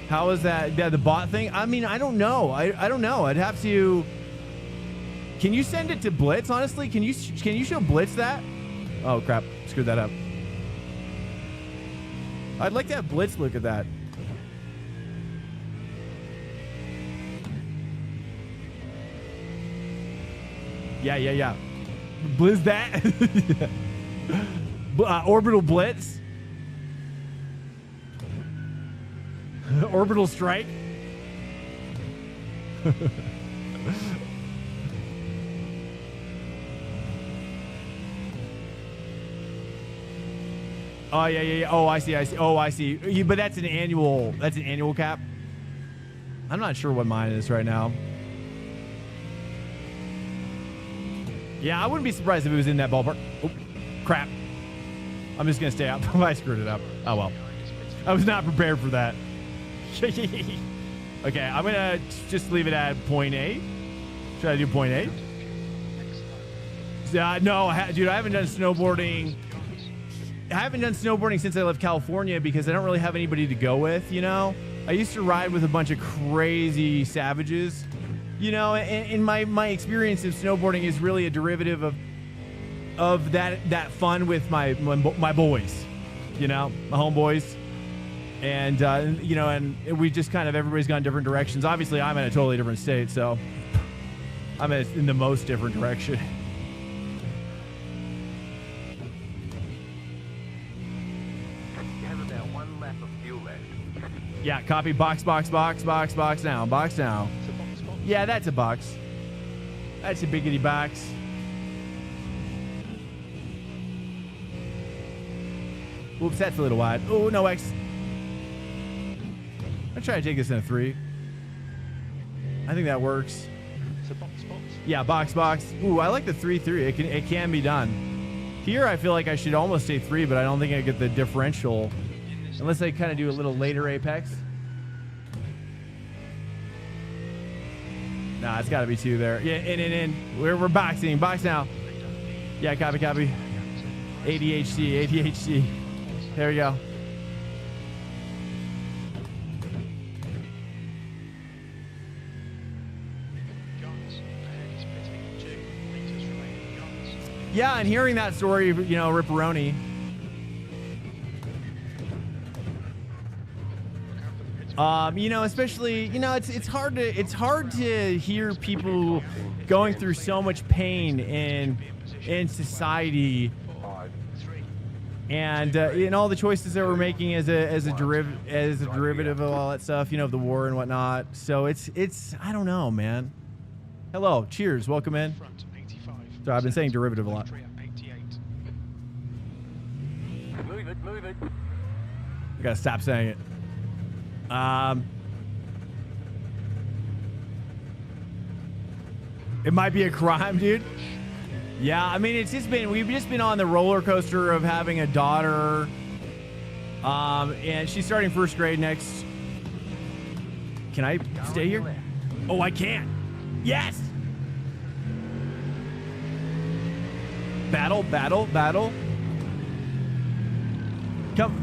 Yeah, the bot thing? I mean, I don't know. I don't know. I'd have to... Can you send it to Blitz, honestly? Can you show Blitz that? Oh, crap. Screwed that up. I'd like to have Blitz look at that. Yeah. Blitz that? Orbital Blitz? Orbital Strike? Oh, yeah. Oh, I see. But that's an annual cap. I'm not sure what mine is right now. Yeah, I wouldn't be surprised if it was in that ballpark. Oh, crap. I'm just going to stay out. I screwed it up. Oh, well. I was not prepared for that. Okay, I'm going to just leave it at 0.8. Should I do 0.8? No, dude, I haven't done snowboarding. I haven't done snowboarding since I left California because I don't really have anybody to go with, you know? I used to ride with a bunch of crazy savages. You know, and my experience of snowboarding is really a derivative of that fun with my boys, you know, my homeboys, and you know, and we just kind of, everybody's gone different directions. Obviously, I'm in a totally different state, so I'm in the most different direction. You have about 1 lap of fuel left. Yeah, copy. Box now. Box now. Yeah, that's a box. That's a biggity box. Whoops, that's a little wide. Oh, no X. I'm trying to take this in a 3. I think that works. It's a box. Yeah, box. Ooh, I like the 3-3. It can be done. Here, I feel like I should almost say 3, but I don't think I get the differential unless I kind of do a little later apex. Nah, it's got to be 2 there. Yeah, in. We're boxing. Box now. Yeah, copy. ADHD. There we go. Yeah, and hearing that story, you know, Ripperoni. You know, especially, you know, it's hard to hear people going through so much pain in society, and in all the choices that we're making as a derivative of all that stuff, you know, of the war and whatnot. So it's I don't know, man. Hello, cheers, welcome in. Front 85. So I've been saying derivative a lot. 88. Move it, move it. I gotta stop saying it. It might be a crime, dude. Yeah, I mean, we've just been on the roller coaster of having a daughter. And she's starting first grade next. Can I stay here? Oh, I can. Yes. Battle. Come.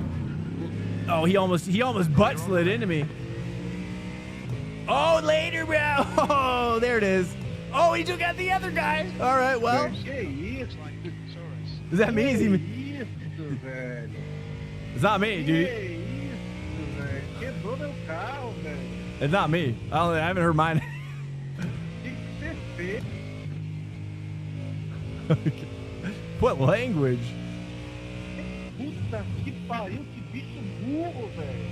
Oh, he almost butt slid into me. Oh, later, bro. Oh, there it is. Oh, he took out the other guy. All right, well. It's like Saurus. Is that me? Is he? Isso, velho. It's not me, dude. Que isso, velho. Quebrou meu carro, velho. It's not me. I haven't heard mine. Que perfeito. What language? Puta que pariu, que bicho burro, velho.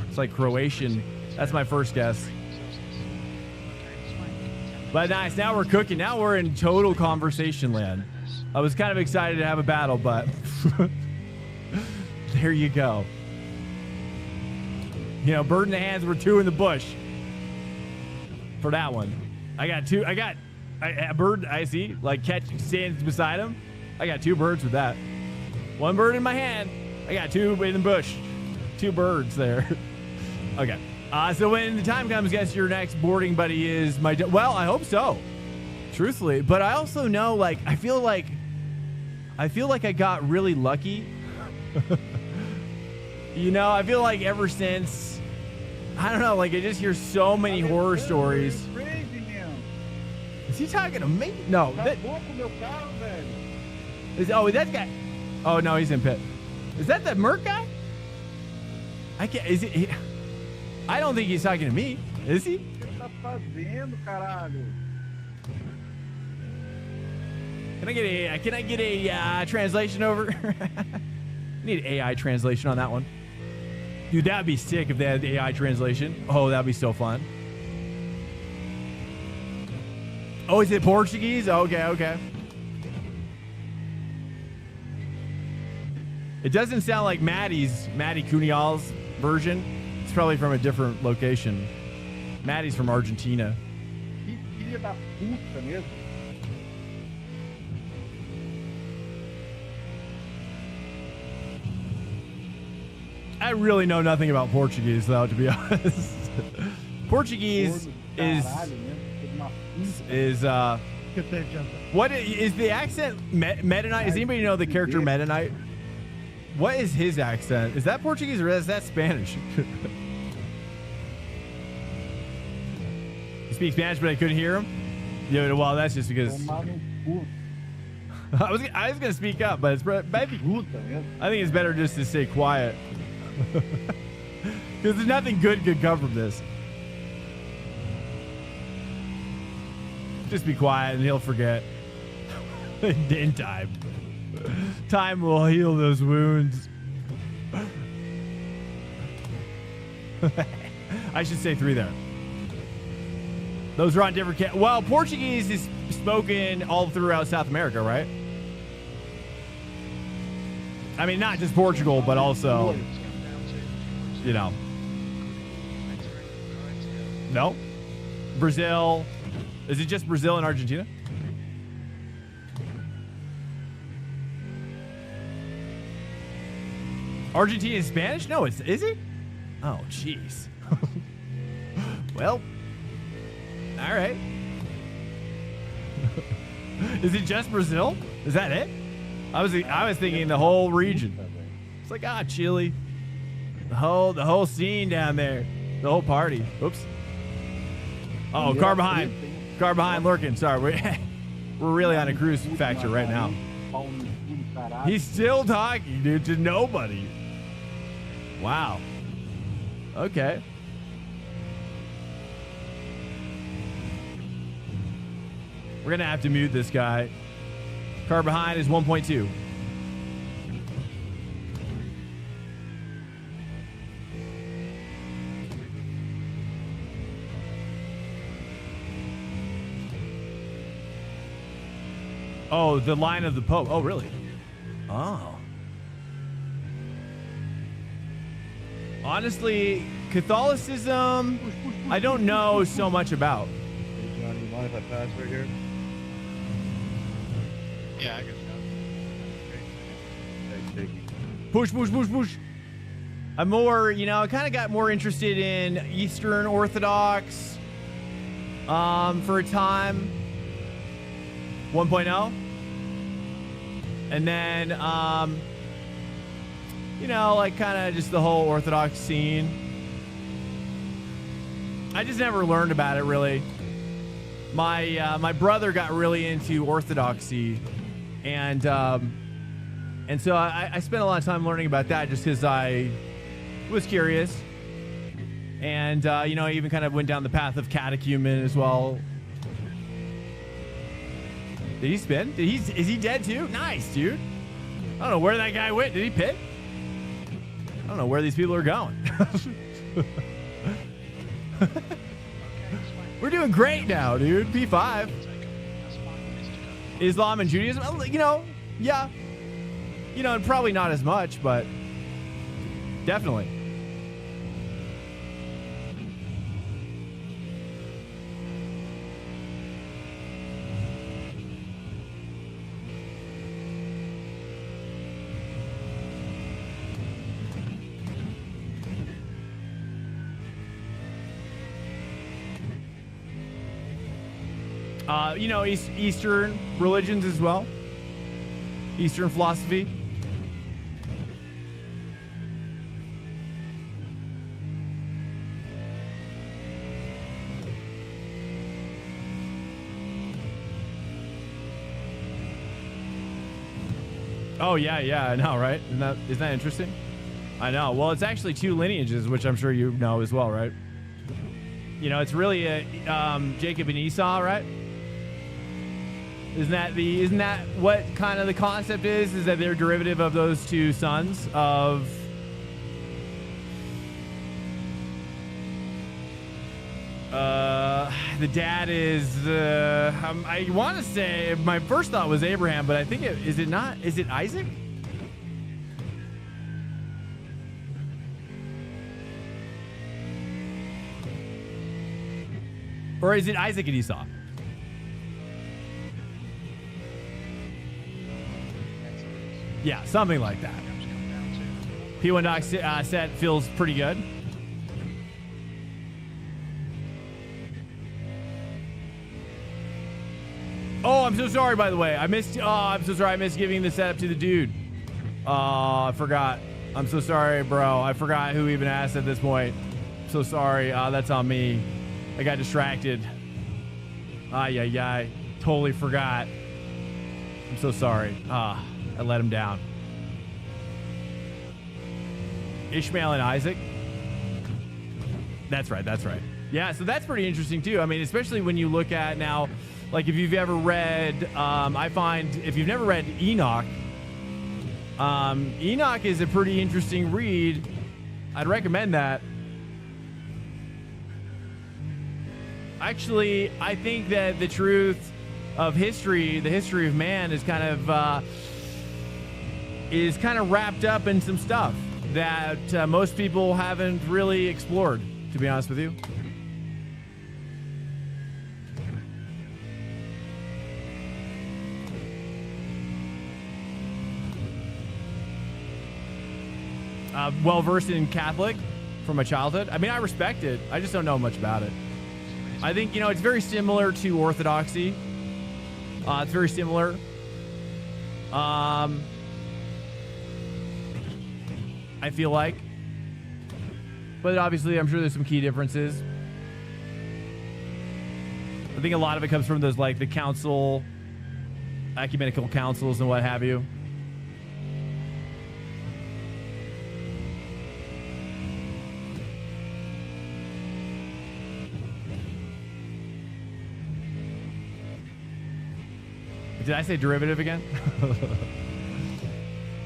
It's like Croatian. That's my first guess. But nice. Now we're cooking. Now we're in total conversation land. I was kind of excited to have a battle, but there you go. You know, bird in the hands, we're two in the bush. For that one. I got two. A bird, I see, like catch stands beside him. I got two birds with that. One bird in my hand. I got two in the bush. Two birds there. Okay. So when the time comes, guess your next boarding buddy is my... Well, I hope so. Truthfully. But I also know, like, I feel like I got really lucky. You know, I feel like ever since... I don't know, like, I just hear so many horror stories. Crazy, man. Is he talking to me? No. Acabou com meu carro, velho. Is that guy? Oh, no, he's in pit. Is that the Merc guy? I can't... Is it... I don't think he's talking to me. Is he? O que você tá fazendo, caralho? Can I get a translation over? I need AI translation on that one. Dude, that'd be sick if they had AI translation. Oh, that'd be so fun. Oh, is it Portuguese? Okay. It doesn't sound like Matty Cunial's version. It's probably from a different location. Maddie's from Argentina. Que filha da puta mesmo. I really know nothing about Portuguese, though, to be honest. Portuguese is what is the accent? Mennonite? Does anybody know the character Mennonite? What is his accent? Is that Portuguese or is that Spanish? He speaks Spanish, but I couldn't hear him. Yeah, well, that's just because I was gonna speak up, but it's maybe I think it's better just to stay quiet because there's nothing good could come from this. Just be quiet and he'll forget. In time. Time will heal those wounds. I should say 3 there. Those are on different... Well, Portuguese is spoken all throughout South America, right? I mean, not just Portugal, but also, you know. No? Brazil. Is it just Brazil and Argentina? Argentina is Spanish? No, is it? Oh, jeez. Well, all right. Is it just Brazil? Is that it? I was thinking the whole region. It's like Chile, the whole scene down there, the whole party. Oops. Oh, car behind lurking. Sorry, we're really on a cruise factor right now. He's still talking, dude, to nobody. Wow. Okay. We're going to have to mute this guy. Car behind is 1.2. Oh, the line of the Pope. Oh, really? Oh. Honestly, Catholicism, I don't know so much about. Hey, Johnny, you mind if I pass right here? Yeah, I guess so. Thank you. Push, push, push, push. I'm more, you know, I kind of got more interested in Eastern Orthodox for a time. 1.0. And then, you know, like kind of just the whole Orthodox scene. I just never learned about it really. My brother got really into Orthodoxy, and so I spent a lot of time learning about that just because I was curious, and you know, I even kind of went down the path of catechumen as well. Did he spin? Is he dead too? Nice, dude. I don't know where that guy went. Did he pit? I don't know where these people are going. We're doing great now, dude. P5. Islam and Judaism, you know, yeah. You know, and probably not as much, but definitely. You know, Eastern religions as well. Eastern philosophy. Oh, yeah, I know, right? Isn't that interesting? I know. Well, it's actually two lineages, which I'm sure you know as well, right? You know, it's really Jacob and Esau, right? Isn't that what kind of the concept is? Is that they're derivative of those two sons of the dad is I want to say my first thought was Abraham, but I think is it Isaac? Or is it Isaac and Esau? Yeah, something like that. P1 Doc set feels pretty good. Oh, I'm so sorry, by the way. I'm so sorry. I missed giving the setup to the dude. I forgot. I'm so sorry, bro. I forgot who even asked at this point. I'm so sorry. That's on me. I got distracted. Yeah. Totally forgot. I'm so sorry. I let him down. Ishmael and Isaac. That's right. Yeah, so that's pretty interesting too. I mean, especially when you look at now, like if you've ever read, I find if you've never read Enoch, Enoch is a pretty interesting read. I'd recommend that. Actually, I think that the truth of history, the history of man, is kind of wrapped up in some stuff that most people haven't really explored, to be honest with you. Well versed in Catholic from my childhood. I mean, I respect it. I just don't know much about it. I think, you know, it's very similar to Orthodoxy. It's very similar. I feel like. But obviously, I'm sure there's some key differences. I think a lot of it comes from those, like, the council, ecumenical councils and what have you. did I say derivative again?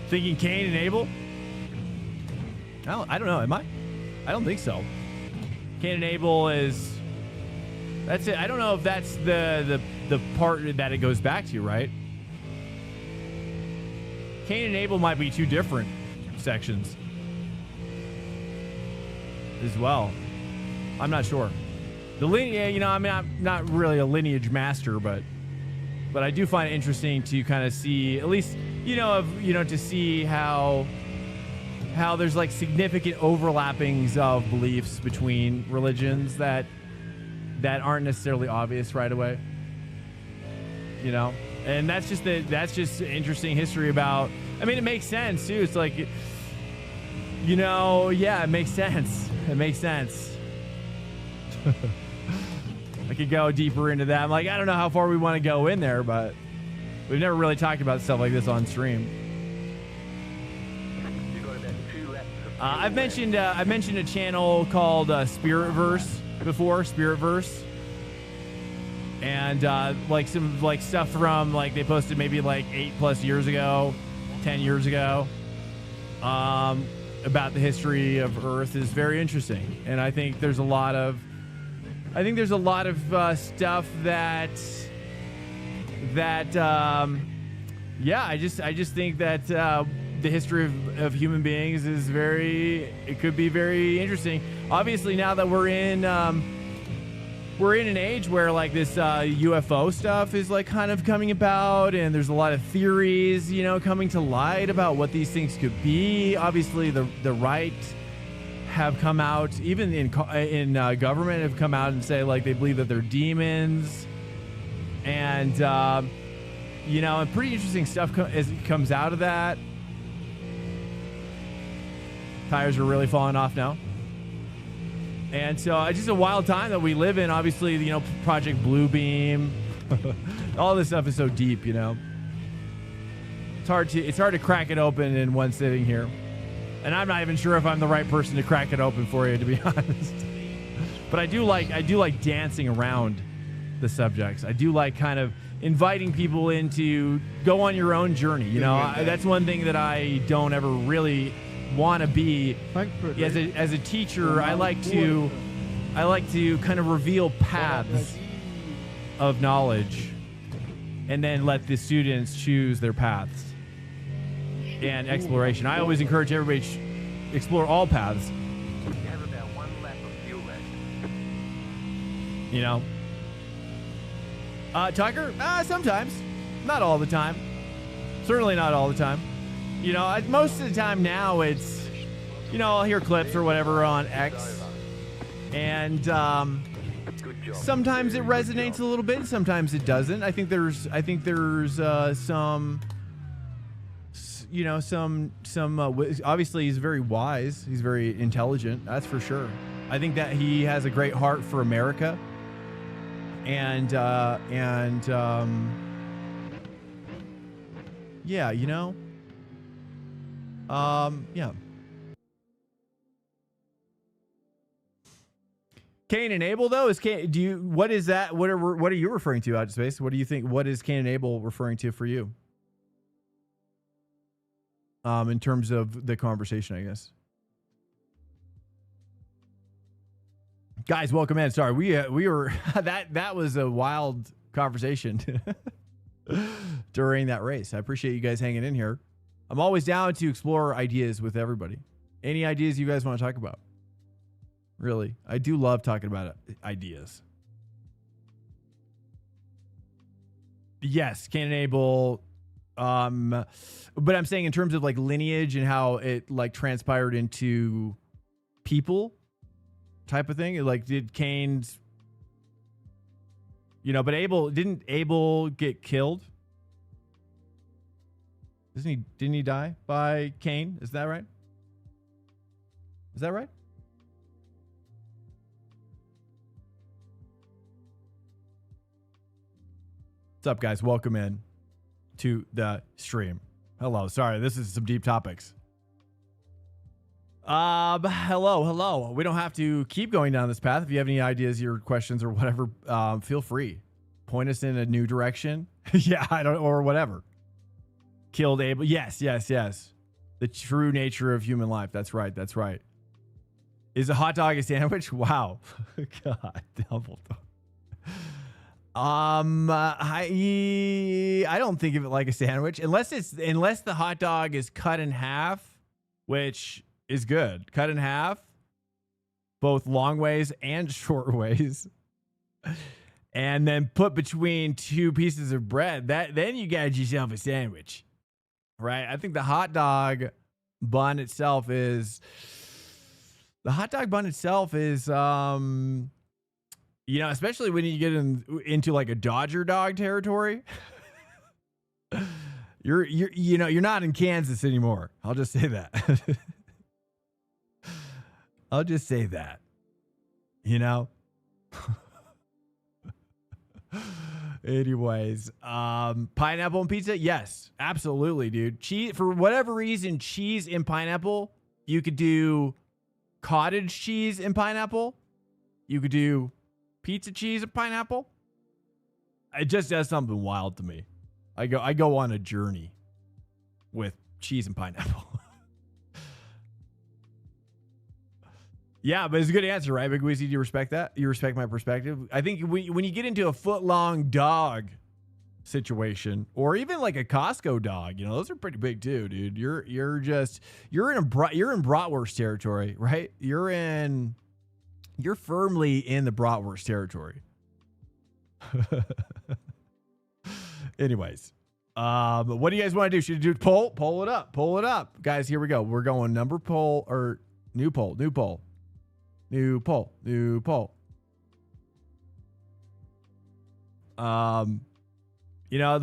Thinking Cain and Abel? I don't know. Am I? I don't think so. Cain and Abel is... That's it. I don't know if that's the part that it goes back to, right? Cain and Abel might be two different sections as well. I'm not sure. The lineage, you know, I mean, I'm not really a lineage master, but I do find it interesting to kind of see, at least, to see how there's like significant overlappings of beliefs between religions that aren't necessarily obvious right away. And that's just interesting history about. I mean, it makes sense too. It's like, yeah, it makes sense. It makes sense. I could go deeper into that. I'm like, I don't know how far we want to go in there, but we've never really talked about stuff like this on stream. I've mentioned a channel called Spiritverse before, Spiritverse, and like some like stuff from like they posted maybe like 8+ years ago, 10 years ago, about the history of Earth is very interesting, and I think there's a lot of stuff that yeah, I just think that the history of human beings is it could be very interesting. Obviously, now that we're in an age where like this UFO stuff is like kind of coming about, and there's a lot of theories, coming to light about what these things could be. Obviously, the right have come out, even in government, have come out and say like they believe that they're demons, and and pretty interesting stuff comes out of that. Tires are really falling off now. And so it's just a wild time that we live in. Obviously, Project Bluebeam, all this stuff is so deep, It's hard to crack it open in one sitting here. And I'm not even sure if I'm the right person to crack it open for you, to be honest. But I do like dancing around the subjects. I do like kind of inviting people in to go on your own journey. That's one thing that I don't ever really want to be. As a teacher, I like to kind of reveal paths of knowledge and then let the students choose their paths and exploration. I always encourage everybody to explore all paths. You have about 1 lap of fuel left. Tucker? Sometimes. Not all the time. Certainly not all the time. Most of the time now it's, I'll hear clips or whatever on X, and sometimes it resonates a little bit, sometimes it doesn't. I think there's some obviously he's very wise, he's very intelligent, that's for sure. I think that he has a great heart for America, and yeah, yeah. Cain and Abel, though, what is that? What are you referring to, Out of Space? What do you think? What is Cain and Abel referring to for you? In terms of the conversation, I guess. Guys, welcome in. Sorry, we were that was a wild conversation during that race. I appreciate you guys hanging in here. I'm always down to explore ideas with everybody. Any ideas you guys want to talk about? Really, I do love talking about ideas. Yes, Cain and Abel. But I'm saying in terms of like lineage and how it like transpired into people type of thing. Like, did Cain's, but didn't Abel get killed? Didn't he die by Cain? Is that right? Is that right? What's up, guys? Welcome in to the stream. Hello. Sorry, this is some deep topics. Hello. We don't have to keep going down this path. If you have any ideas, your questions, or whatever, feel free. point us in a new direction. Yeah, I don't, or whatever. Killed Abel. Yes. The true nature of human life. That's right. Is a hot dog a sandwich? Wow. God, Dumbledore. I don't think of it like a sandwich unless the hot dog is cut in half, which is good. Cut in half, both long ways and short ways, and then put between two pieces of bread. Then you got yourself a sandwich, right? I think the hot dog bun itself is especially when you get into like a Dodger dog territory. You're not in Kansas anymore. I'll just say that. I'll just say that. Anyways, pineapple and pizza? Yes, absolutely, dude. Cheese, for whatever reason, cheese and pineapple. You could do cottage cheese and pineapple. You could do pizza cheese and pineapple. It just does something wild to me. I go on a journey with cheese and pineapple. Yeah, but it's a good answer, right, Big Weezy? Do you respect that? You respect my perspective? I think when you get into a foot-long dog situation, or even like a Costco dog, those are pretty big too, dude. You're in bratwurst territory, right? You're firmly in the bratwurst territory. Anyways, what do you guys want to do? Should you do poll? Poll it up, guys. Here we go. We're going new poll. The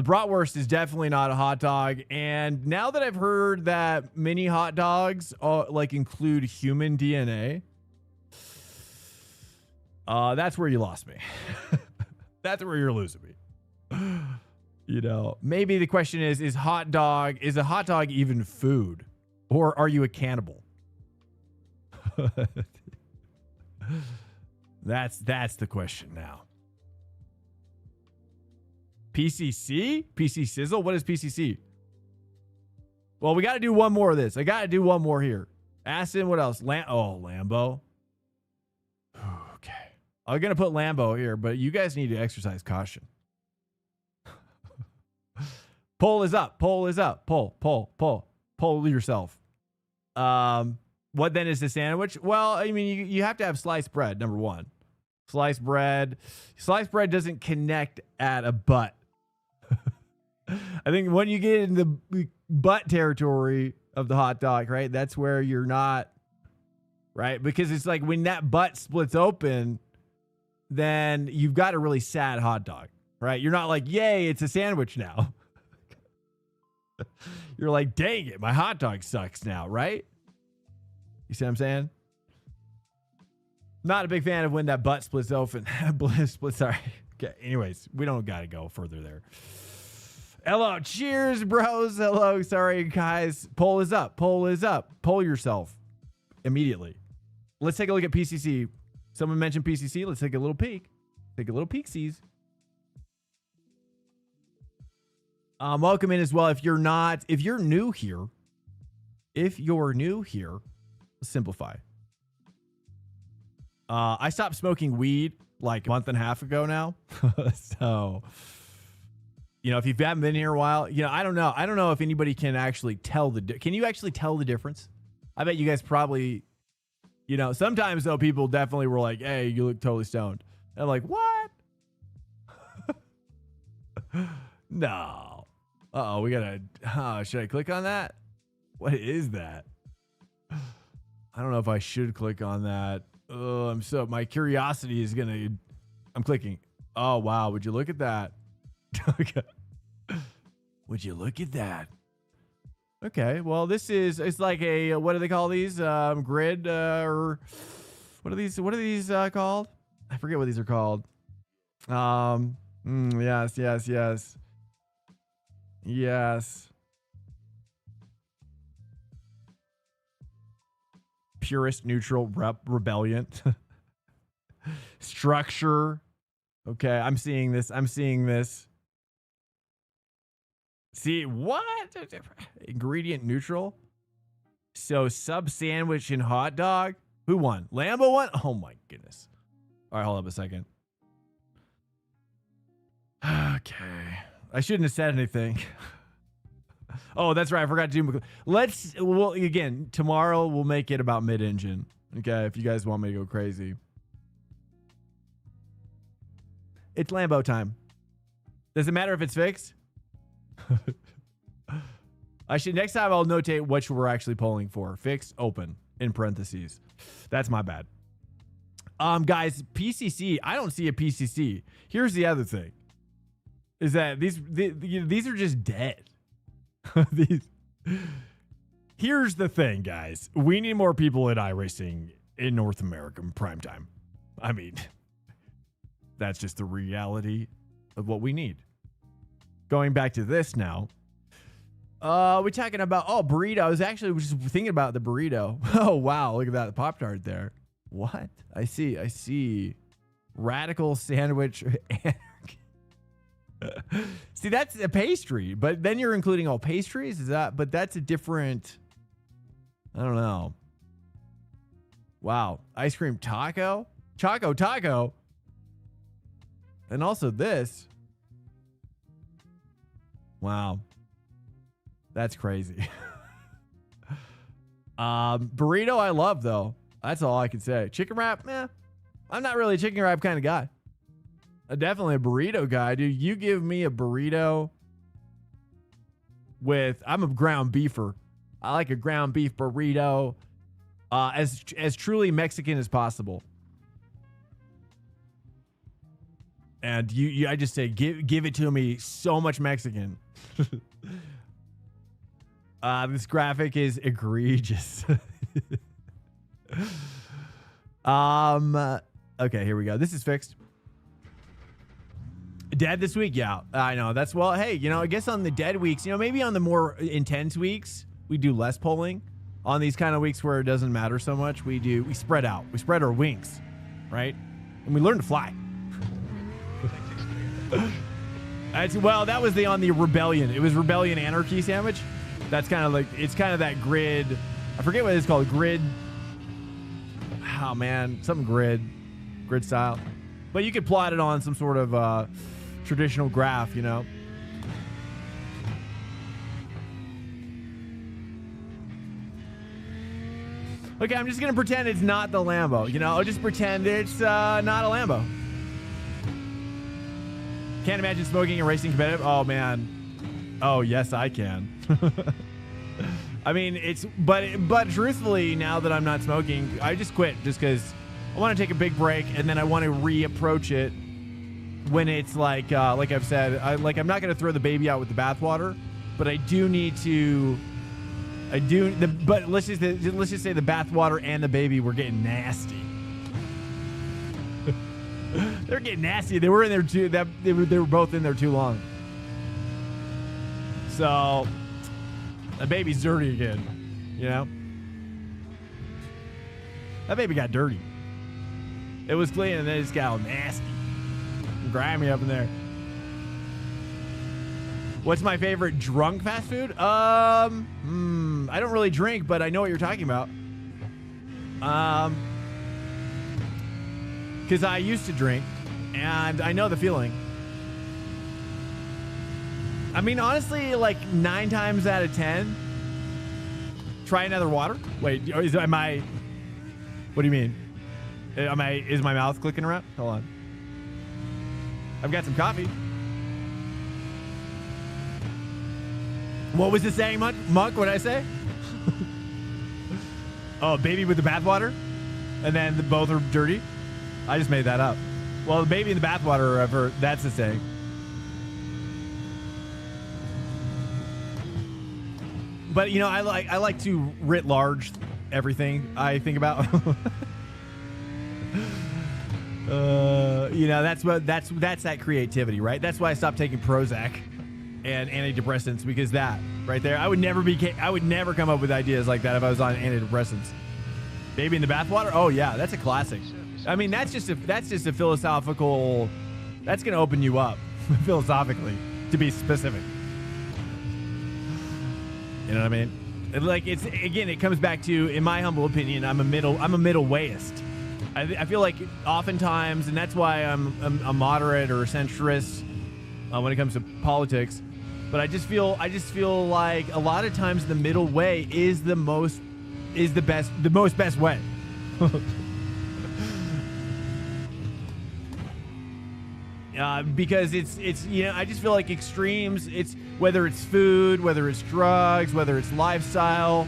bratwurst is definitely not a hot dog. And now that I've heard that many hot dogs include human DNA, that's where you lost me. That's where you're losing me. Maybe the question is a hot dog even food? Or are you a cannibal? That's the question now. PCC? PC Sizzle? What is PCC? Well, we got to do one more of this. I got to do one more here. Aston, what else? Lambo. Okay. I'm going to put Lambo here, but you guys need to exercise caution. Poll is up. Poll yourself. What then is the sandwich? Well, I mean, you have to have sliced bread, number one. Sliced bread doesn't connect at a butt. I think when you get in the butt territory of the hot dog, right? That's where you're not, right? Because it's like when that butt splits open, then you've got a really sad hot dog, right? You're not like, yay, it's a sandwich now. You're like, dang it, my hot dog sucks now, right? You see what I'm saying? Not a big fan of when that butt splits open. Sorry. Okay. Anyways, we don't got to go further there. Hello. Cheers, bros. Hello. Sorry, guys. Poll is up. Poll yourself immediately. Let's take a look at PCC. Someone mentioned PCC. Let's take a little peek. Peeksies. Welcome in as well. If you're new here, let's simplify. I stopped smoking weed like a month and a half ago now. So, if you haven't been here a while, I don't know if anybody can actually tell can you actually tell the difference? I bet you guys probably, sometimes though, people definitely were like, hey, you look totally stoned. And I'm like, what? No. Uh-oh, should I click on that? What is that? I don't know if I should click on that. My curiosity is I'm clicking. Oh, wow. Would you look at that? Okay. Would you look at that? Okay. Well, it's like a, what do they call these? Grid, or what are these called? I forget what these are called. Yes. Purist, neutral, rebellion. Structure. Okay, I'm seeing this. I'm seeing this. See, what? Ingredient neutral? So sub sandwich and hot dog? Who won? Lambo won? Oh my goodness. All right, hold up a second. Okay. I shouldn't have said anything. Oh, that's right. I forgot to do. Well, again, tomorrow we'll make it about mid-engine. Okay, if you guys want me to go crazy. It's Lambo time. Does it matter if it's fixed? Next time I'll notate which we're actually polling for. Fixed, open, in parentheses. That's my bad. Guys, PCC, I don't see a PCC. Here's the other thing. Is that these are just dead. Here's the thing, guys. We need more people at iRacing in North America in prime time. I mean, that's just the reality of what we need. Going back to this now. We're talking about, burrito. I was actually just thinking about the burrito. Oh, wow. Look at that. The Pop-Tart there. What? I see. Radical sandwich. See, that's a pastry, but then you're including all pastries. But that's a different, I don't know. Wow. Ice cream taco? Choco taco. And also this. Wow. That's crazy. Burrito I love, though. That's all I can say. Chicken wrap? I'm not really a chicken wrap kind of guy. Definitely a burrito guy, dude. You give me a burrito with... I'm a ground beefer. I like a ground beef burrito. As truly Mexican as possible. And I just say, give it to me so much Mexican. This graphic is egregious. Okay, here we go. This is fixed. Dead this week? Yeah, I know. That's, well, hey, I guess on the dead weeks, maybe on the more intense weeks, we do less polling. On these kind of weeks where it doesn't matter so much, we spread out. We spread our wings, right? And we learn to fly. Well, that was on the Rebellion. It was Rebellion Anarchy sandwich. That's kind of like, it's kind of that grid. I forget what it's called. Grid. Oh, man. Something grid style. But you could plot it on some sort of traditional graph, Okay, I'm just going to pretend it's not the Lambo. I'll just pretend it's not a Lambo. Can't imagine smoking and racing competitive. Oh, man. Oh, yes, I can. I mean, but truthfully, now that I'm not smoking, I just quit just because I want to take a big break, and then I want to reapproach it when it's like I've said, I'm not going to throw the baby out with the bathwater, but I do need to. But let's just say the bathwater and the baby were getting nasty. They're getting nasty. They were in there too. They were both in there too long. So the baby's dirty again. That baby got dirty. It was clean and then it just got all nasty, grimy up in there. What's my favorite drunk fast food? I don't really drink, but I know what you're talking about. Because I used to drink, and I know the feeling. I mean, honestly, like 9 times out of 10, try another water. Wait, am I? What do you mean? Is my mouth clicking around? Hold on. I've got some coffee. What was the saying, Monk? What did I say? Oh, baby with the bathwater? And then both are dirty? I just made that up. Well, the baby in the bathwater, that's the saying. But, I like to writ large everything I think about. That's that creativity, right? That's why I stopped taking Prozac and antidepressants, because that right there, I would never come up with ideas like that if I was on antidepressants. Baby in the bathwater? Oh yeah, that's a classic. I mean, that's just a philosophical That's going to open you up philosophically, to be specific. You know what I mean? Like, it's, again, it comes back to, in my humble opinion, I'm a middle wayist. I feel like oftentimes, and that's why I'm a moderate or a centrist when it comes to politics. But I just feel like a lot of times the middle way is the most best way. Because it's you know, I just feel like extremes, it's whether it's food, whether it's drugs, whether it's lifestyle.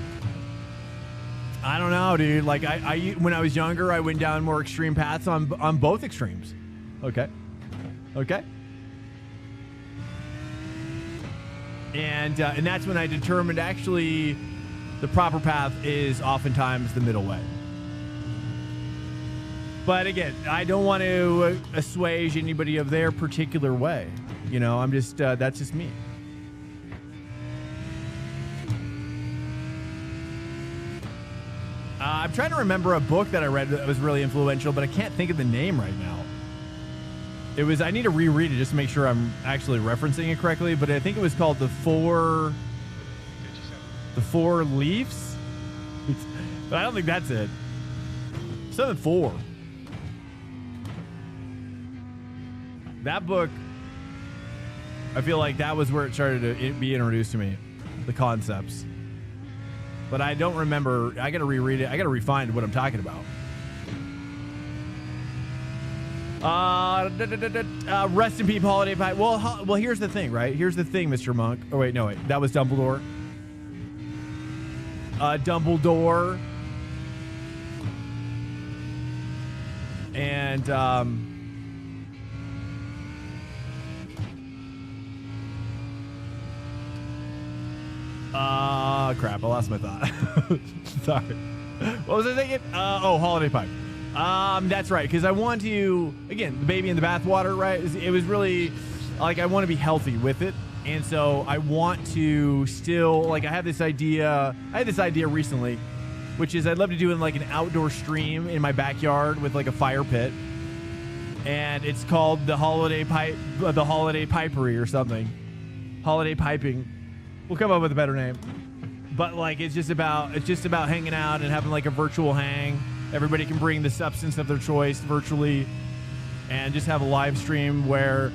I don't know, dude. Like I when I was younger, I went down more extreme paths on both extremes. Okay. And that's when I determined actually the proper path is oftentimes the middle way. But again, I don't want to assuage anybody of their particular way. You know, I'm just, that's just me. I'm trying to remember a book that I read that was really influential, but I can't think of the name right now. It was, I need to reread it just to make sure I'm actually referencing it correctly, but I think it was called The Four Leaves? But I don't think that's it. 7-4. That book, I feel like that was where it started to be introduced to me, the concepts. But I don't remember. I got to reread it. I got to refine what I'm talking about. Rest in peace, Holiday Pie. Well, here's the thing, right? Here's the thing, Mr. Monk. Oh, wait, no, wait. That was Dumbledore. Dumbledore. And, crap, I lost my thought. Sorry. What was I thinking? Holiday Pipe. That's right, because I want to, again, the baby in the bathwater, right? It was really, like, I want to be healthy with it. And so I want to still, like, I had this idea recently, which is I'd love to do like an outdoor stream in my backyard with like a fire pit. And it's called the Holiday Pipery or something. Holiday Piping. We'll come up with a better name. But like it's just about hanging out and having like a virtual hang. Everybody can bring the substance of their choice virtually and just have a live stream where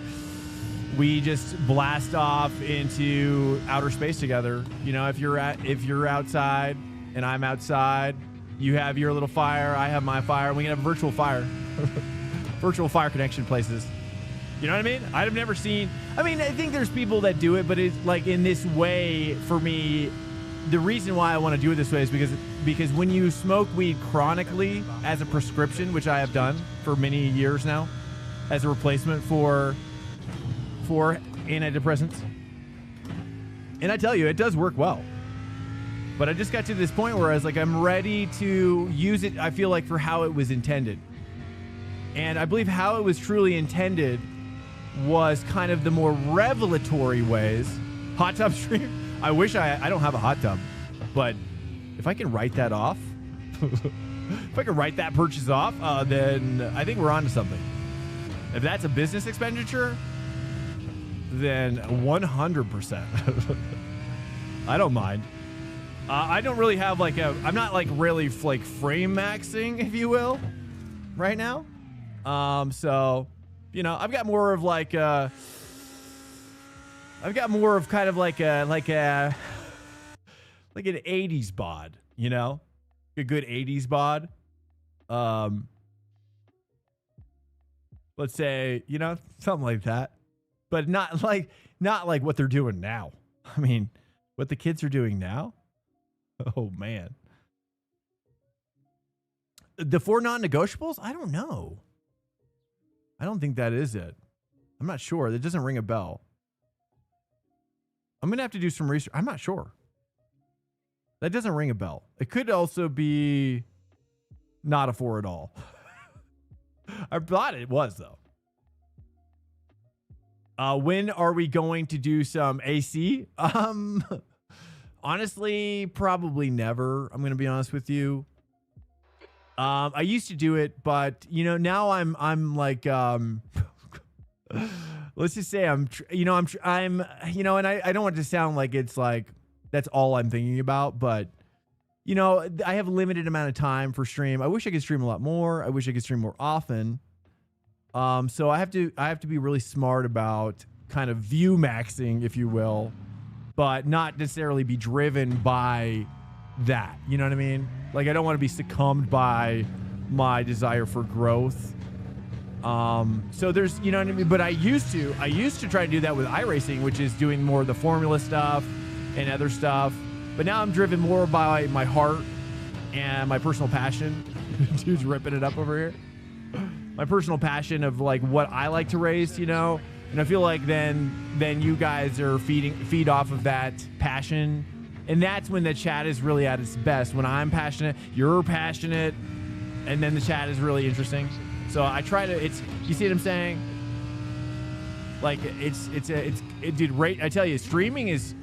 we just blast off into outer space together. You know, if you're outside and I'm outside, you have your little fire, I have my fire, we can have a virtual fire. Virtual fire connection places. You know what I mean? I've never seen, I think there's people that do it, but it's like in this way, for me, the reason why I want to do it this way is because when you smoke weed chronically as a prescription, which I have done for many years now, as a replacement for antidepressants, and I tell you, it does work well. But I just got to this point where I was like, I'm ready to use it, I feel like, for how it was intended. And I believe how it was truly intended was kind of the more revelatory ways. Hot tub stream. I wish I don't have a hot tub, but if I can write that off, if I can write that purchase off, then I think we're on to something. If that's a business expenditure, then 100%. I don't mind. I don't really have like I'm not like really like frame maxing, if you will, right now. So, you know, I've got more of like kind of like an 80s bod, you know, a good 80s bod. Let's say, you know, something like that, but not like what they're doing now. I mean, what the kids are doing now. Oh man. The 4 non-negotiables? I don't know. I don't think that is it. I'm not sure. That doesn't ring a bell. I'm going to have to do some research. I'm not sure. That doesn't ring a bell. It could also be not a 4 at all. I thought it was, though. When are we going to do some AC? Honestly, probably never. I'm going to be honest with you. I used to do it, but you know, now I'm like, let's just say I'm and I don't want it to sound like it's like that's all I'm thinking about, but I have a limited amount of time for stream. I wish I could stream a lot more. I wish I could stream more often. So I have to be really smart about kind of view maxing, if you will, but not necessarily be driven by that. You know what I mean? Like, I don't want to be succumbed by my desire for growth. So there's, you know what I mean? But I used to try to do that with iRacing, which is doing more of the formula stuff and other stuff. But now I'm driven more by my heart and my personal passion. Dude's ripping it up over here. My personal passion of like what I like to race, and I feel like then you guys are feed off of that passion. And that's when the chat is really at its best. When I'm passionate, you're passionate, and then the chat is really interesting. So I try to, you see what I'm saying? Like dude, I tell you, streaming is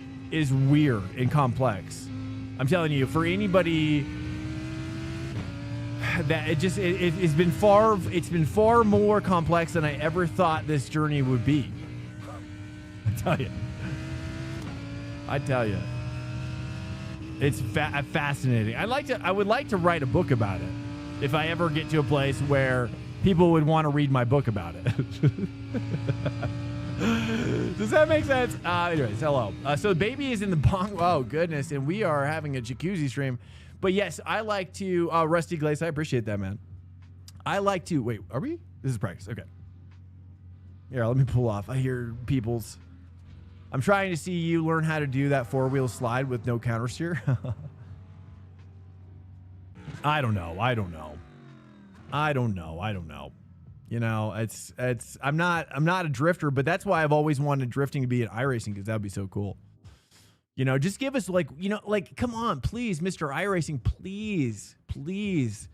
weird and complex. I'm telling you, for anybody that it's been far more complex than I ever thought this journey would be. I tell you. It's fascinating. I would like to write a book about it if I ever get to a place where people would want to read my book about it. Does that make sense? Anyways, hello. So the baby is in the bong. Oh, goodness. And we are having a jacuzzi stream. But yes, I like to, Rusty Glaze, I appreciate that, man. I like to, wait, are we? This is practice. Okay. Here, let me pull off. I hear people's. I'm trying to see you learn how to do that four-wheel slide with no counter steer. I don't know. It's I'm not a drifter, but that's why I've always wanted drifting to be in iRacing, because that would be so cool. Just give us come on, please, Mr. iRacing, please.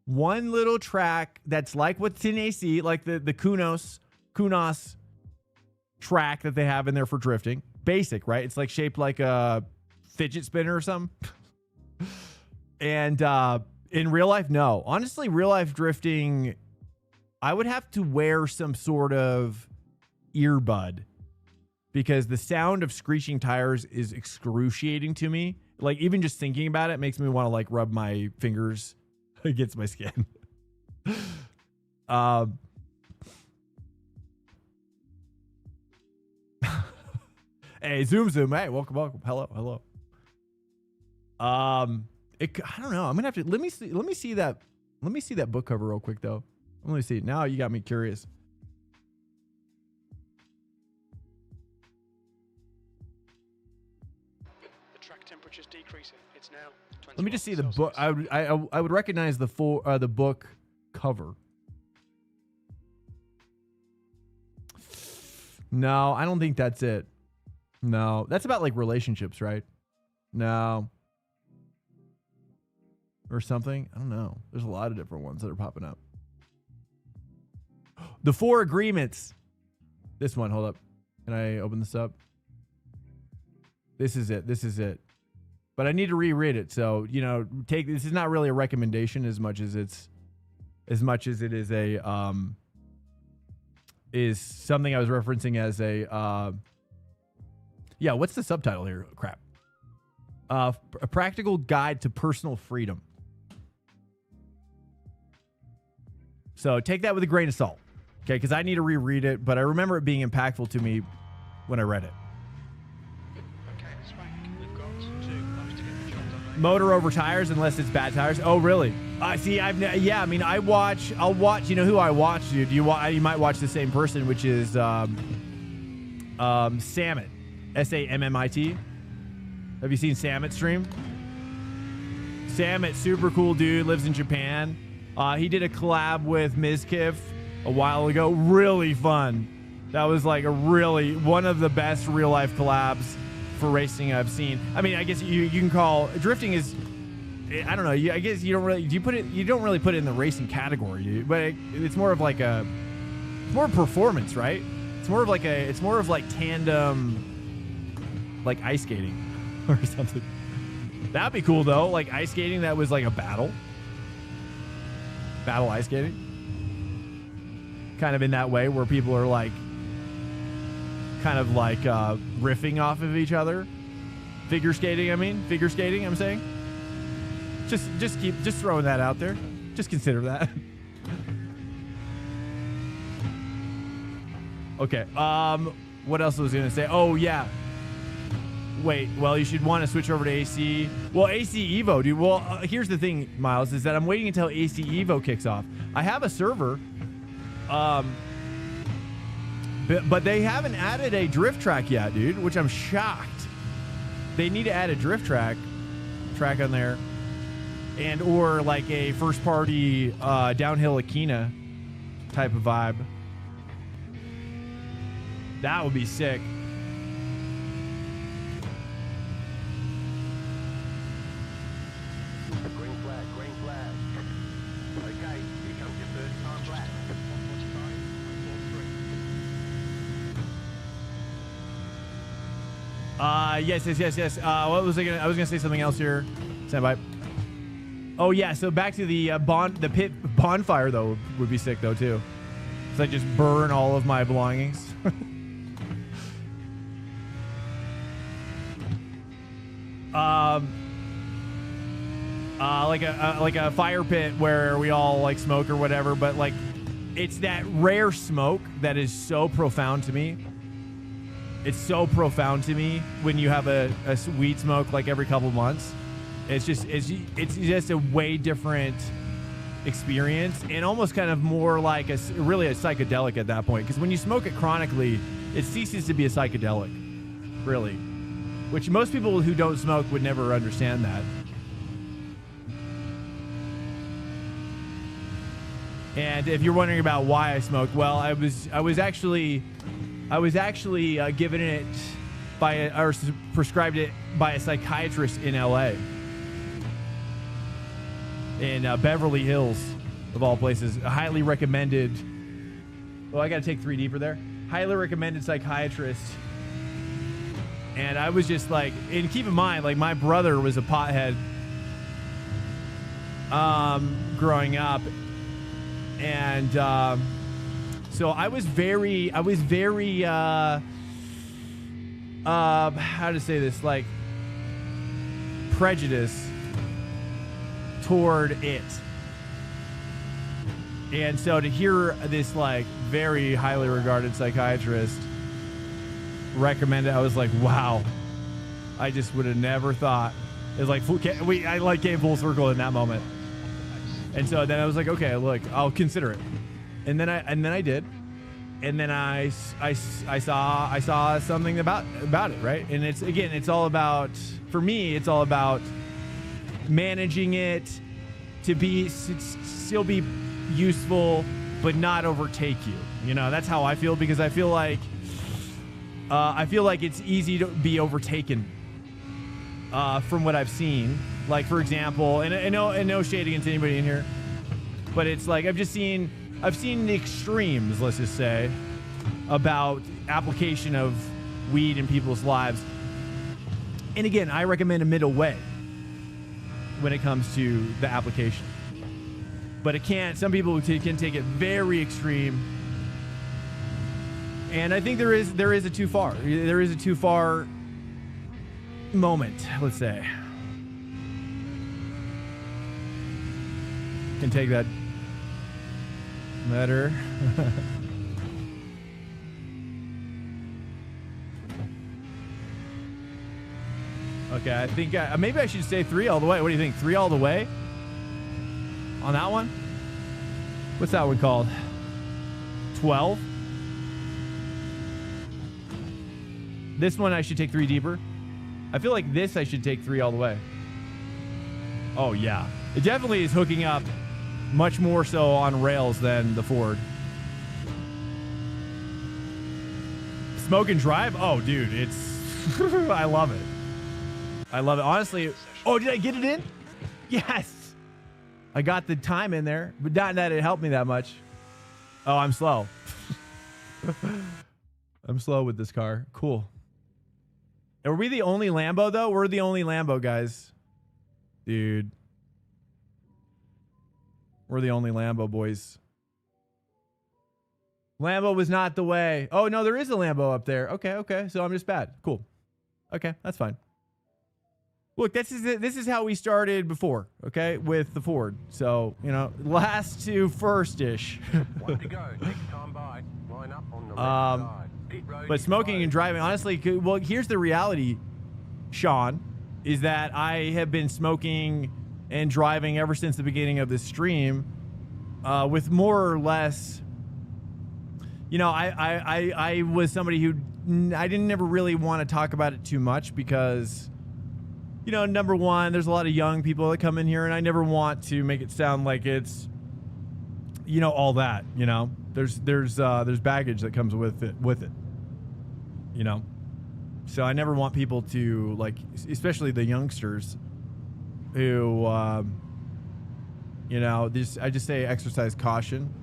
One little track that's like what's in AC, like the Kunos track that they have in there for drifting. Basic, right? It's like shaped like a fidget spinner or something. And in real life, no. Honestly, real life drifting, I would have to wear some sort of earbud, because the sound of screeching tires is excruciating to me. Like, even just thinking about it makes me want to like rub my fingers against my skin. Hey, Zoom. Hey, welcome. Hello. I don't know. I'm gonna have to let me see that book cover real quick though. Let me see. Now you got me curious. The track temperature's decreasing. It's now 21. Let me just see the book. I would recognize the book cover. No, I don't think that's it. No, that's about like relationships, right? No. Or something. I don't know. There's a lot of different ones that are popping up. The 4 agreements. This one, hold up. Can I open this up? This is it. But I need to reread it. So, this is not really a recommendation as much as it is a is something I was referencing as a yeah, what's the subtitle here? Crap. A practical guide to personal freedom. So take that with a grain of salt. Okay, because I need to reread it, but I remember it being impactful to me when I read it. Okay, Spank, we've got 2 laps to get the job done. Motor over tires unless it's bad tires. Oh, really? See, I'll watch, you know who I watch, dude? You might watch the same person, which is Sammit. Sammit. Have you seen Sammit stream? Sammit, super cool dude, lives in Japan. He did a collab with Mizkif a while ago. Really fun. That was like one of the best real life collabs for racing I've seen. I mean, I guess you can call drifting is, I don't know. I guess you don't really put it in the racing category, but it's more of like it's more performance, right? It's more of like tandem, like ice skating or something. That'd be cool though. Like ice skating that was like a battle ice skating. Kind of in that way where people are like kind of like riffing off of each other. Figure skating, I'm saying. Just throwing that out there. Just consider that. Okay. What else was I gonna say? Oh yeah. Wait. Well, you should want to switch over to AC. Well, AC Evo, dude. Well, here's the thing, Miles, is that I'm waiting until AC Evo kicks off. I have a server. But they haven't added a drift track yet, dude, which I'm shocked. They need to add a drift track on there, and or like a first party downhill Akina type of vibe. That would be sick. Green flag, green flag. Okay, here comes your first time lap. 145, 143. Yes. What was I gonna? I was gonna say something else here. Stand by. Oh yeah. So back to the the pit bonfire though would be sick though too. So I just burn all of my belongings. Like a fire pit where we all like smoke or whatever, but like it's that rare smoke that is so profound to me. It's so profound to me when you have a weed smoke like every couple months. It's just a way different experience, and almost kind of more like really a psychedelic at that point, because when you smoke it chronically, it ceases to be a psychedelic, really, which most people who don't smoke would never understand that. And if you're wondering about why I smoke, well, I was actually given it or prescribed it by a psychiatrist in LA, in Beverly Hills, of all places. A highly recommended. Oh, I got to take 3 deeper there. Highly recommended psychiatrist. And I was just like, and keep in mind, like my brother was a pothead growing up. And so I was very how to say this, like prejudiced toward it. And so to hear this like very highly regarded psychiatrist recommend it, I was like, wow, I just would have never thought. It's like I like came full circle in that moment. And so then I was like, okay, look, I'll consider it. And then I did. And then I saw something about it, right? And it's all about, for me, it's all about managing it to still be useful, but not overtake you. You know, that's how I feel, because I feel like it's easy to be overtaken from what I've seen. Like, for example, and no shade against anybody in here, but it's like I've seen the extremes, let's just say, about application of weed in people's lives. And again, I recommend a middle way when it comes to the application. But some people can take it very extreme. And I think there is a too far. There is a too far moment, let's say. Can take that better. Okay, I think maybe I should say 3 all the way. What do you think? 3 all the way on that one? What's that one called? 12? This one I should take 3 deeper. I feel like this I should take 3 all the way. Oh yeah, it definitely is hooking up much more so on rails than the Ford. Smoke and drive? Oh, dude, it's... I love it. I love it. Honestly... Oh, did I get it in? Yes! I got the time in there, but not that it helped me that much. Oh, I'm slow. I'm slow with this car. Cool. Are we the only Lambo, though? We're the only Lambo, guys. Dude. We're the only Lambo boys. Lambo was not the way. Oh, no, there is a Lambo up there. Okay, okay. So I'm just bad. Cool. Okay, that's fine. Look, this is how we started before, okay, with the Ford. So, you know, last to first-ish. One to go. Next time by. Line up on the left side. Pit road But is smoking and closed. driving, honestly, well, here's the reality, Sean, is that I have been smoking and driving ever since the beginning of this stream, with more or less, you know, I was somebody who I didn't ever really want to talk about it too much because, you know, number one, there's a lot of young people that come in here, and I never want to make it sound like it's, you know, all that, you know. There's baggage that comes with it, you know. So I never want people to, like, especially the youngsters who, you know, I just say exercise caution.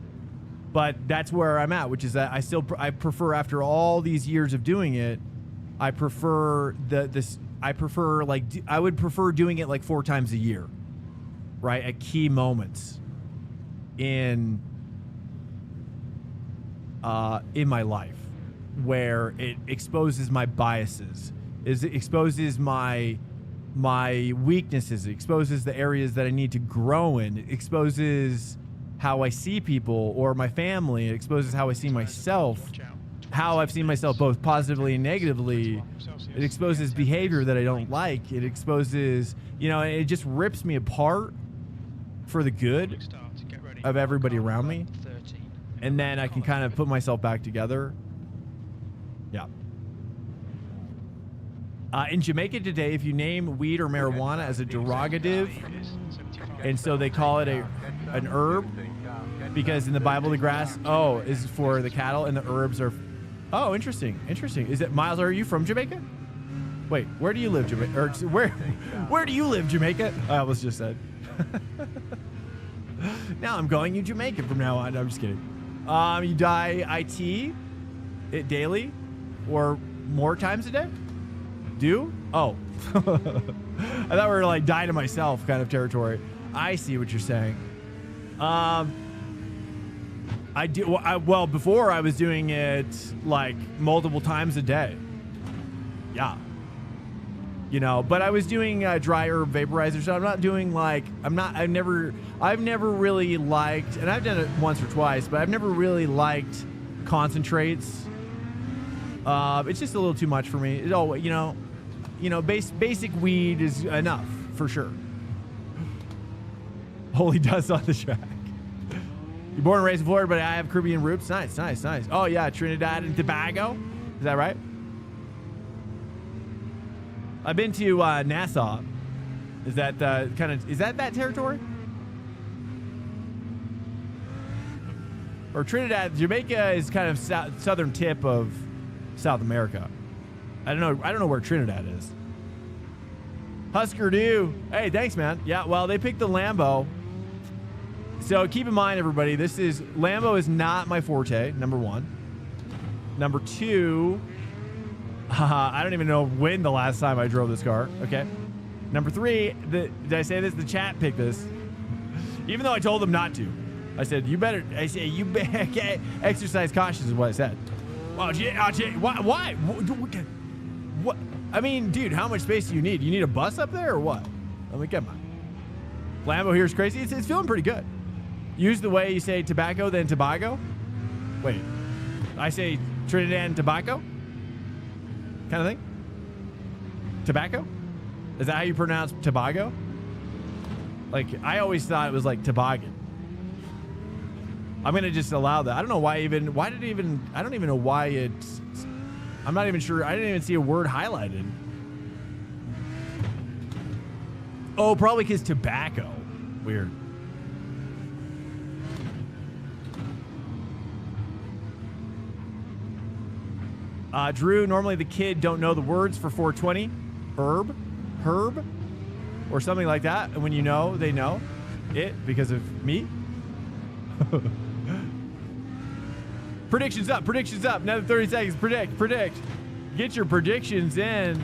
But that's where I'm at, which is that I prefer, after all these years of doing it, I prefer I would prefer doing it like 4 times a year, right? At key moments in my life, where it exposes my biases, it exposes my weaknesses, it exposes the areas that I need to grow in, it exposes how I see people or my family, it exposes how I see myself, how I've seen myself both positively and negatively. It exposes behavior that I don't like. It exposes, you know, it just rips me apart for the good of everybody around me. And then I can kind of put myself back together. Yeah. In Jamaica today, if you name weed or marijuana as a derogative, and so they call it an herb, because in the Bible the grass, is for the cattle, and the herbs are, interesting. Is it, Miles, are you from Jamaica? Wait, where do you live, Jamaica? Or where do you live, Jamaica? I almost just said. Now I'm calling you Jamaica from now on. I'm just kidding. You dye it daily or more times a day? Do? Oh. I thought we were like die to myself kind of territory. I see what you're saying. I do. Well, before I was doing it like multiple times a day. Yeah. You know, but I was doing dry herb vaporizer, so I'm not doing like, I've never really liked, and I've done it once or twice, but I've never really liked concentrates. It's just a little too much for me. It all, you know, basic weed is enough for sure. Holy dust on the track. You're born and raised in Florida, but I have Caribbean roots. Nice. Oh yeah, Trinidad and Tobago. Is that right? I've been to Nassau. Is that is that territory? Or Trinidad, Jamaica is kind of southern tip of South America. I don't know where Trinidad is. Husker Du. Hey, thanks, man. Yeah, well, they picked the Lambo. So keep in mind, everybody, Lambo is not my forte, number one. Number two, I don't even know when the last time I drove this car. Okay. Number three, did I say this? The chat picked this. Even though I told them not to. I said, you better exercise caution is what I said. Well, why? What? I mean, dude, how much space do you need? You need a bus up there or what? I mean, come on. Lambo here is crazy. It's feeling pretty good. Use the way you say tobacco, then Tobago. Wait, I say Trinidad and Tobago? Kind of thing? Tobacco? Is that how you pronounce Tobago? Like, I always thought it was like toboggan. I'm going to just allow that. I don't know why I don't even know why it's, I'm not even sure. I didn't even see a word highlighted. Oh, probably because tobacco. Weird. Drew, normally the kid don't know the words for 420. Herb, or something like that. And when you know, they know it because of me. Predictions up. Another 30 seconds. Predict. Get your predictions in.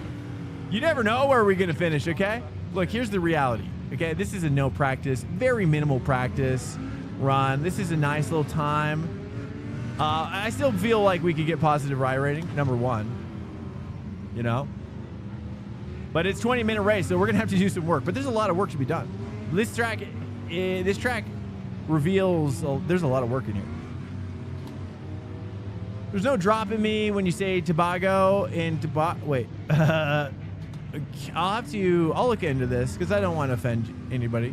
You never know where we're going to finish, okay? Look, here's the reality, okay? This is a no practice, very minimal practice run. This is a nice little time. I still feel like we could get positive ride rating, number one. You know? But it's 20-minute race, so we're going to have to do some work. But there's a lot of work to be done. This track reveals there's a lot of work in here. There's no dropping me when you say Tobago and Wait. I'll look into this because I don't want to offend anybody.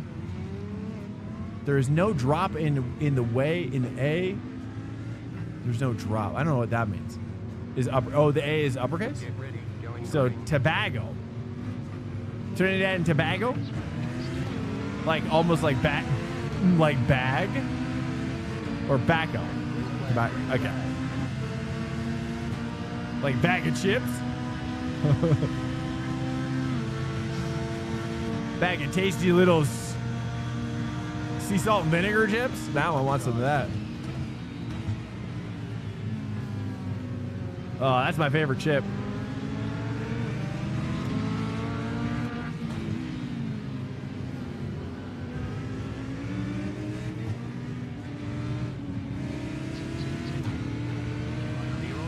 There is no drop in the A. There's no drop. I don't know what that means. The A is uppercase? Get ready. Going So green. Tobago. Trinidad and Tobago? Like almost like bag or backo. Okay. Like bag of chips? Bag of tasty little sea salt and vinegar chips? Now I want some of that. Oh, that's my favorite chip.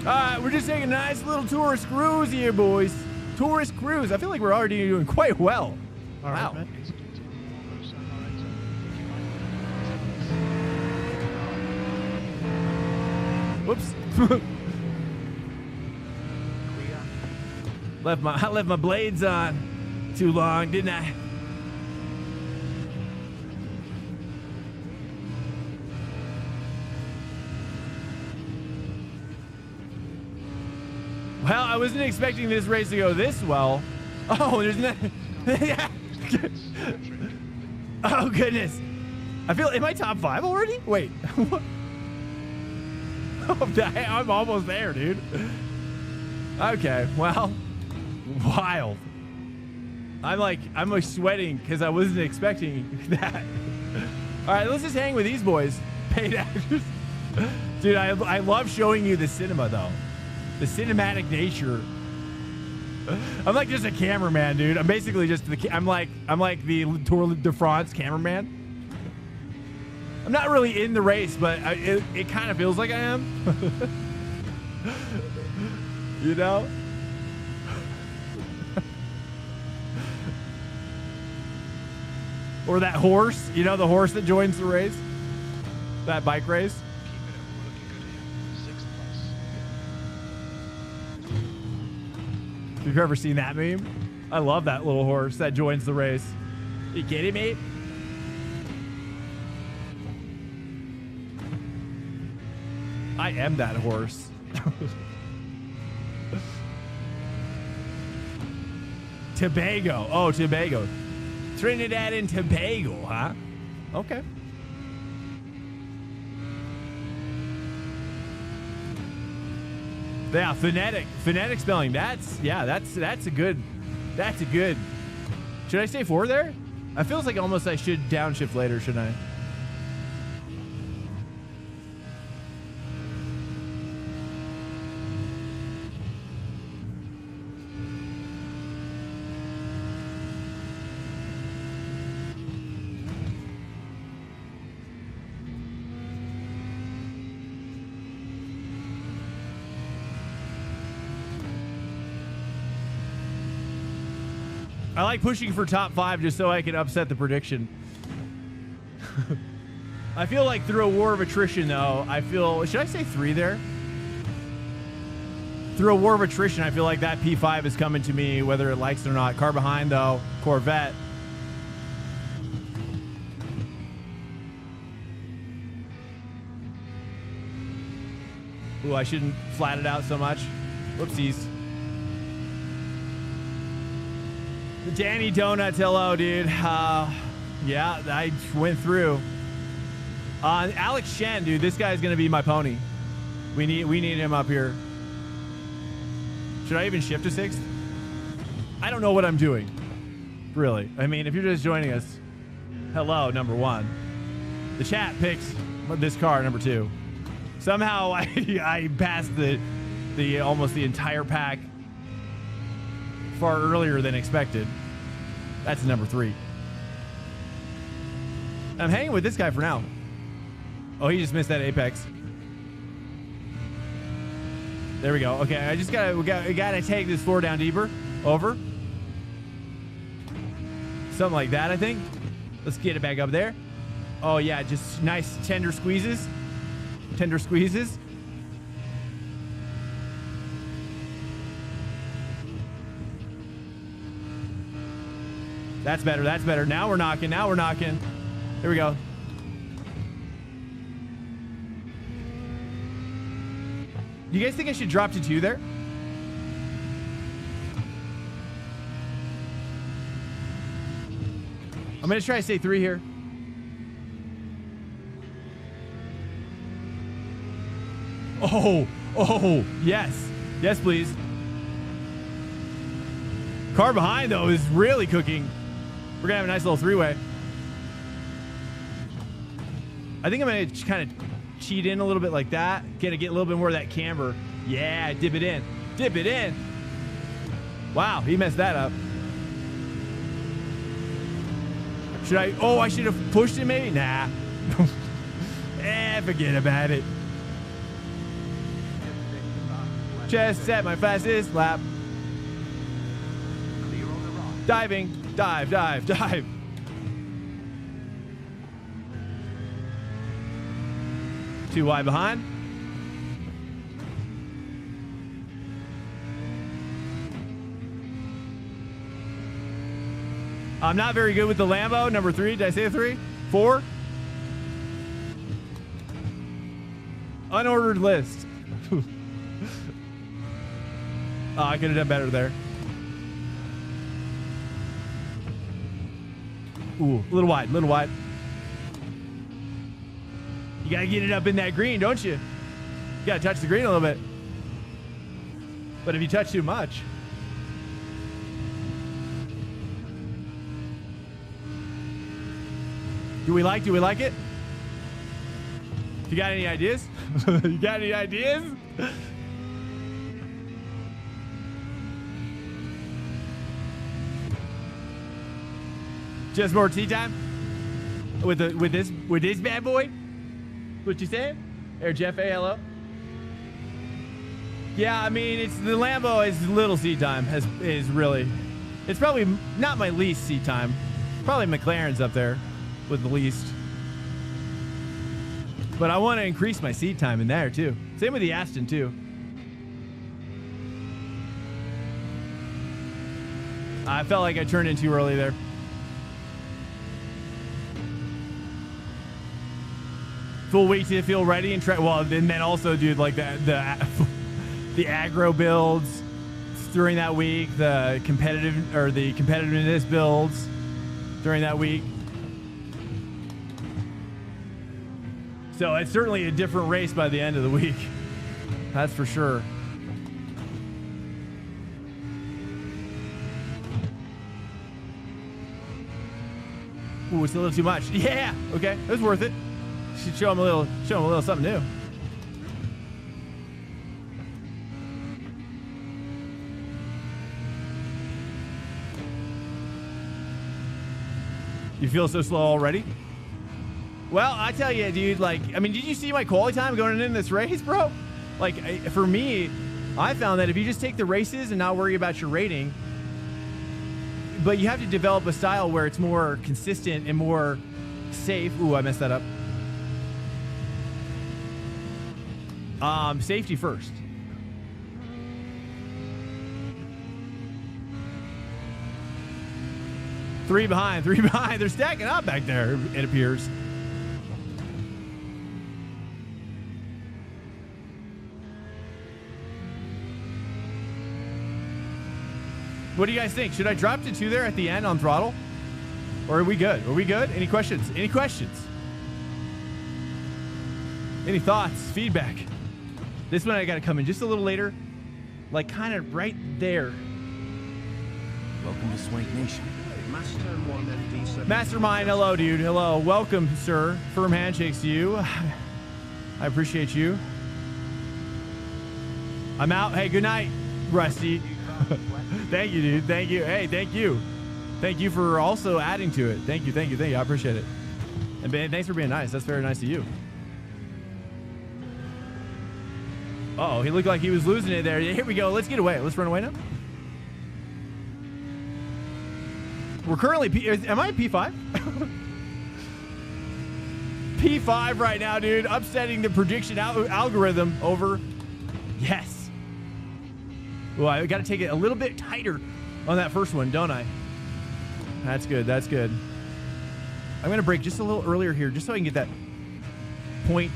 Alright, we're just taking a nice little tourist cruise here, boys. Tourist cruise. I feel like we're already doing quite well. All right, Wow. man. Whoops. I left my blades on too long, didn't I? Well, I wasn't expecting this race to go this well. Oh, there's no. Oh goodness. I feel. Am I top 5 already? Wait. What? I'm almost there, dude. Okay, well, wild. I'm like sweating because I wasn't expecting that. All right, let's just hang with these boys. Paid actors. Dude, I love showing you the cinema though. The cinematic nature. I'm like just a cameraman, dude. I'm basically just I'm like the Tour de France cameraman. I'm not really in the race, but it kind of feels like I am. You know? Or that horse, you know, the horse that joins the race? That bike race? If you've ever seen that meme, I love that little horse that joins the race. You kidding me? I am that horse. Tobago. Oh, Tobago. Trinidad and Tobago, huh? Okay. Yeah, phonetic spelling. That's a good. Should I stay 4 there? I feels like almost I should downshift later, shouldn't I? I like pushing for top 5 just so I can upset the prediction. I feel like through a war of attrition, though, should I say 3 there? Through a war of attrition, I feel like that P5 is coming to me, whether it likes it or not. Car behind, though, Corvette. Ooh, I shouldn't flat it out so much. Whoopsies. Danny Donuts, hello, dude. Yeah, I went through. Alex Shen, dude, this guy's gonna be my pony. We need him up here. Should I even shift to 6th? I don't know what I'm doing, really. I mean, if you're just joining us, hello, number 1. The chat picks this car, number 2. Somehow I passed the almost the entire pack far earlier than expected. That's number 3. I'm hanging with this guy for now. Oh, he just missed that apex. There we go. Okay, we gotta take this floor down deeper. Over. Something like that, I think. Let's get it back up there. Oh yeah, just nice tender squeezes. Tender squeezes. That's better. That's better. Now we're knocking. Now we're knocking. There we go. Do you guys think I should drop to 2 there? I'm going to try to say 3 here. Oh, yes. Yes, please. Car behind, though, is really cooking. We're going to have a nice little 3-way. I think I'm going to kind of cheat in a little bit like that. Get a little bit more of that camber. Yeah, dip it in. Dip it in. Wow, he messed that up. Should I? Oh, I should have pushed it maybe? Nah. Forget about it. Just set my fastest lap. Diving. Dive, dive, dive. Too wide behind. I'm not very good with the Lambo. Number 3. Did I say 3? 4? Unordered list. Oh, I could have done better there. Ooh, a little wide, a little wide. You gotta get it up in that green, don't you? You gotta touch the green a little bit. But if you touch too much, do we like it? You got any ideas? You got any ideas? Just more tea time with this bad boy. What you saying? There, Jeff. Hey, hello. Yeah, I mean, it's the Lambo is little seat time. Is really, it's probably not my least seat time. Probably McLaren's up there with the least. But I want to increase my seat time in there too. Same with the Aston too. I felt like I turned in too early there. Full week to feel ready and try. Well, and then also, dude, like the aggro builds during that week, the competitiveness builds during that week. So it's certainly a different race by the end of the week. That's for sure. Ooh, it's a little too much. Yeah. Okay, it was worth it. Should show him a little something new. You feel so slow already? Well, I tell you, dude, like, I mean, did you see my quality time going in this race, bro? Like, for me, I found that if you just take the races and not worry about your rating, but you have to develop a style where it's more consistent and more safe. Ooh, I messed that up. Safety first. Three behind. They're stacking up back there, it appears. What do you guys think? Should I drop to 2 there at the end on throttle? Or are we good? Are we good? Any questions? Any questions? Any thoughts? Feedback? This one I got to come in just a little later. Like kind of right there. Welcome to Swank Nation. Mastermind, hello, dude. Hello. Welcome, sir. Firm handshakes to you. I appreciate you. I'm out. Hey, good night, Rusty. Thank you, dude. Thank you. Hey, thank you. Thank you for also adding to it. Thank you. Thank you. Thank you. I appreciate it. And thanks for being nice. That's very nice of you. Uh-oh, he looked like he was losing it there. Here we go. Let's get away. Let's run away now. We're currently... am I P5? P5 right now, dude. Upsetting the prediction algorithm over. Yes. Well, I got to take it a little bit tighter on that first one, don't I? That's good. That's good. I'm going to brake just a little earlier here just so I can get that point.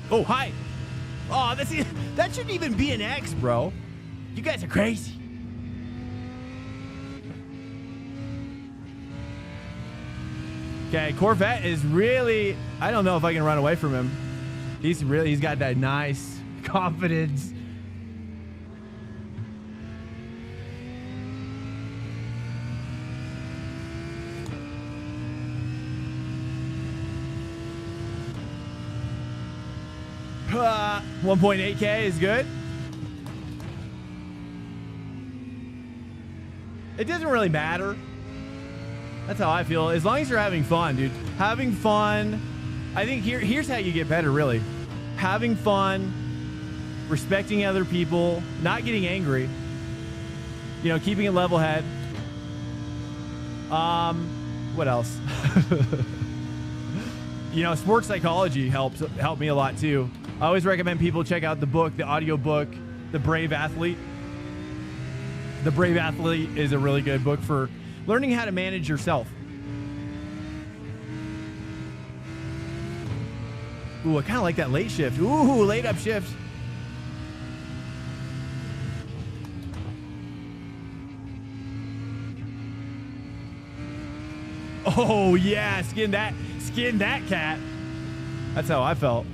Oh, hi. Oh, that shouldn't even be an X, bro. You guys are crazy. Okay, Corvette is really... I don't know if I can run away from him. He's got that nice confidence. Uh, 1.8K is good. It doesn't really matter. That's how I feel. As long as you're having fun, dude. Having fun. I think here's how you get better, really. Having fun, respecting other people, not getting angry. You know, keeping a level head. What else? You know, sports psychology helped me a lot too. I always recommend people check out the book, the audio book, The Brave Athlete. The Brave Athlete is a really good book for learning how to manage yourself. Ooh, I kind of like that late shift. Ooh, late up shift. Oh yeah, skin that cat. That's how I felt.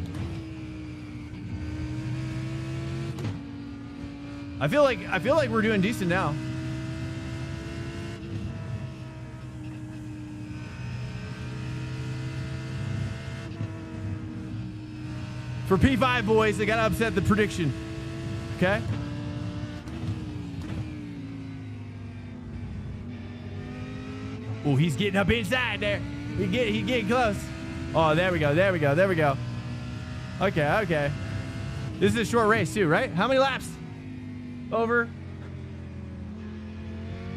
I feel like we're doing decent now. For P5 boys, they gotta upset the prediction. Okay? Oh, he's getting up inside there. He's getting close. Oh, there we go. Okay. This is a short race too, right? How many laps? Over.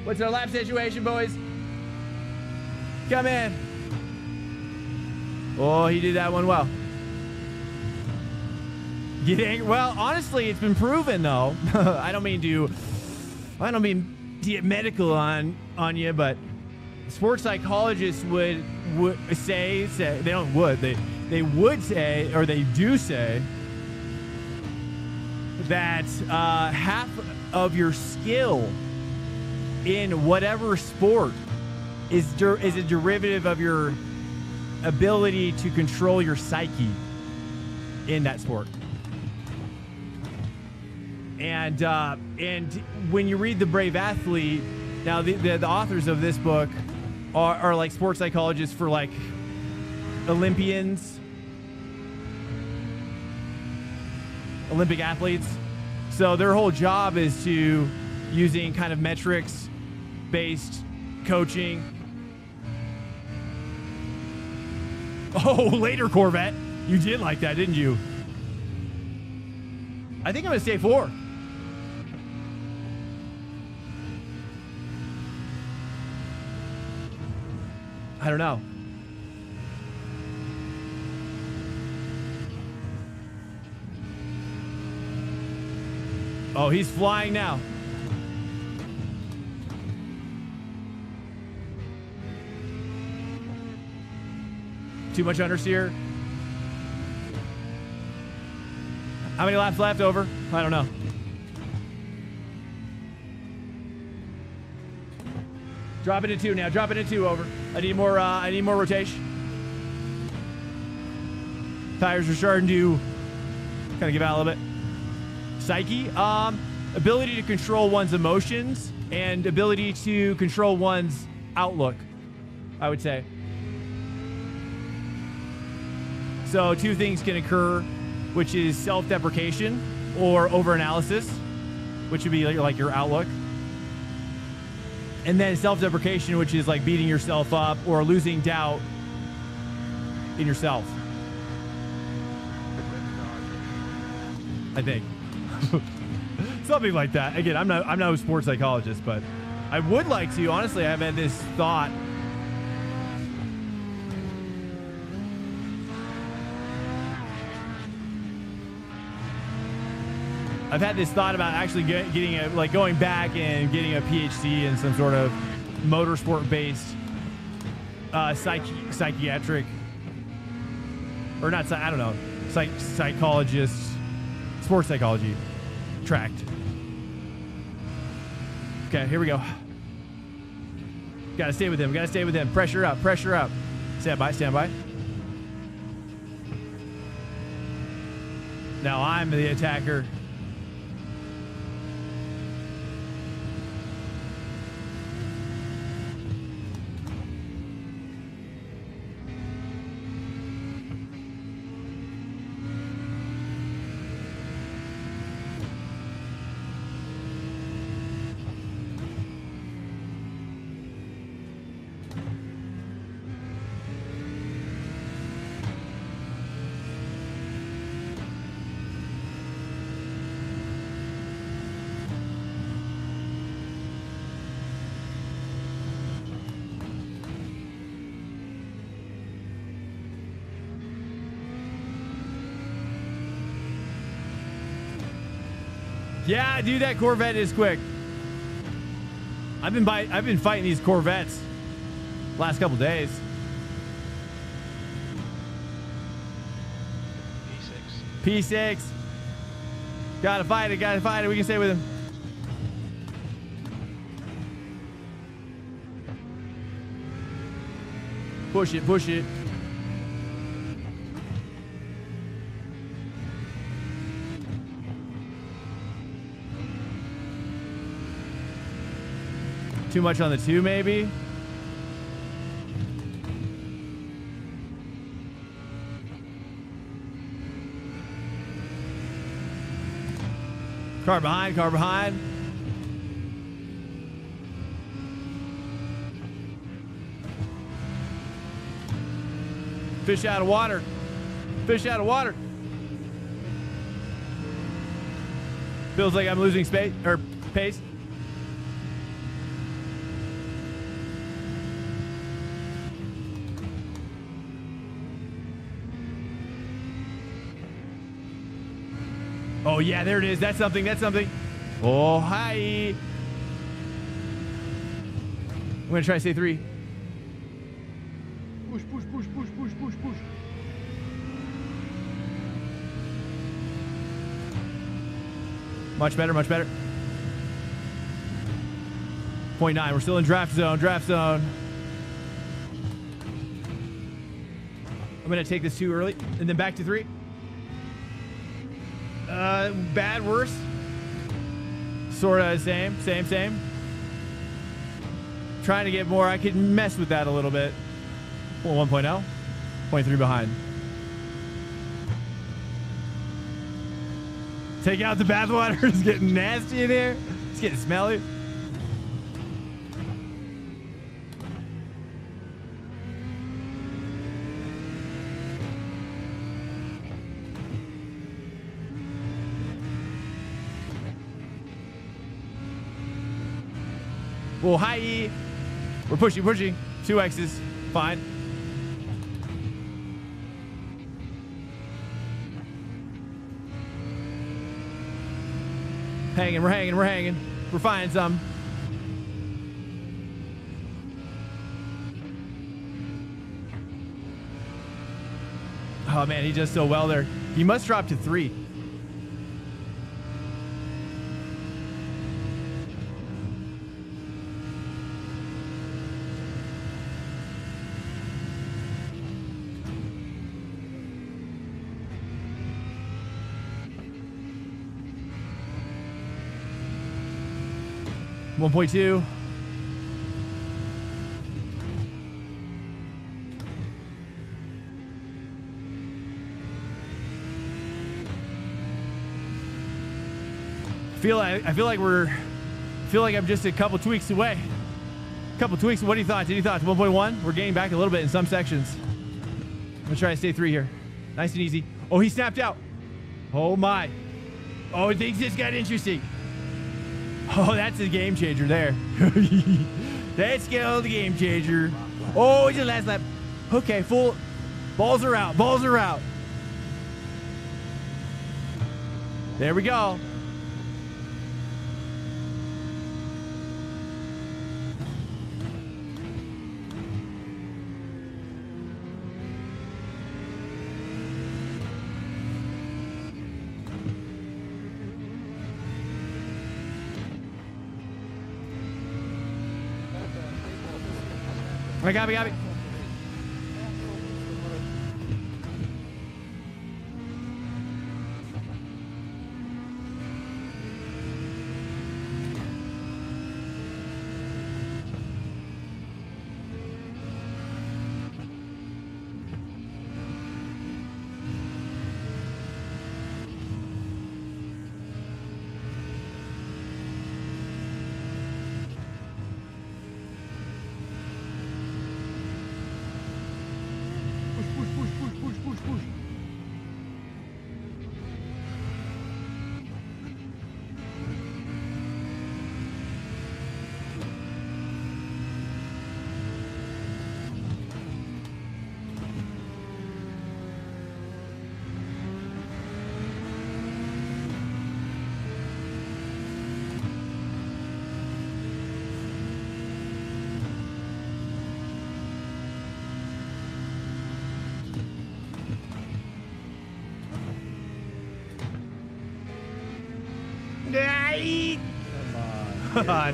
What's our lap situation, boys? Come in. Oh, he did that one well. Get angry. Well, honestly, it's been proven though. I don't mean to get medical on you, but sports psychologists would say they would say, or they do say, that half of your skill in whatever sport is a derivative of your ability to control your psyche in that sport. And when you read The Brave Athlete, now the authors of this book are like sports psychologists for like Olympians, Olympic athletes. So their whole job is to using kind of metrics based coaching. Oh, later Corvette. You did like that, didn't you? I think I'm gonna stay 4. I don't know. Oh, he's flying now. Too much understeer. How many laps left over? I don't know. Drop it to 2 now. Drop it to 2 over. I need more rotation. Tires are starting to kind of give out a little bit. Psyche, ability to control one's emotions and ability to control one's outlook, I would say. So 2 things can occur, which is self-deprecation or overanalysis, which would be like your outlook. And then self-deprecation, which is like beating yourself up or losing doubt in yourself. I think. Something like that. Again, I'm no sports psychologist, but I would like to. Honestly, I've had this thought. I've had this thought about actually getting a, like going back and getting a PhD in some sort of motorsport-based psychiatric, or not, I don't know, psychologist, sports psychology tract. Okay, here we go. Gotta stay with him, gotta stay with him. Pressure up, pressure up. Stand by, stand by. Now I'm the attacker. Yeah, dude, that Corvette is quick. I've been fighting these Corvettes last couple days. P6. Gotta fight it, gotta fight it. We can stay with him. Push it, push it. Too much on the 2, maybe. Car behind, car behind. Fish out of water. Fish out of water. Feels like I'm losing space or pace. Oh, yeah, there it is. That's something. That's something. Oh, hi. I'm going to try to say 3. Push, push, push, push, push, push, push. Much better, much better. 0.9. We're still in draft zone, draft zone. I'm going to take this 2 early and then back to 3. Bad, worse. Sorta same. Trying to get more. I could mess with that a little bit. Well, 1.0. 0.3 behind. Take out the bathwater. It's getting nasty in here. It's getting smelly. Well, hi. We're pushing. 2 X's. Fine. We're hanging. We're finding some. Oh, man, he does so well there. He must drop to 3. .2. feel like I'm just a couple tweaks away. Couple tweaks. What are your thoughts? Any thoughts? 1.1. We're getting back a little bit in some sections. I'm gonna try to stay 3 here. Nice and easy. Oh, he snapped out. Oh my. Oh, things just got interesting. Oh, that's a game changer there. That's the game changer. Oh, it's the last lap. Okay, full. Balls are out. Balls are out. There we go. I got me.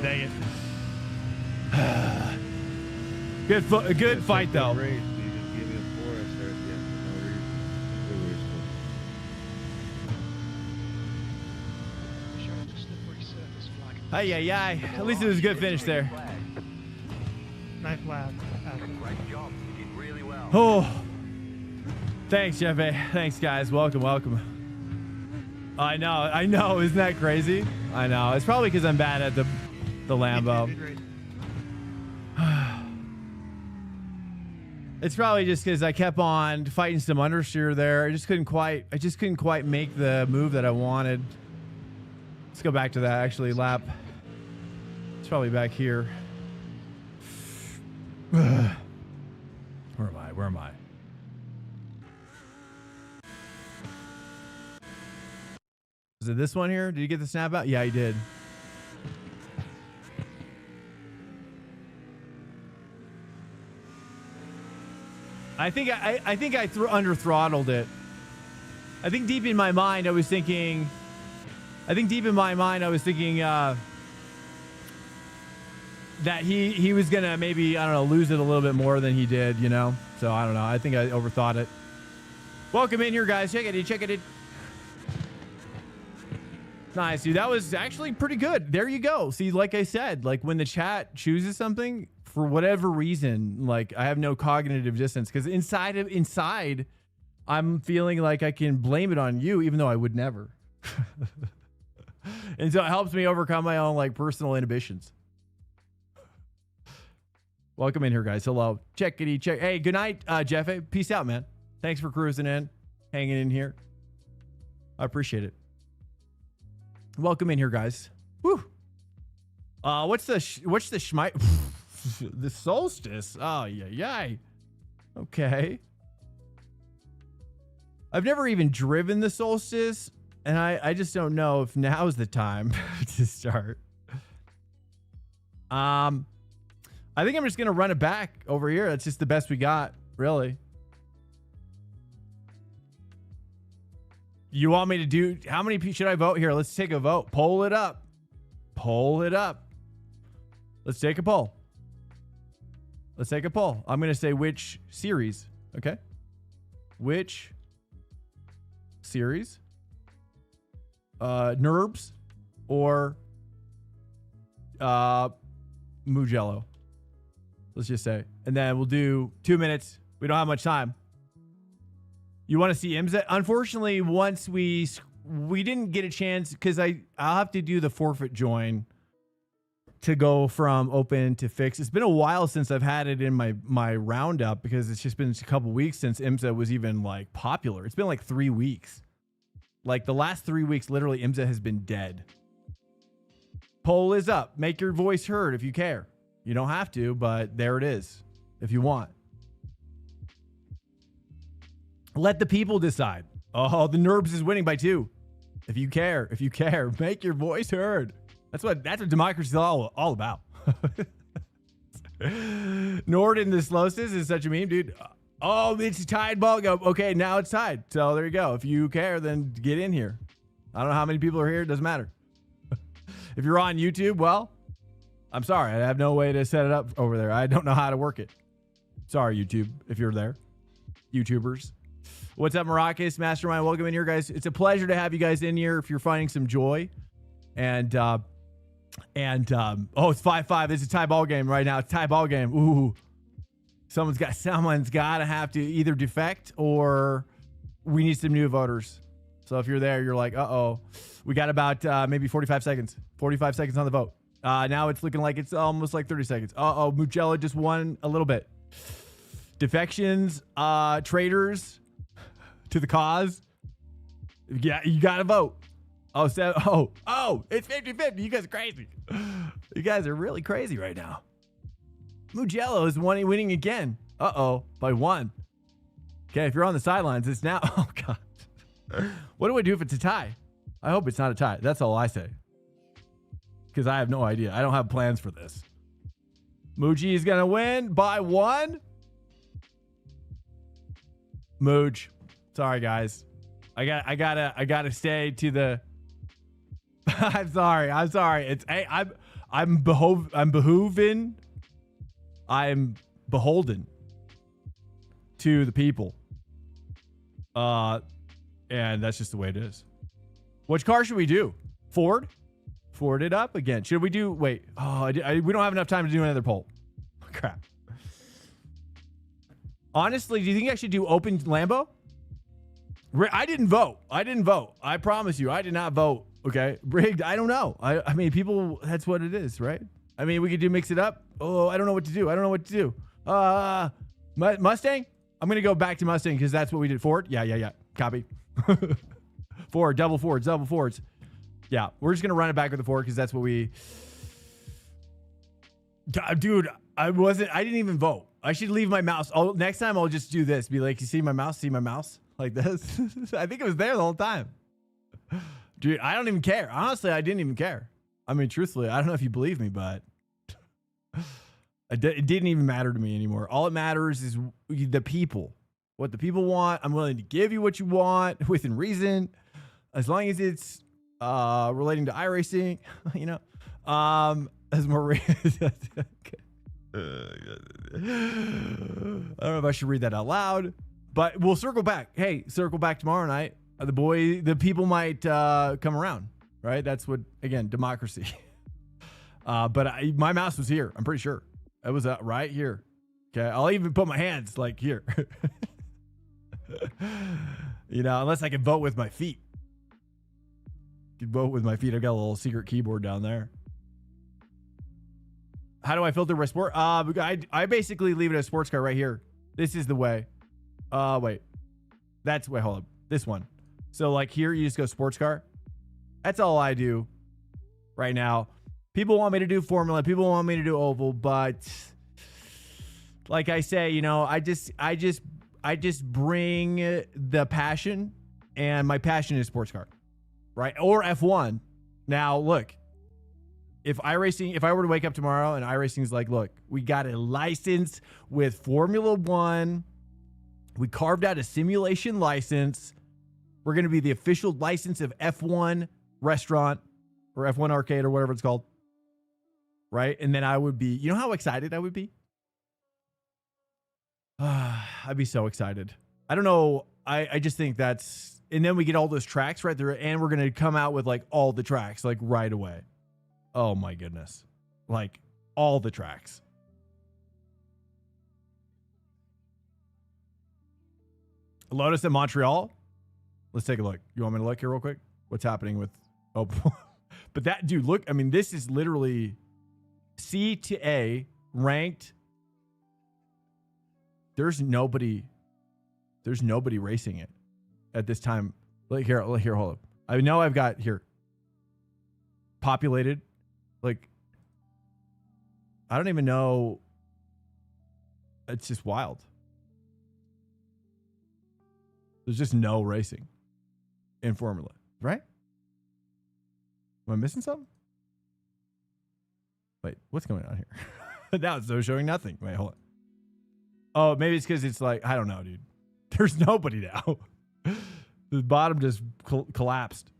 Dang it. Good fight though. Race, you just gave me a 4 star at the end for no reason. Show the slippery surface flag. Ay. At least it was a good finish there. Nice lap. Great job. You did really well. Oh. Thanks, Jeff. Thanks, guys. Welcome. I know. Isn't that crazy? I know. It's probably because I'm bad at the Lambo. It's probably just because I kept on fighting some understeer there. I just couldn't quite make the move that I wanted. Let's go back to that actually lap. It's probably back here. Where am I? Is it this one here? Did you get the snap out? Yeah, he did. I think I under throttled it. I think deep in my mind I was thinking that he was gonna maybe, I don't know, lose it a little bit more than he did, you know. So I don't know. I think I overthought it. Welcome in here, guys. Check it. Nice, dude. That was actually pretty good. There you go. See, like I said, like when the chat chooses something for whatever reason, like I have no cognitive dissonance because inside, I'm feeling like I can blame it on you, even though I would never. And so it helps me overcome my own like personal inhibitions. Welcome in here, guys. Hello. Check. Hey, good night, Jeff. Peace out, man. Thanks for cruising in, hanging in here. I appreciate it. Welcome in here, guys. Woo. What's the schmite? The solstice. Oh, yeah. Okay. I've never even driven the solstice, and I just don't know if now is the time to start. I think I'm just gonna run it back over here. That's just the best we got, really. You want me to do, how many should I vote here? Let's take a vote. Poll it up. Let's take a poll. I'm going to say which series. Okay. Which series? NURBS or Mugello. Let's just say. And then we'll do 2 minutes. We don't have much time. You want to see IMSA? Unfortunately, once we we didn't get a chance because I'll have to do the forfeit join to go from open to fixed. It's been a while since I've had it in my roundup because it's just been a couple weeks since IMSA was even like popular. It's been like 3 weeks. Like the last 3 weeks, literally IMSA has been dead. Poll is up. Make your voice heard if you care. You don't have to, but there it is if you want. Let the people decide. Oh, the Nerbs is winning by 2. If you care, make your voice heard. That's what democracy is all about. Norden the slowest is such a meme, dude. Oh, it's a tied ball game. Okay, now it's tied. So there you go. If you care, then get in here. I don't know how many people are here. It doesn't matter. If you're on YouTube, well, I'm sorry. I have no way to set it up over there. I don't know how to work it. Sorry, YouTube, if you're there. YouTubers. What's up, Maracas? Mastermind, welcome in here, guys. It's a pleasure to have you guys in here if you're finding some joy. And oh, it's 5-5. It's a tie ball game right now. It's a tie ball game. Ooh. Someone's got to have to either defect or we need some new voters. So if you're there, you're like, uh-oh. We got about maybe 45 seconds. 45 seconds on the vote. Now it's looking like it's almost like 30 seconds. Uh-oh, Mugello just won a little bit. Defections, traitors to the cause. Yeah, you got to vote. Oh, it's 50-50. You guys are crazy. You guys are really crazy right now. Mugello is winning again. Uh-oh, by 1. Okay, if you're on the sidelines, it's now. Oh, God. What do I do if it's a tie? I hope it's not a tie. That's all I say. Because I have no idea. I don't have plans for this. Muji is going to win by 1. Mooj. Sorry, guys. I gotta stay to the. I'm sorry. It's I'm beholden to the people. And that's just the way it is. Which car should we do? Ford? Ford it up again. Should we do? Wait. Oh, we don't have enough time to do another poll. Oh, crap. Honestly, do you think I should do open Lambo? I didn't vote. I promise you, I did not vote. Okay, rigged. I don't know. I mean, people. That's what it is, right? I mean, we could mix it up. Oh, I don't know what to do. Mustang. I'm gonna go back to Mustang because that's what we did. Ford. Yeah. Copy. Ford. Double Fords. Yeah, we're just gonna run it back with the Ford because that's what we. Dude, I didn't even vote. I should leave my mouse. Oh, next time I'll just do this. Be like, you see my mouse? See my mouse? Like this. I think it was there the whole time. Dude, I don't even care. Honestly, I didn't even care. I mean, truthfully, I don't know if you believe me, but it didn't even matter to me anymore. All it matters is the people. What the people want. I'm willing to give you what you want within reason. As long as it's relating to iRacing, you know. As more I don't know if I should read that out loud, but we'll circle back. Hey, circle back tomorrow night. The people might come around, right? That's what, again, democracy. But my mouse was here. I'm pretty sure it was right here. Okay, I'll even put my hands like here. You know, unless I can vote with my feet. Can vote with my feet. I've got a little secret keyboard down there. How do I filter my sport? I basically leave it as sports car right here. This is the way. Wait. Hold up. This one. So like here, you just go sports car. That's all I do right now. People want me to do Formula. People want me to do oval, but like I say, you know, I just bring the passion, and my passion is sports car, right? Or F1. Now, look. If I were to wake up tomorrow and iRacing is like, look, we got a license with Formula One. We carved out a simulation license. We're going to be the official license of F1 restaurant or F1 arcade or whatever it's called. Right? And then I would be, you know how excited I would be? I'd be so excited. I don't know. I just think that's, and then we get all those tracks right there, and we're going to come out with like all the tracks like right away. Oh my goodness. Like all the tracks. Lotus in Montreal. Let's take a look. You want me to look here real quick? what's happening with. Oh, but that dude, look. I mean, this is literally C to A ranked. There's nobody racing it at this time. Like here, hold up. I know I've got here populated. Like, I don't even know. It's just wild. There's just no racing in Formula, right? Am I missing something? Wait, what's going on here? Now it's showing nothing. Wait, hold on. Oh, maybe it's because it's like, I don't know, dude. There's nobody now. The bottom just collapsed.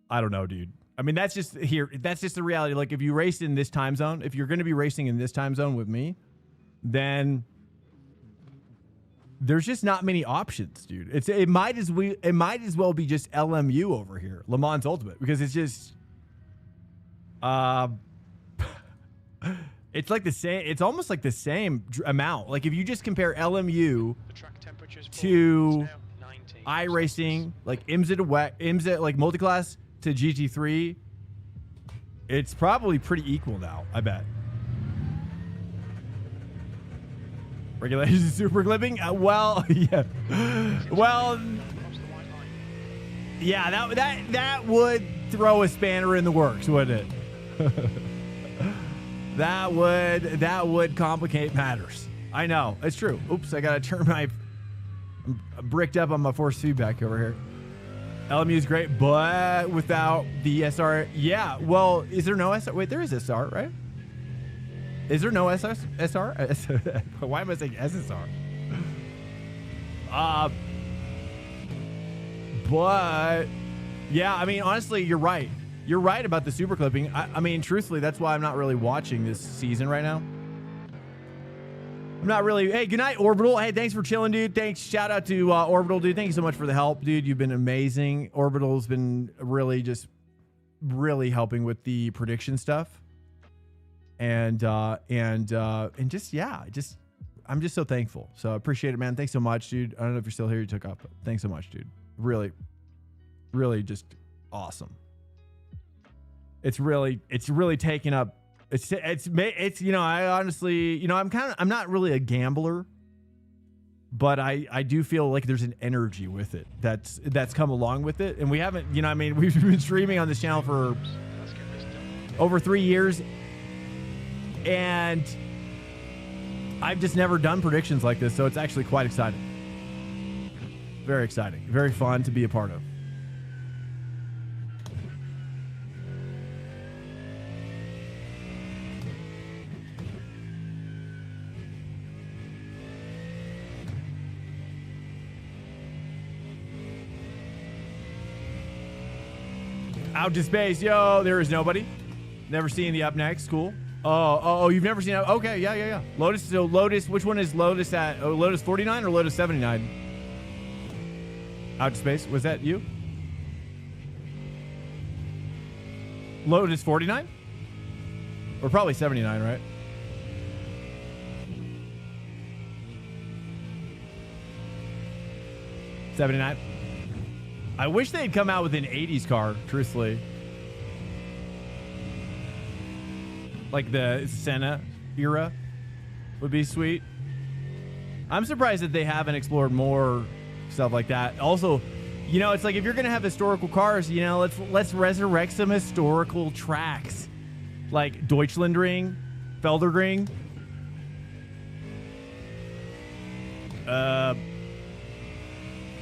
I don't know, dude. I mean, that's just here. That's just the reality. Like, if you race in this time zone, if you're going to be racing in this time zone with me, then there's just not many options, dude. It might as well be just LMU over here, Le Mans Ultimate, because it's just it's like the same. It's almost like the same amount. Like, if you just compare LMU to iRacing, like IMSA like multiclass to GT3, it's probably pretty equal now, I bet. Regulations super clipping? Well, yeah. Well, yeah, that would throw a spanner in the works, wouldn't it? That would complicate matters. I know. It's true. Oops, I gotta turn I'm bricked up on my force feedback over here. LMU is great, but without the SR. Yeah, well, is there no SR? Wait, there is SR, right? Is there no SR? Why am I saying SSR? But yeah, I mean, honestly, you're right. You're right about the super clipping. I mean, truthfully, that's why I'm not really watching this season right now. I'm not really. Hey, good night, Orbital. Hey, thanks for chilling, dude. Thanks. Shout out to Orbital, dude. Thank you so much for the help, dude. You've been amazing. Orbital's been really helping with the prediction stuff. And just, yeah, I'm just so thankful. So I appreciate it, man. Thanks so much, dude. I don't know if you're still here. You took up, but thanks so much, dude. Really, really just awesome. It's really taken up. It's, you know, I honestly, you know, I'm not really a gambler, but I do feel like there's an energy with it that's come along with it. And we haven't, you know, I mean, we've been streaming on this channel for over 3 years. And I've just never done predictions like this, so it's actually quite exciting. Very exciting. Very fun to be a part of. Out to space. Yo, there is nobody. Never seen the up next. Cool. Oh, you've never seen it? Okay, yeah. Lotus, so Lotus, which one is Lotus at? Oh, Lotus 49 or Lotus 79? Out to space, was that you? Lotus 49? Or probably 79, right? '79. I wish they'd come out with an 80s car, truthfully. Like the Senna era would be sweet. I'm surprised that they haven't explored more stuff like that. Also, you know, it's like if you're gonna have historical cars, you know, let's resurrect some historical tracks, like Deutschlandring, Felderring,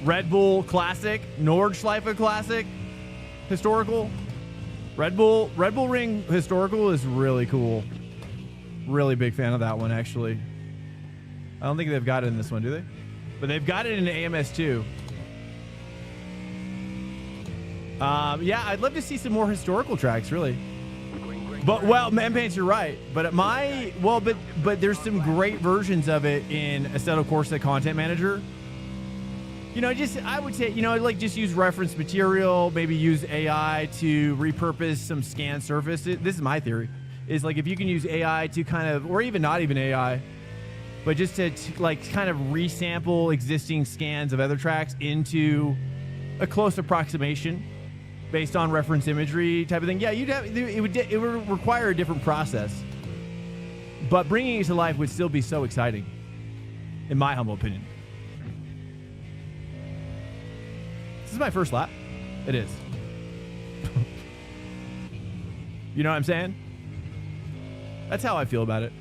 Red Bull Classic, Nordschleife Classic, historical. Red Bull Ring historical is really cool. Really big fan of that one, actually. I don't think they've got it in this one, do they? But they've got it in AMS too. Yeah, I'd love to see some more historical tracks, really. But well, M-Paints, you're right. But but there's some great versions of it in Assetto Corsa Content Manager. You know, I would say, you know, like just use reference material, maybe use AI to repurpose some scan surface. This is my theory, is like if you can use AI to kind of, or even not even AI, but just to like kind of resample existing scans of other tracks into a close approximation based on reference imagery type of thing, yeah, it would require a different process. But bringing it to life would still be so exciting, in my humble opinion. This is my first lap. It is. You know what I'm saying? That's how I feel about it.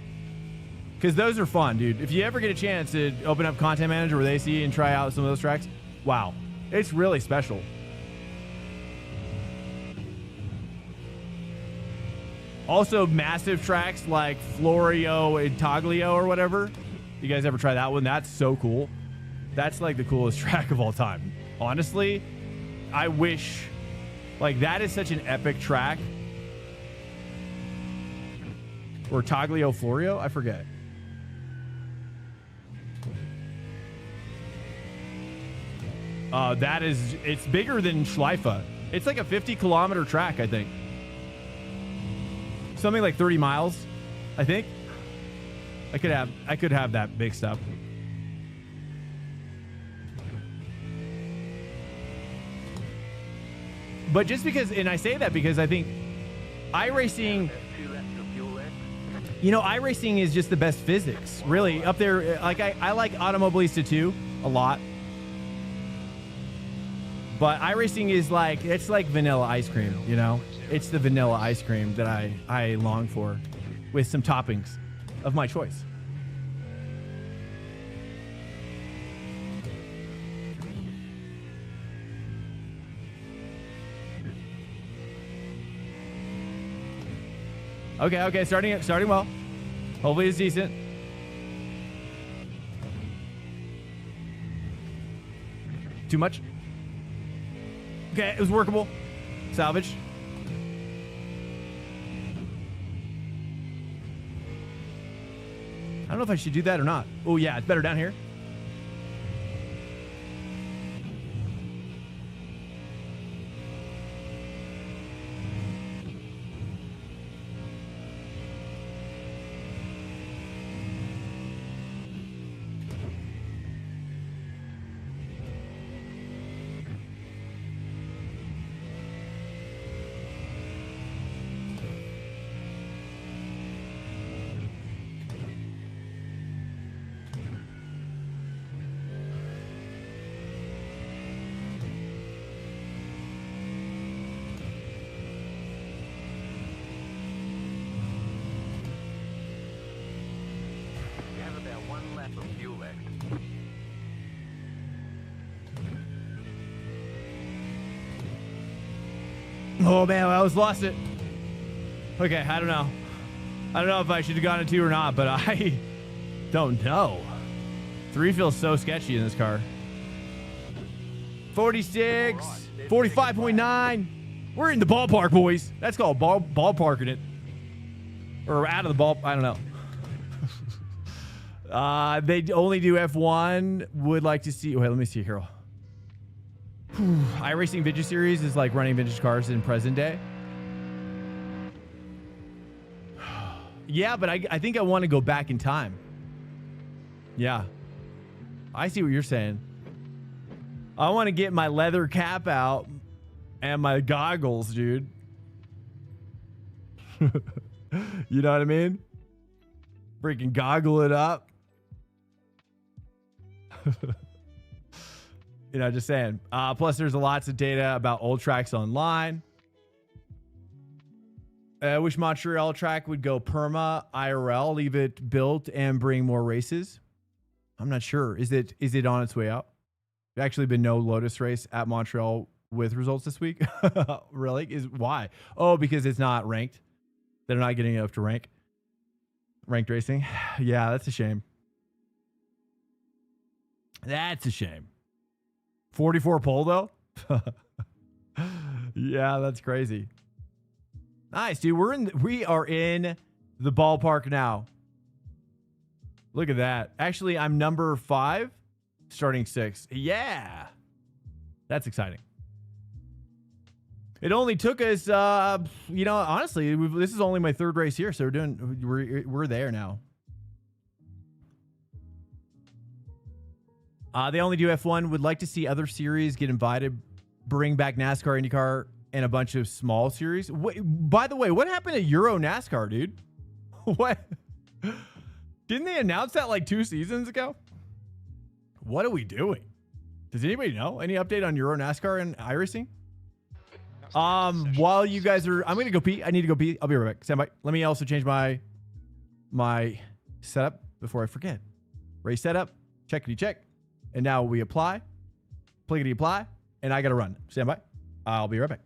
Because those are fun, dude. If you ever get a chance to open up Content Manager with AC and try out some of those tracks, wow. It's really special. Also, massive tracks like Florio and Taglio or whatever. You guys ever try that one? That's so cool. That's like the coolest track of all time. Honestly, I wish, like, that is such an epic track. Or Taglio Florio? I forget. It's bigger than Schleife. It's like a 50-kilometer track, I think. Something like 30 miles, I think. I could have that mixed up. But just because, and I say that because I think iRacing, you know, iRacing is just the best physics, really, up there. Like, I like Automobilista 2 a lot. But iRacing is like, it's like vanilla ice cream, you know? It's the vanilla ice cream that I long for with some toppings of my choice. Okay, starting well. Hopefully it's decent. Too much? Okay, it was workable. Salvage. I don't know if I should do that or not. Oh yeah, it's better down here. Oh man, I almost lost it. Okay, I don't know. I don't know if I should have gone to 2 or not, but I don't know. 3 feels so sketchy in this car. 46, 45.9. We're in the ballpark, boys. That's called ballparking it. Or out of the ball, I don't know. They only do F1. Would like to see, wait, let me see here. iRacing Vintage Series is like running vintage cars in present day. Yeah, but I think I want to go back in time. Yeah. I see what you're saying. I want to get my leather cap out and my goggles, dude. You know what I mean? Freaking goggle it up. You know, just saying. Plus, there's lots of data about old tracks online. I wish Montreal track would go perma IRL, leave it built, and bring more races. I'm not sure. Is it on its way out? There's actually been no Lotus race at Montreal with results this week. Really? Why? Oh, because it's not ranked. They're not getting enough to rank. Ranked racing. Yeah, that's a shame. That's a shame. 44 pole though. Yeah, that's crazy. Nice, dude. We are in the ballpark now. Look at that. Actually, I'm number 5, starting 6. Yeah, that's exciting. It only took us, you know, honestly, this is only my 3rd race here, so we're there now. They only do F1. Would like to see other series get invited, bring back NASCAR, IndyCar, and a bunch of small series. By the way, what happened to Euro NASCAR, dude? What? Didn't they announce that like 2 seasons ago? What are we doing? Does anybody know? Any update on Euro NASCAR and iRacing? While you guys are, I'm gonna go pee. I need to go pee. I'll be right back. Stand by. Let me also change my setup before I forget. Race setup, checkity check, and now we apply, plickety apply, and I gotta run. Stand by. I'll be right back.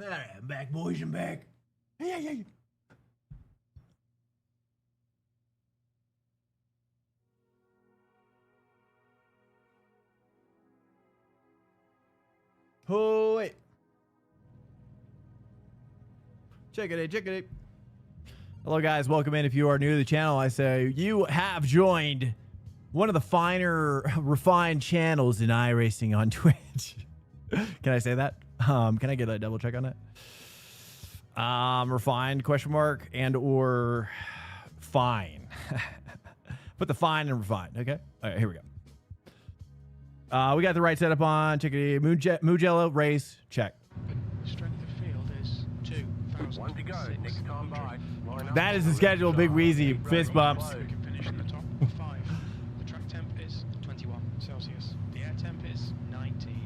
All right, I'm back, boys. I'm back. Yeah. Oh, wait. Check it. Hello, guys. Welcome in. If you are new to the channel, I say you have joined one of the finer, refined channels in iRacing on Twitch. Can I say that? Can I get a double check on that? Refined question mark and or fine. Put the fine and refined. Okay. All right, here we go. We got the right setup on. Chickadee. Mugello race. Check. Strength of field is 2,000. One to go. Next time by. Line up. That is the schedule. Big Wheezy. Fist bumps. We can finish in the top 5. The track temp is 21 Celsius. The air temp is 19.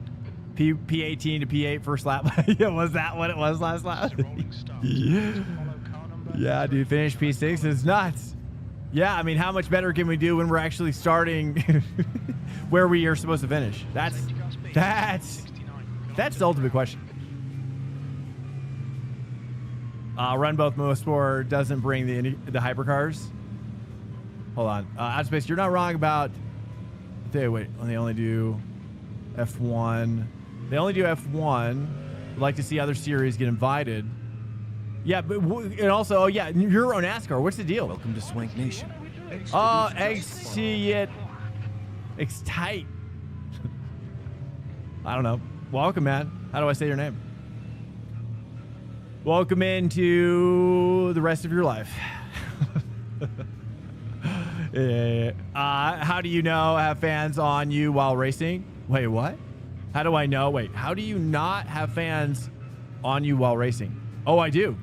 P18 to P8 first lap. Yeah, was that what it was last lap? It's a rolling start. Follow car number. Yeah, dude, finish P6 is nuts. Yeah, I mean, how much better can we do when we're actually starting where we are supposed to finish? That's the ultimate question. Run both Motorsport doesn't bring the hypercars. Hold on, Outspace, you're not wrong about. They only do F1. They only do F1. I'd like to see other series get invited. Yeah, but and also, oh yeah, Euro NASCAR. What's the deal? Welcome to Swank Nation. Oh, see it. It's tight. I don't know. Welcome, man. How do I say your name? Welcome into the rest of your life. Yeah. How do you know have fans on you while racing? Wait, what? How do I know? Wait, how do you not have fans on you while racing? Oh, I do.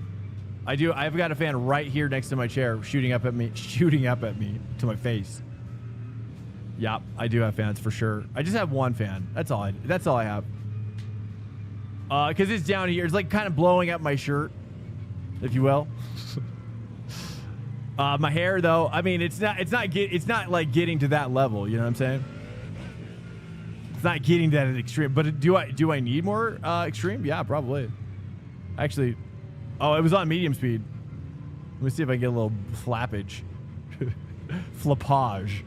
I've got a fan right here next to my chair shooting up at me to my face. Yep, I do have fans for sure. I just have one fan. That's all I have. Cause it's down here. It's like kind of blowing up my shirt, if you will. My hair though, I mean, it's not like getting to that level. You know what I'm saying? It's not getting to that extreme. But do I need more extreme? Yeah, probably. Actually, oh, it was on medium speed. Let me see if I can get a little flappage. Flappage.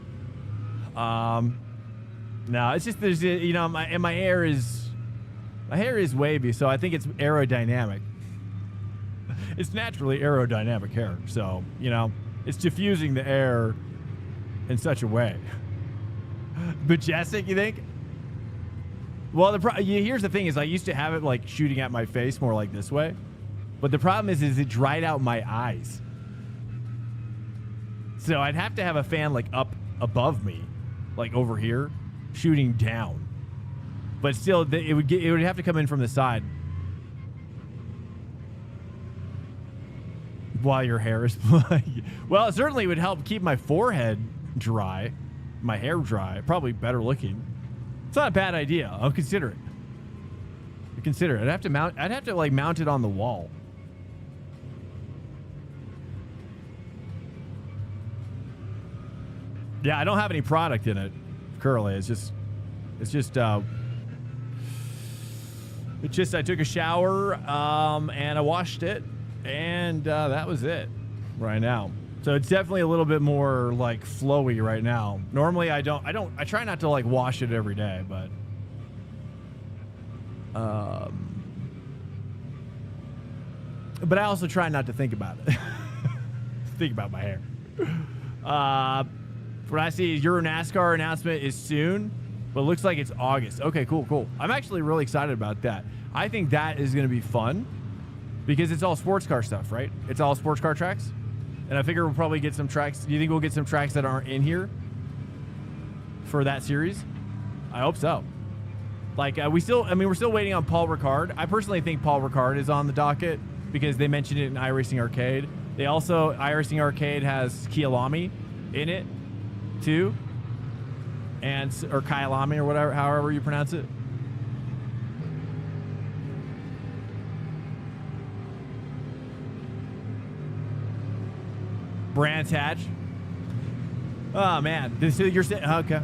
No, it's just there's my hair is wavy, so I think it's aerodynamic. It's naturally aerodynamic hair, so it's diffusing the air in such a way. Majestic, you think? Well, here's the thing: is I used to have it like shooting at my face more like this way, but the problem is it dried out my eyes. So I'd have to have a fan like up above me, like over here, shooting down. But still, it would have to come in from the side. While your hair is well, it certainly would help keep my forehead dry, my hair dry, probably better looking. It's not a bad idea. I'll consider it. consider. I'd have to mount. I'd have to like mount it on the wall. Yeah, I don't have any product in it currently. It's just I took a shower and I washed it, and that was it right now. So it's definitely a little bit more like flowy right now. Normally I try not to like wash it every day, but I also try not to think about it. Think about my hair. What I see is your NASCAR announcement is soon, but it looks like it's August. Okay, cool. I'm actually really excited about that. I think that is going to be fun because it's all sports car stuff, right? It's all sports car tracks. And I figure we'll probably get some tracks. Do you think we'll get some tracks that aren't in here for that series? I hope so. Like we're still waiting on Paul Ricard. I personally think Paul Ricard is on the docket because they mentioned it in iRacing Arcade. They also, iRacing Arcade has Kyalami in it too. Or Kyalami or whatever, however you pronounce it. Brands Hatch. Oh man, you're saying okay?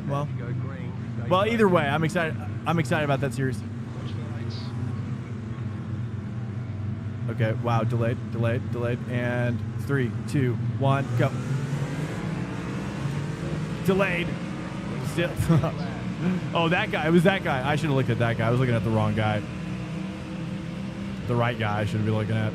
Well, either way, I'm excited. I'm excited about that series. Watch the lights. Okay. Wow. Delayed. And 3, 2, 1, go. Delayed. Still. Oh, that guy. It was that guy. I should have looked at that guy. I was looking at the wrong guy. The right guy I should be looking at.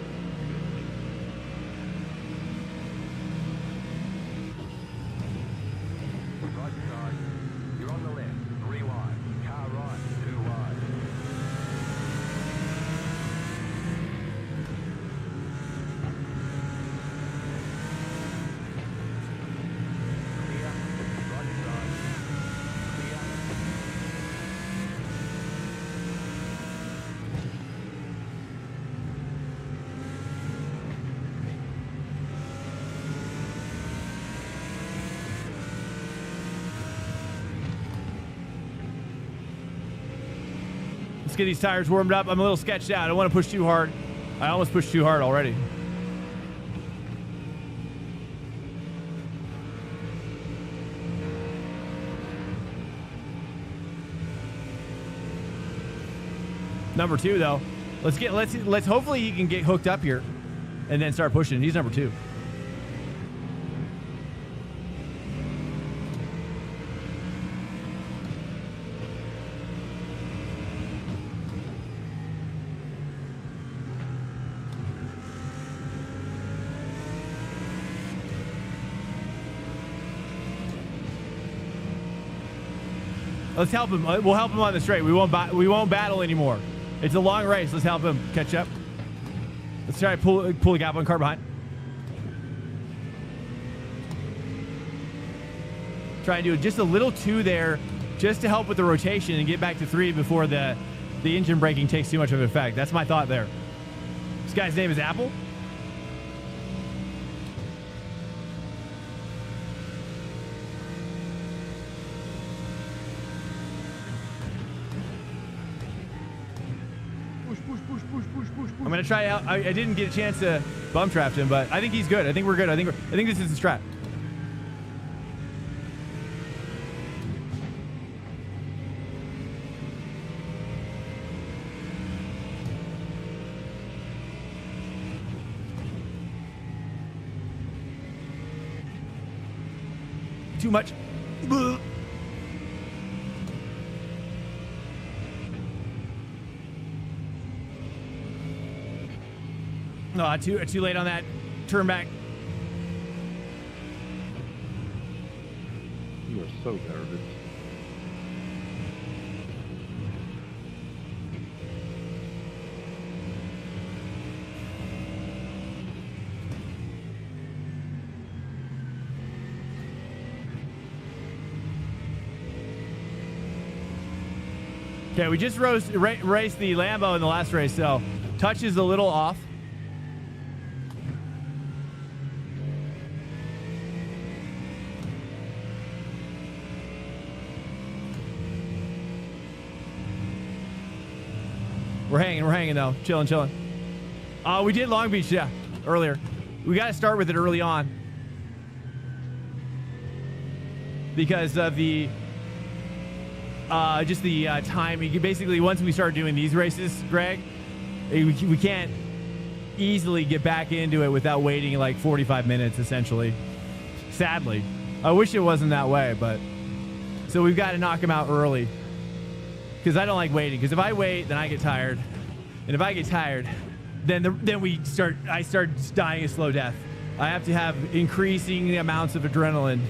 Let's get these tires warmed up. I'm a little sketched out. I don't want to push too hard. I almost pushed too hard already. Number 2 though. Let's hopefully he can get hooked up here and then start pushing. He's number 2. Let's help him. We'll help him on the straight. We won't battle anymore. It's a long race. Let's help him catch up. Let's try to pull a gap on car behind. Try and do just a little 2 there, just to help with the rotation and get back to 3 before the engine braking takes too much of an effect. That's my thought there. This guy's name is Apple. I'm gonna try out. I didn't get a chance to bum draft him, but I think he's good. I think we're good. I think this is the strat. Too much. No, too late on that turn back. You are so nervous. Okay, we just raced the Lambo in the last race, so touch is a little off. We're hanging though. Chilling. We did Long Beach, yeah, earlier. We got to start with it early on because of the just the time. Basically, once we start doing these races, Greg, we can't easily get back into it without waiting like 45 minutes, essentially. Sadly, I wish it wasn't that way, but so we've got to knock them out early because I don't like waiting. Because if I wait, then I get tired, and if I get tired, then I start dying a slow death. I have to have increasing amounts of adrenaline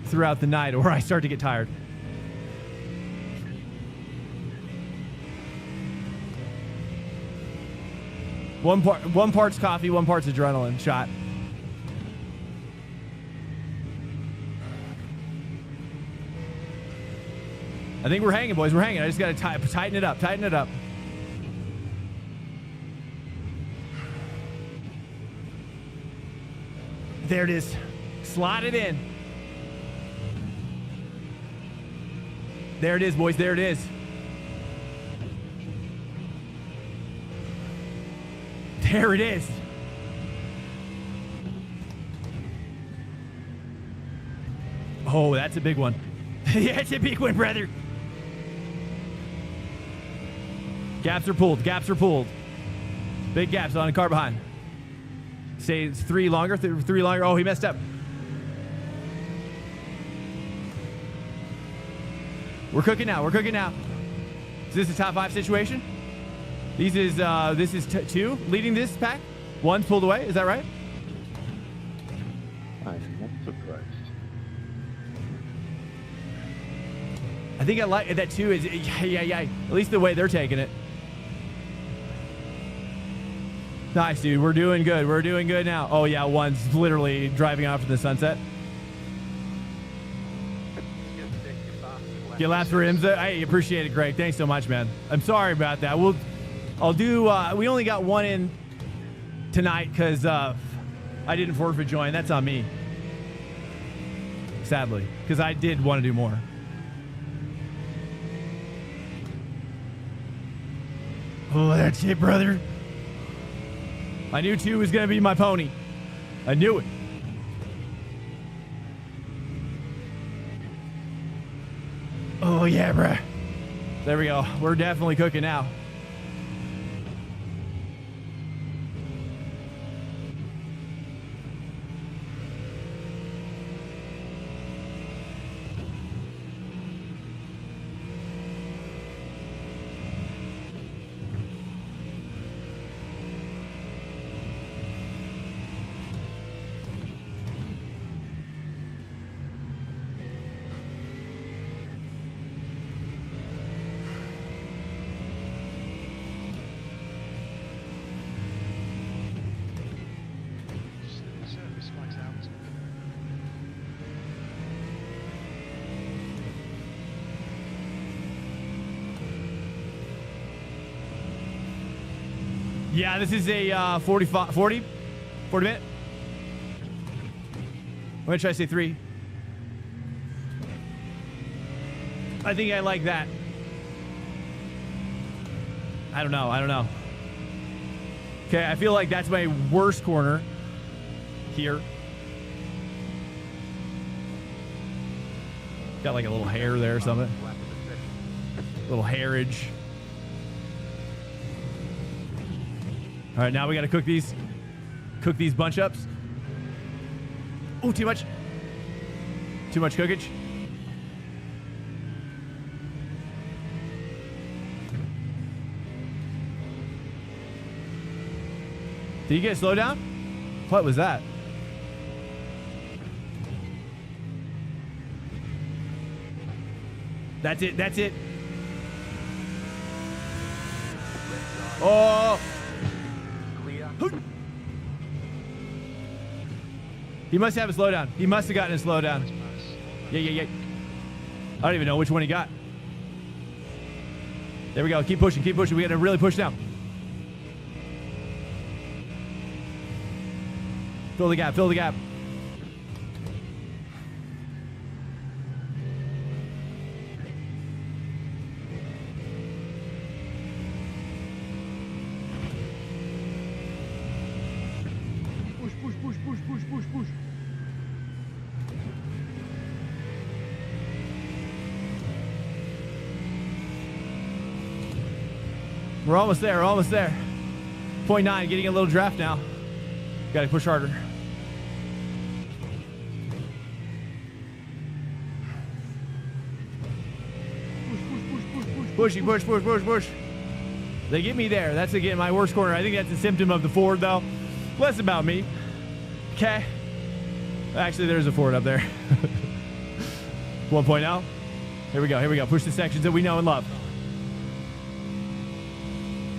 throughout the night, or I start to get tired. One part's coffee, one part's adrenaline shot. I think we're hanging, boys. We're hanging. I just got to tighten it up. Tighten it up. There it is. Slide it in. There it is, boys. There it is. There it is. Oh, that's a big one. Yeah, it's a big one, brother. Gaps are pulled. Gaps are pulled. Big gaps on the car behind. Say it's three longer. Three longer. Oh, he messed up. We're cooking now. We're cooking now. Is this a top 5 situation? This is 2 leading this pack. 1's pulled away. Is that right? I'm not surprised. I think I like that 2 is yeah. At least the way they're taking it. Nice, dude. We're doing good. We're doing good now. Oh yeah, 1's literally driving off in the sunset. Get laps for IMSA. I appreciate it, Greg. Thanks so much, man. I'm sorry about that. I'll do. We only got 1 in tonight because I didn't forfeit join. That's on me. Sadly, because I did want to do more. Oh, that's it, brother. I knew 2 was going to be my pony. I knew it. Oh, yeah, bruh. There we go. We're definitely cooking now. Service flags out. Yeah, this is a 40 minute. When should I say 3? I think I like that. I don't know. Okay, I feel like that's my worst corner here. Got like a little hair there or something. Little hairage. All right, now we got to cook these bunch ups. Oh, too much cookage. Did you get a slow down? What was that? That's it. Oh! He must have a slowdown. He must have gotten a slowdown. Yeah. I don't even know which one he got. There we go. Keep pushing. We got to really push now. Fill the gap. We're almost there. We're almost there. 0.9, getting a little draft now. Got to push harder. Pushy, push, push, push, push. They get me there. That's, again, my worst corner. I think that's a symptom of the Ford, though. Less about me. Okay. Actually, there's a Ford up there. 1.0. Here we go. Here we go. Push the sections that we know and love.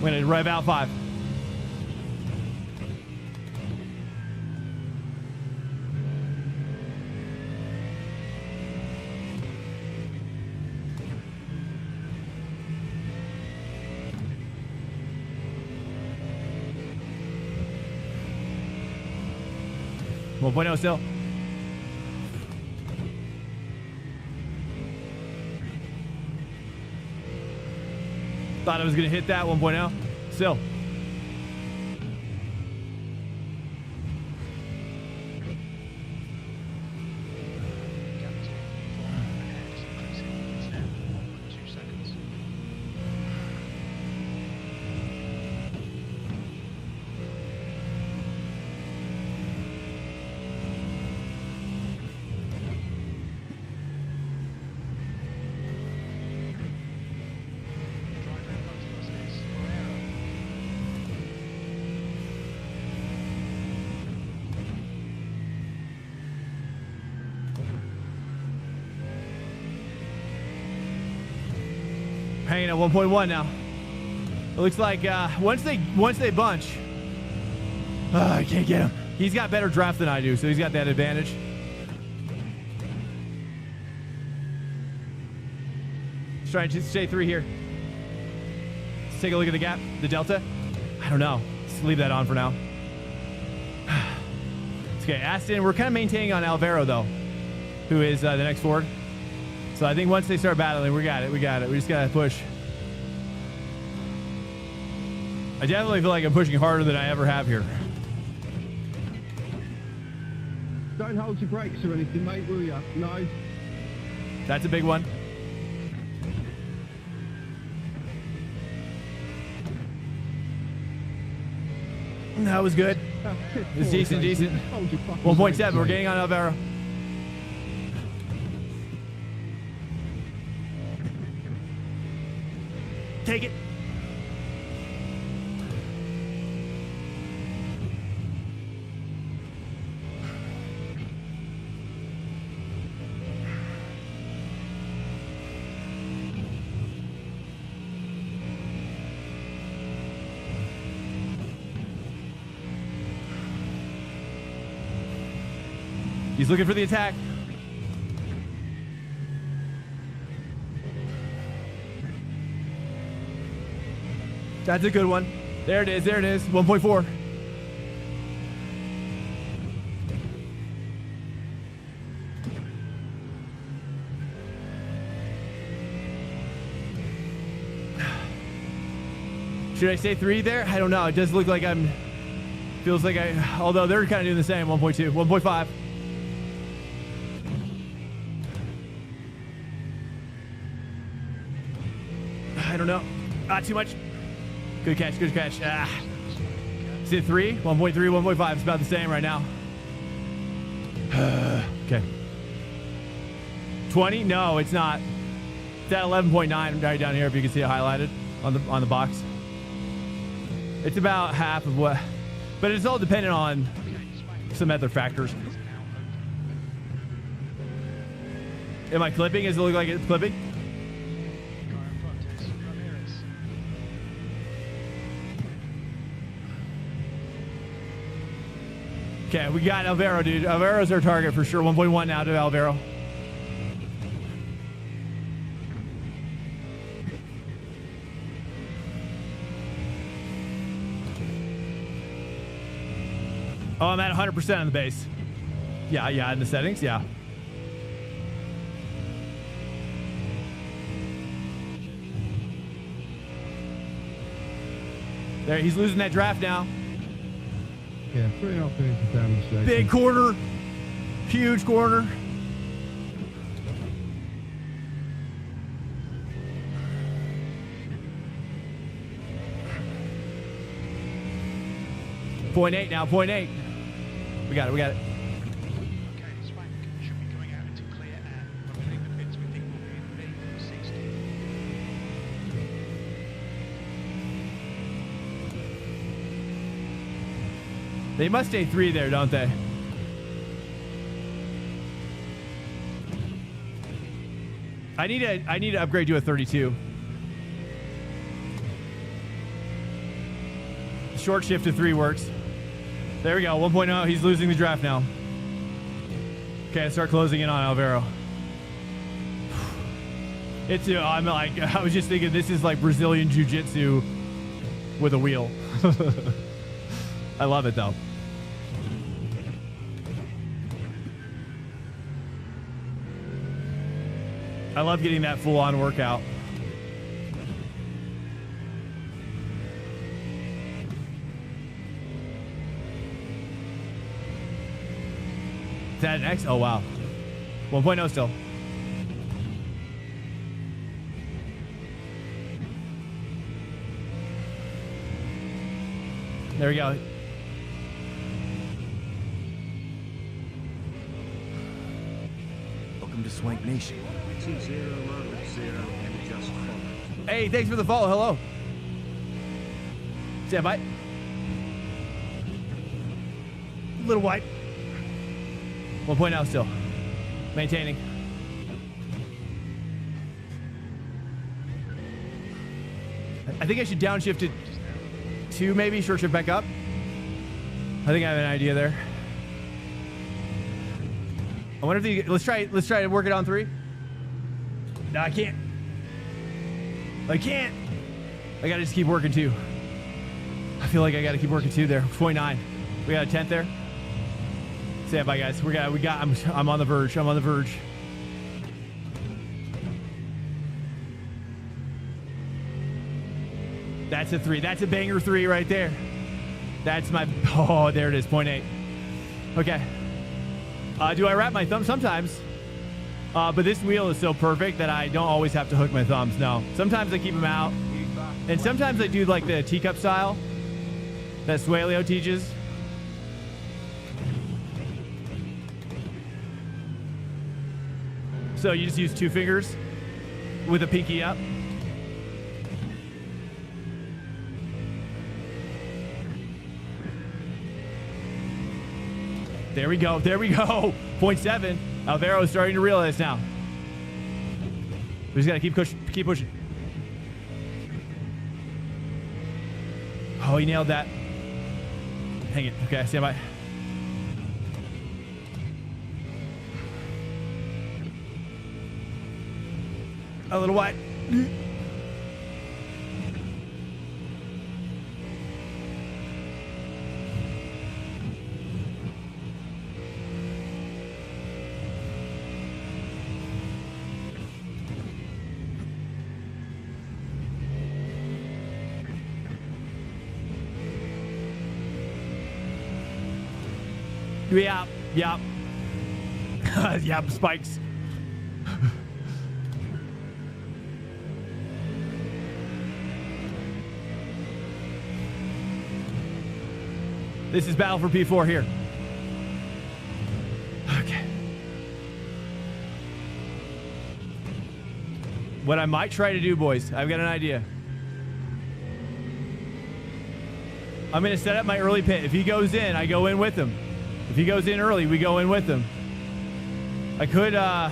We're going to rev out 5. Still. Thought I was going to hit that 1.0. Still. Hanging at 1.1 now. It looks like once they bunch, I can't get him. He's got better draft than I do, so he's got that advantage. Just trying to stay 3 here. Let's take a look at the gap, the delta. I don't know. Let's leave that on for now. It's okay, Aston. We're kind of maintaining on Alvaro though, who is the next Ford. So I think once they start battling, we got it. We got it. We just got to push. I definitely feel like I'm pushing harder than I ever have here. Don't hold your brakes or anything, mate, will ya? No. That's a big one. That was good. It's decent, decent. 1.7. We're getting on Alvaro. Take it. He's looking for the attack. That's a good one. There it is. There it is. 1.4. Should I say 3 there? I don't know. It does look like I'm... Feels like I... Although they're kind of doing the same. 1.2. 1.5. I don't know. Too much. Good catch, good catch. Is it 3? 1.3, 1.5. It's about the same right now. Okay. 20? No, it's not. It's at 11.9 right down here if you can see it highlighted on the box. It's about half of what, but it's all dependent on some other factors. Am I clipping? Does it look like it's clipping? Okay, we got Alvaro, dude. Alvaro's our target for sure. 1.1 now to Alvaro. Oh, I'm at 100% on the base. Yeah, in the settings, yeah. There, he's losing that draft now. Yeah, 3.5 minutes down the station. Big corner. Huge corner. .8 now, .8. We got it, we got it. Okay, Swank should be coming out into clear air. When we leave the pits, we think we'll be in B60. They must stay 3 there, don't they? I need to upgrade to a 32. Short shift to 3 works. There we go. 1.0. He's losing the draft now. Okay, start closing in on Alvaro. It's I'm like I was just thinking this is like Brazilian jiu-jitsu with a wheel. I love it though. I love getting that full-on workout. Is that an X? Oh, wow. 1.0 still. There we go. Welcome to Swank Nation. T0 just followed. Hey, thanks for the follow. Hello. Stand by. Little white. 1.0 still. Maintaining. I think I should downshift to 2 maybe. Short shift back up. I think I have an idea there. I wonder if let's try to work it on 3. No, I can't. I can't. I gotta just keep working 2. I feel like I gotta keep working 2 there. 0.9. We got a 10th there. Stand by, guys. I'm on the verge. I'm on the verge. That's a 3. That's a banger 3 right there. That's my. Oh, there it is. 0.8. Okay. Do I wrap my thumb? Sometimes. But this wheel is so perfect that I don't always have to hook my thumbs. No. Sometimes I keep them out. And sometimes I do like the teacup style that Suelio teaches. So you just use 2 fingers with a pinky up. There we go. There we go. 0.7. Alvaro is starting to realize now. We just got to keep pushing. Oh, he nailed that. Hang it. Okay, stand by. A little wide. Yeah, yeah. Yeah, spikes. This is battle for P4 here. Okay. What I might try to do, boys, I've got an idea. I'm going to set up my early pit. If he goes in, I go in with him. If he goes in early, we go in with him. I could, I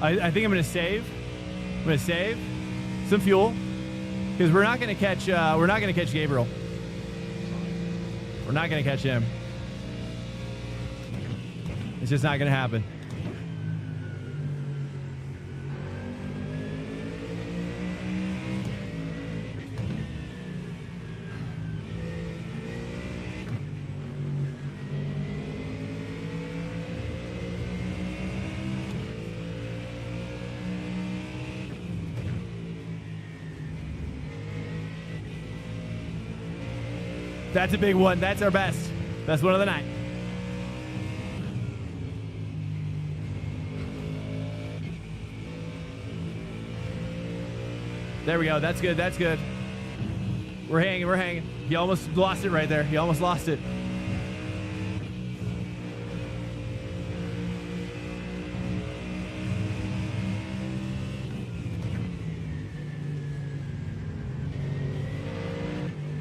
think I'm going to save. I'm going to save some fuel because we're not going to catch Gabriel. We're not going to catch him. It's just not going to happen. That's a big one. That's our best. Best one of the night. There we go. That's good. That's good. We're hanging. We're hanging. He almost lost it right there. He almost lost it.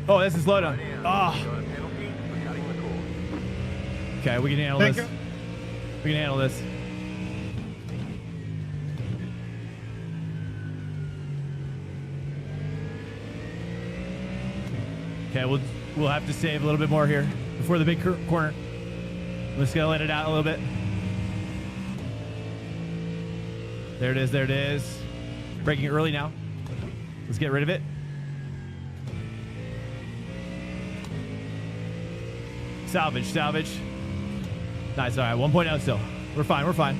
Oh, that's a slowdown. Oh. Got a penalty for cutting the course. Okay, we can handle Thank this. you. We can handle this. Okay, we'll have to save a little bit more here before the big corner. I'm just gonna let it out a little bit. There it is. There it is. Braking early now. Let's get rid of it. Salvage, salvage. Nice. All right, 1.0 still. We're fine. We're fine.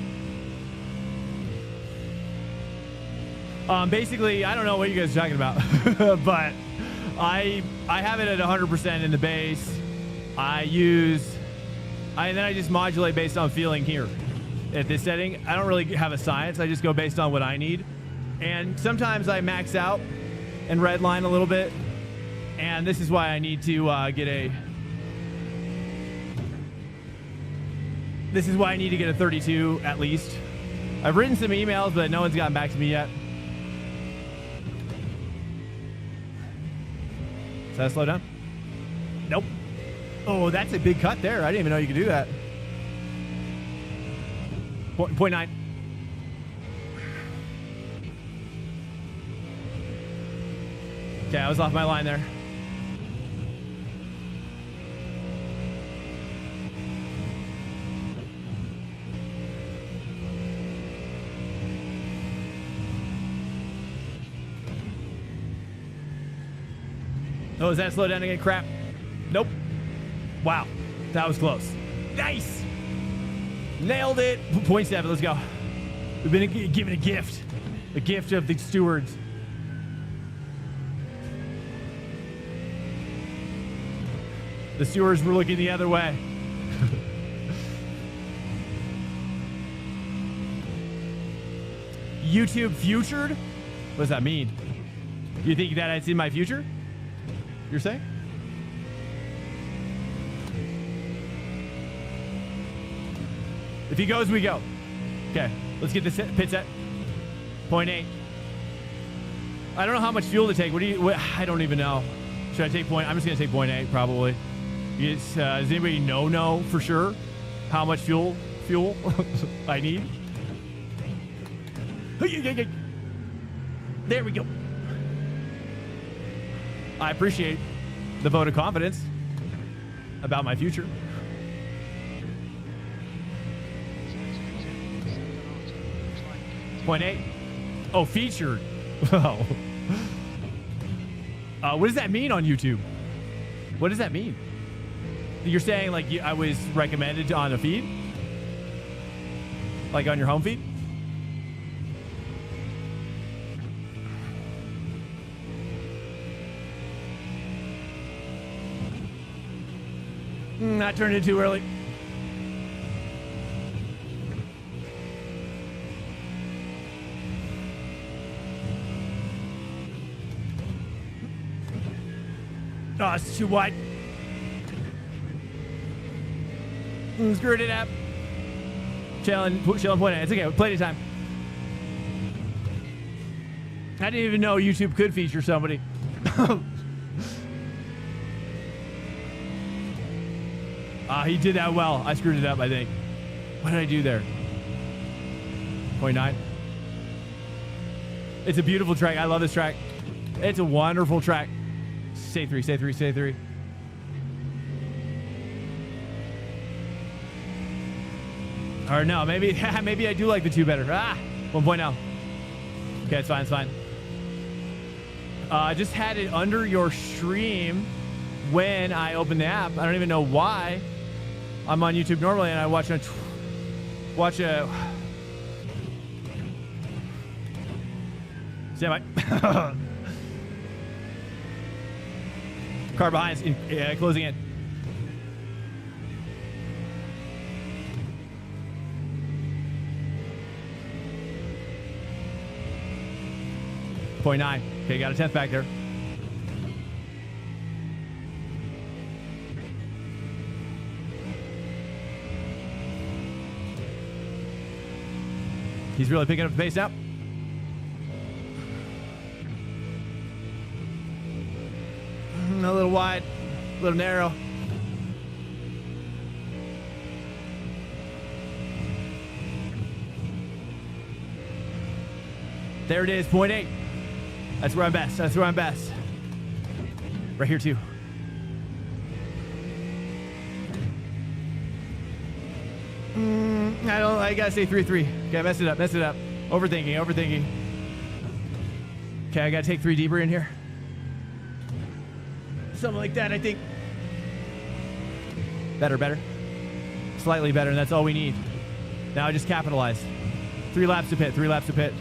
Basically, I don't know what you guys are talking about, but I have it at 100% in the base. And then I just modulate based on feeling here. At this setting, I don't really have a science. I just go based on what I need. And sometimes I max out and redline a little bit. And this is why I need to get a... This is why I need to get a 32 at least. I've written some emails, but no one's gotten back to me yet. Is that a slowdown? Nope. Oh, that's a big cut there. I didn't even know you could do that. 0.9. Okay, I was off my line there. Oh, is that slow down again? Crap. Nope. Wow. That was close. Nice. Nailed it. 0.7. Let's go. We've been given a gift. A gift of the stewards. The stewards were looking the other way. YouTube futured? What does that mean? You think that I'd see my future? You're saying? If he goes, we go. Okay, let's get this pit set. 0.8. I don't know how much fuel to take. I don't even know. Should I take point? I'm just gonna take 0.8 probably. Does anybody know for sure how much fuel I need? There we go. I appreciate the vote of confidence about my future. So 0.8. Oh, featured. Oh. What does that mean on YouTube? What does that mean? You're saying like I was recommended on a feed? Like on your home feed? That turned in too early. Oh, it's too wide. Screwed it up. Chilling 0.8. It's okay. Plenty of time. I didn't even know YouTube could feature somebody. He did that well. I screwed it up, I think. What did I do there? 0.9. It's a beautiful track. I love this track. It's a wonderful track. Say three. Or no, maybe I do like the 2 better. 1.0. Okay, it's fine. I just had it under your stream when I opened the app. I don't even know why. I'm on YouTube normally and I watch a stand by. Car behind is closing in. .9. Okay, got a 10th back there. He's really picking up the pace now. A little wide, a little narrow. There it is, 0.8. That's where I'm best. That's where I'm best. Right here too. I gotta say 3-3. Okay, mess it up, mess it up. Overthinking, overthinking. Okay, I gotta take 3 deeper in here. Something like that, I think. Better, better. Slightly better, and that's all we need. Now I just capitalize. 3 laps to pit, 3 laps to pit.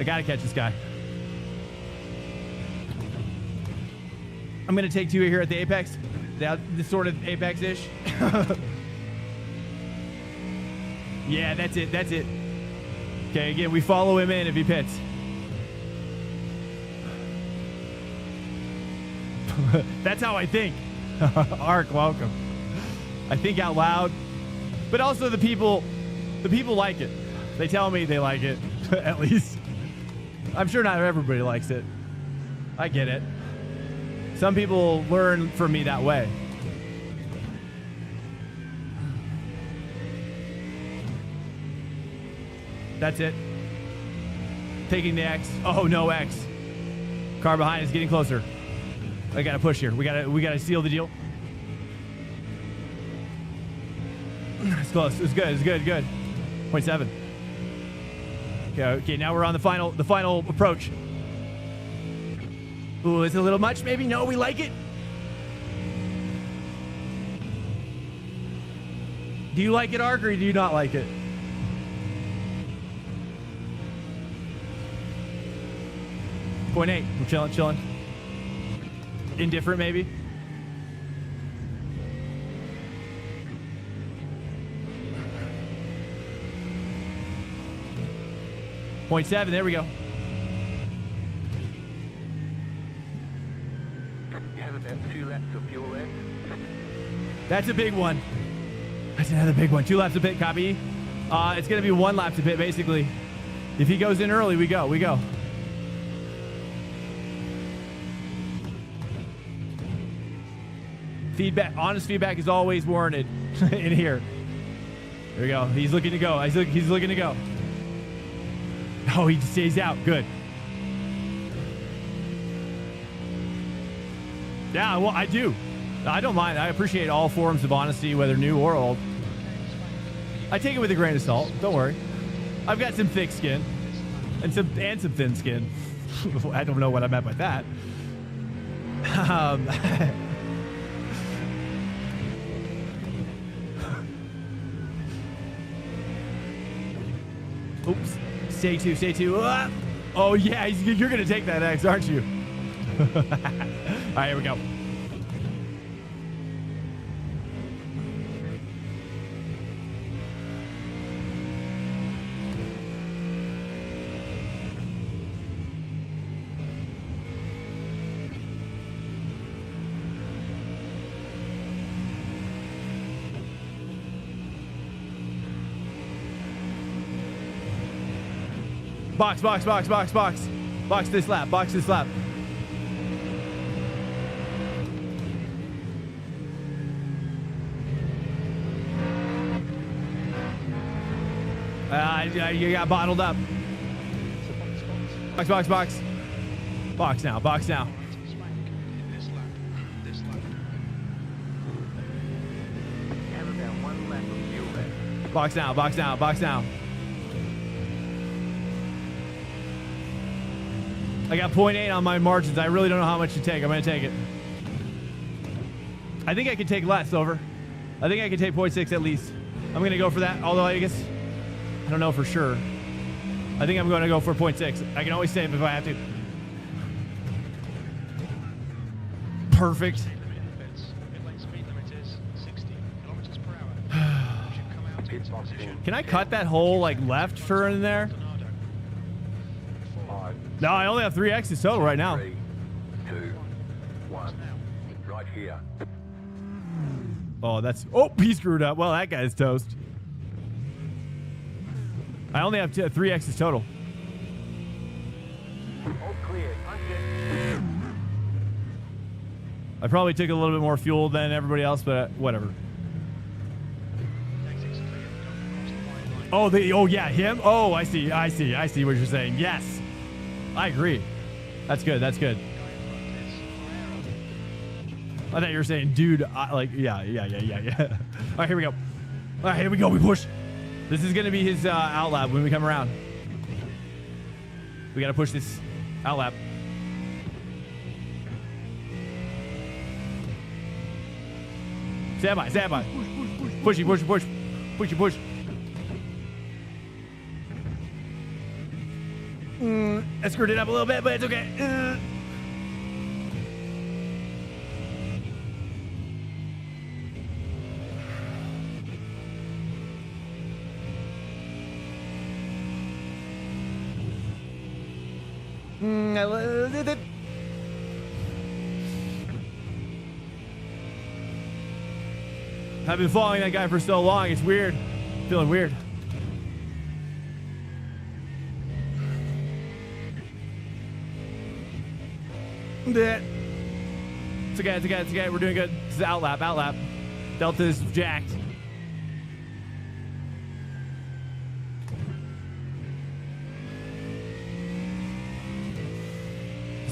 I gotta catch this guy. I'm gonna take 2 here at the apex. This sort of apex-ish. Yeah, that's it, that's it. Okay, again, we follow him in if he pits. That's how I think. Ark, welcome. I think out loud. But also the people like it. They tell me they like it, at least. I'm sure not everybody likes it. I get it. Some people learn from me that way. That's it. Taking the X. Oh, no X. Car behind is getting closer. I gotta push here. We gotta seal the deal. It's close. It's good. It's good. Good. 0.7. Okay. Now we're on the final approach. Ooh, is it a little much? Maybe. No, we like it. Do you like it, Ark, or do you not like it? .8. We're chilling. Indifferent, maybe. .7. There we go. You have about 2 laps of fuel left. That's a big one. That's another big one. 2 laps to pit, copy. It's gonna be 1 lap to pit, basically. If he goes in early, we go. Feedback, honest feedback is always warranted in here. There we go. He's looking to go. He's looking to go. Oh, he stays out. Good. Yeah, well, I do. I don't mind. I appreciate all forms of honesty, whether new or old. I take it with a grain of salt. Don't worry. I've got some thick skin and some thin skin. I don't know what I meant by that. Oops. Stay two. Oh, yeah, you're going to take that X, aren't you? All right, here we go. Box. Box this lap. You got bottled up. Box. Box now. This lap. You have about 1 lap of fuel left. Box now. I got 0.8 on my margins. I really don't know how much to take. I'm going to take it. I think I could take less, over. I think I could take 0.6 at least. I'm going to go for that, although I guess I don't know for sure. I think I'm going to go for 0.6. I can always save if I have to. Perfect. Speed limit is 60 kilometers per hour. Should come out into position. Can I cut that whole like left turn in there? No, I only have 3 X's total right now. 3, 2, 1. Right here. Oh, he screwed up. Well, that guy's toast. I only have 3X's total. All clear. Punch it. I probably took a little bit more fuel than everybody else, but whatever. Exit's clear. Don't cross the white line. Oh, yeah, him? Oh, I see what you're saying. Yes. I agree. That's good. Guy in front is Ferrero. I thought you were saying, dude, yeah. All right, here we go. All right, here we go. We push. This is going to be his outlap when we come around. We got to push this outlap. Stand by. Pushy. Push. I screwed it up a little bit, but it's okay. I've been following that guy for so long. It's weird. Feeling weird. It's okay. We're doing good. This is outlap. Delta's jacked.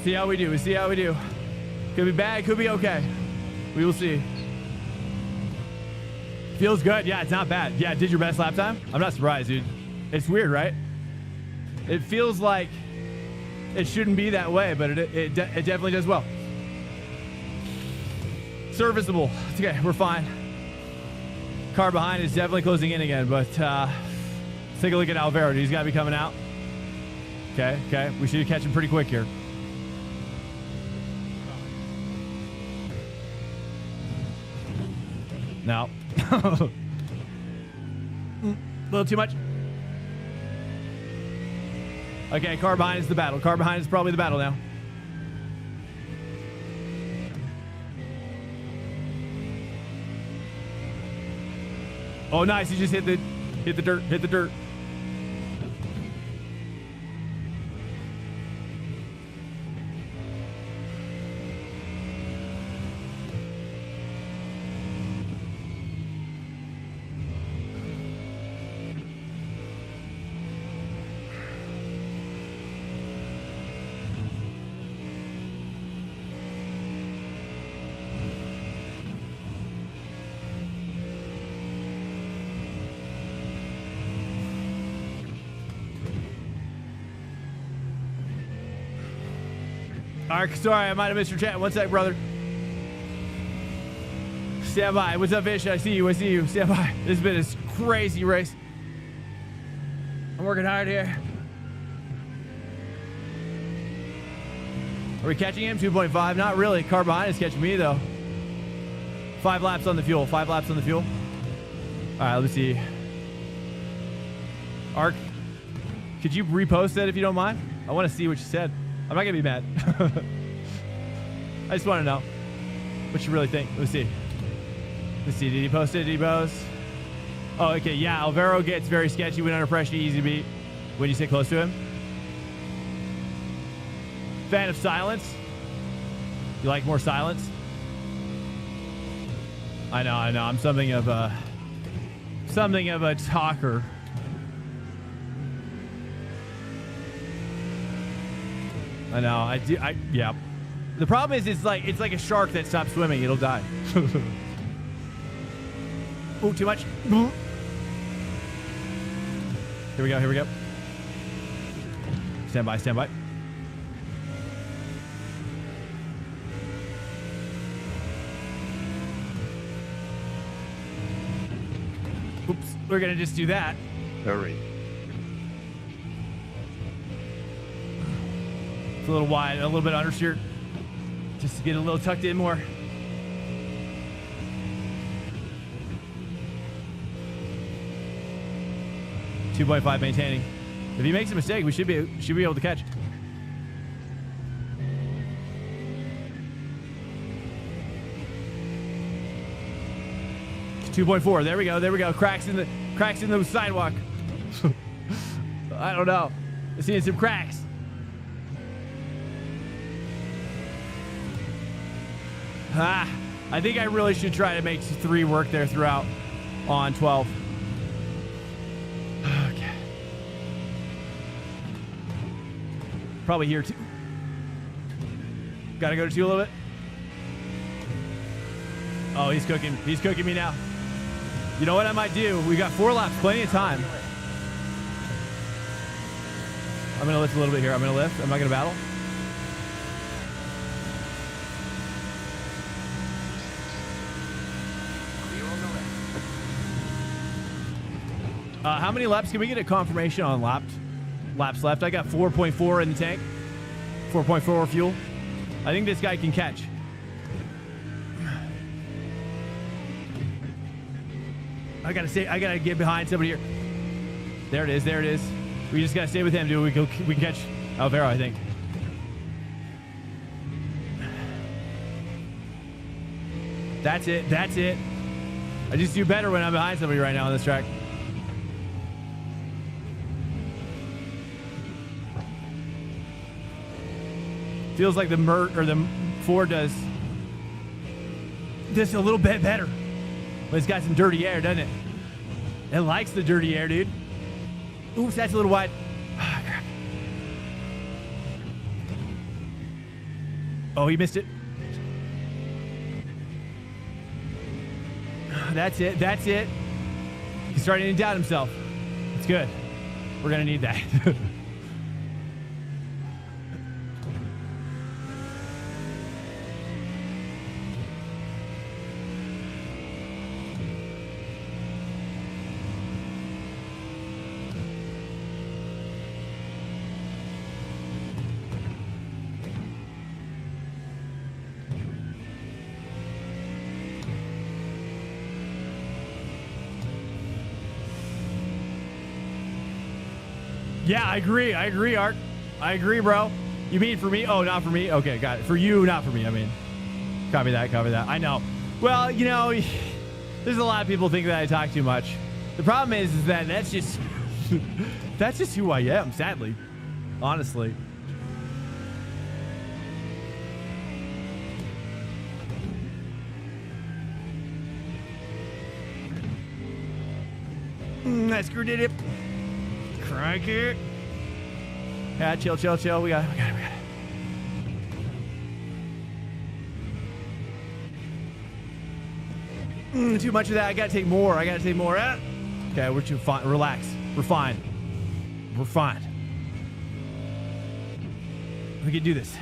See how we do. Could be bad, could be okay. We will see. Feels good. Yeah, it's not bad. Yeah, did your best lap time? I'm not surprised, dude. It's weird, right? It feels like it shouldn't be that way, but it definitely does well. Serviceable. It's okay. We're fine. Car behind is definitely closing in again, but let's take a look at Alvaro. He's got to be coming out. Okay. We should catch him pretty quick here. No. A little too much. Okay, car behind is the battle. Car behind is probably the battle now. Oh, nice. He just hit the dirt. Sorry, I might have missed your chat. One sec, brother. Stand by. What's up, Fish? I see you. Stand by. This has been a crazy race. I'm working hard here. Are we catching him? 2.5. Not really. Car behind is catching me, though. 5 laps on the fuel. All right, let me see. Ark, could you repost that if you don't mind? I want to see what you said. I'm not going to be mad. I just want to know what you really think. Let's see. Did he post it? Did he post? Oh, okay. Yeah, Alvaro gets very sketchy when under pressure. Easy to beat when you sit close to him. Fan of silence? You like more silence? I know. I'm something of a talker. I know. Yeah. The problem is, it's like a shark that stops swimming. It'll die. Oh, too much. Here we go. Stand by. Oops. We're gonna just do that. Hurry. It's a little wide, a little bit understeer. Just to get a little tucked in more. .5 maintaining. If he makes a mistake, we should be able to catch. It's 2.4. There we go. Cracks in the sidewalk. I don't know. I'm seeing some cracks. I think I really should try to make 3 work there throughout on 12. Okay. Probably here too. Gotta go to 2 a little bit. Oh, he's cooking. He's cooking me now. You know what I might do? We got 4 laps, plenty of time. I'm gonna lift a little bit here. I'm gonna lift. I'm not gonna battle. How many laps? Can we get a confirmation on laps left? I got 4.4 in the tank. 4.4 fuel. I think this guy can catch. I gotta get behind somebody here. There it is. There it is. We just gotta stay with him, dude. We can catch Alvaro, I think. That's it. That's it. I just do better when I'm behind somebody right now on this track. Feels like the Ford does this a little bit better. But it's got some dirty air, doesn't it? It likes the dirty air, dude. Oops, that's a little wide. Oh, crap. Oh, he missed it. That's it. That's it. He's starting to doubt himself. It's good. We're going to need that. Yeah, I agree. I agree, Art. I agree, bro. You mean for me? Oh, not for me? Okay, got it. For you, not for me. I mean, copy that, copy that. I know. Well, you know, there's a lot of people think that I talk too much. The problem is that that's just who I am, sadly. Honestly. I screwed it up. Crank it. Yeah, chill. We got it. Too much of that. I gotta take more. Okay, we're too fine. Relax. We're fine. We can do this.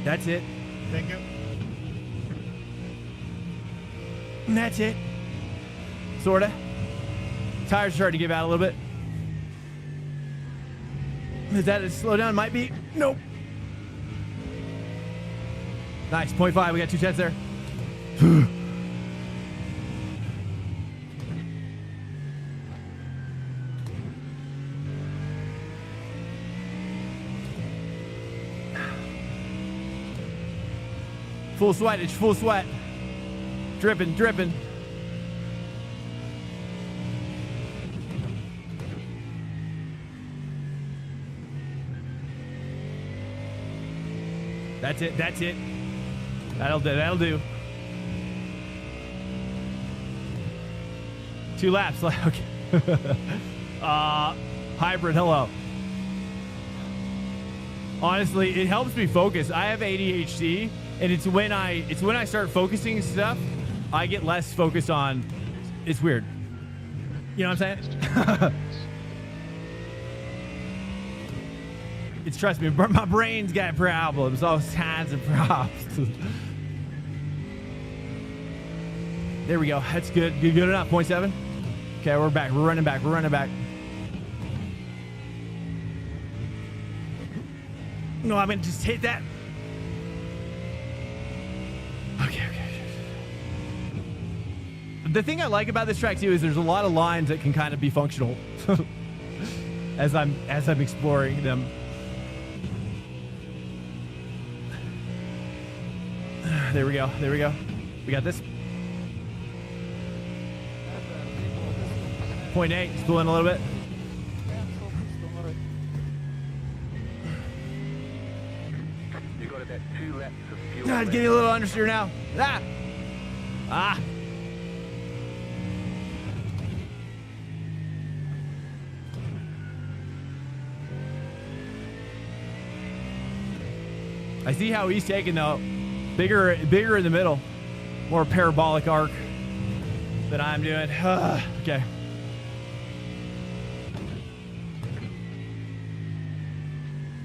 That's it. Thank you. And that's it. Sorta. Tires starting to give out a little bit. Is that a slowdown? Might be. Nope. Nice. 0.5. We got 2 tenths there. Full sweatage. Full sweat. Dripping. That's it. That'll do. 2 laps. Okay. Hybrid, hello. Honestly, it helps me focus. I have ADHD, and it's when I start focusing stuff, I get less focused on. It's weird. You know what I'm saying? It's, trust me, my brain's got problems. All kinds of problems. There we go. That's good. Good enough. 0.7. Okay, we're back. We're running back. No, I'm going to just hit that. Okay. The thing I like about this track too is there's a lot of lines that can kind of be functional as I'm exploring them. There we go. We got this. 0.8. Just pull in a little bit. You got about 2 laps of fuel. God, left. getting a little understeer now. Ah. I see how he's taking though. Bigger in the middle. More parabolic arc than I'm doing. Okay.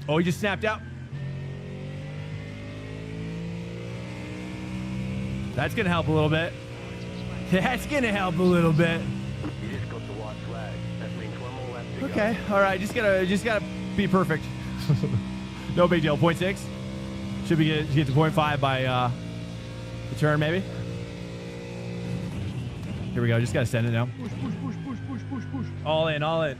Oh, he just snapped out. That's gonna help a little bit. That's gonna help a little bit. You just got the white flag. That means 1 more lap to go. Okay, all right. Just gotta be perfect. No big deal. 0.6. Should be get to 0.5 by the turn, maybe. Here we go. Just gotta send it now. Push, push, push, push, push, push, push. All in, all in.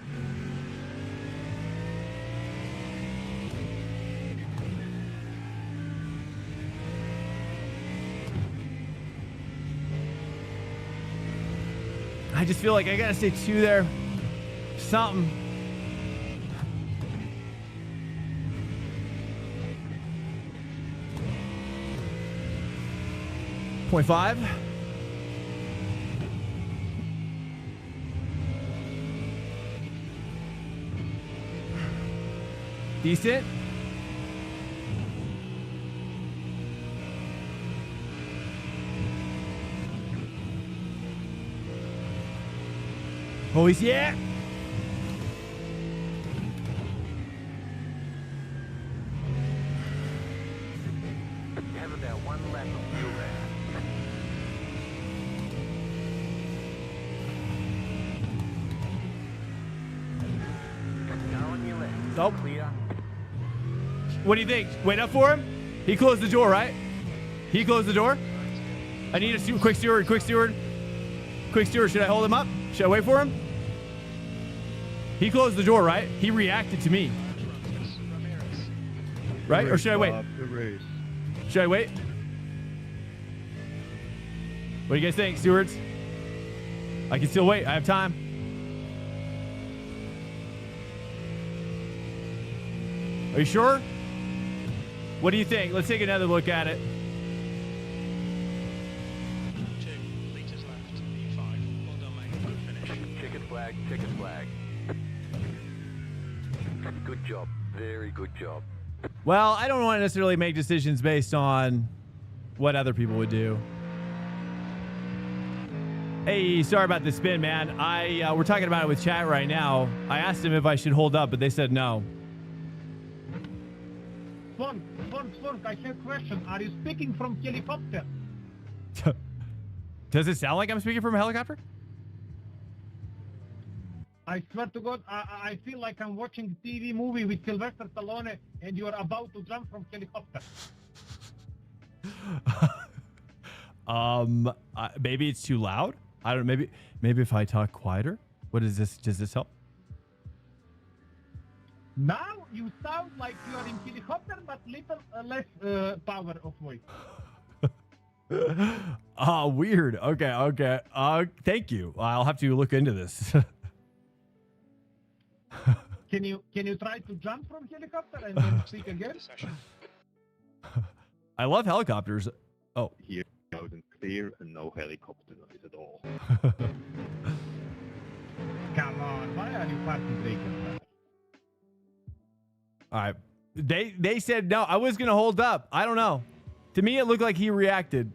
I just feel like I gotta stay 2 there. Something. Point 5. Decent. Oh, he's yeah. You have about 1 lap of fuel left. Car on your left. Nope. Clear. What do you think? Wait up for him? He closed the door, right? He closed the door? I need a quick steward, quick steward. Quick steward, should I hold him up? Should I wait for him? He closed the door, right? He reacted to me. Right? Or should I wait? Should I wait? What do you guys think, stewards? I can still wait. I have time. Are you sure? What do you think? Let's take another look at it. 2 litres left. E5. Well done, mate. Good finish. Checkered flag, checkered flag. Good job. Very good job. Well, I don't want to necessarily make decisions based on what other people would do. Hey, sorry about the spin, man. We're talking about it with chat right now. I asked them if I should hold up, but they said no. Swank, I have a question. Are you speaking from helicopter? Does it sound like I'm speaking from a helicopter? I swear to God, I feel like I'm watching a TV movie with Sylvester Stallone and you are about to jump from helicopter. Maybe it's too loud. I don't know. Maybe if I talk quieter. What is this? Does this help? Now you sound like you are in helicopter, but little less power of voice. Oh, weird. Okay. Thank you. I'll have to look into this. Can you try to jump from helicopter and then speak again? I love helicopters. Oh. Here, loud and clear, and no helicopter noise at all. Come on, why are you party breaking? All right. They said no. I was gonna hold up. I don't know. To me, it looked like he reacted.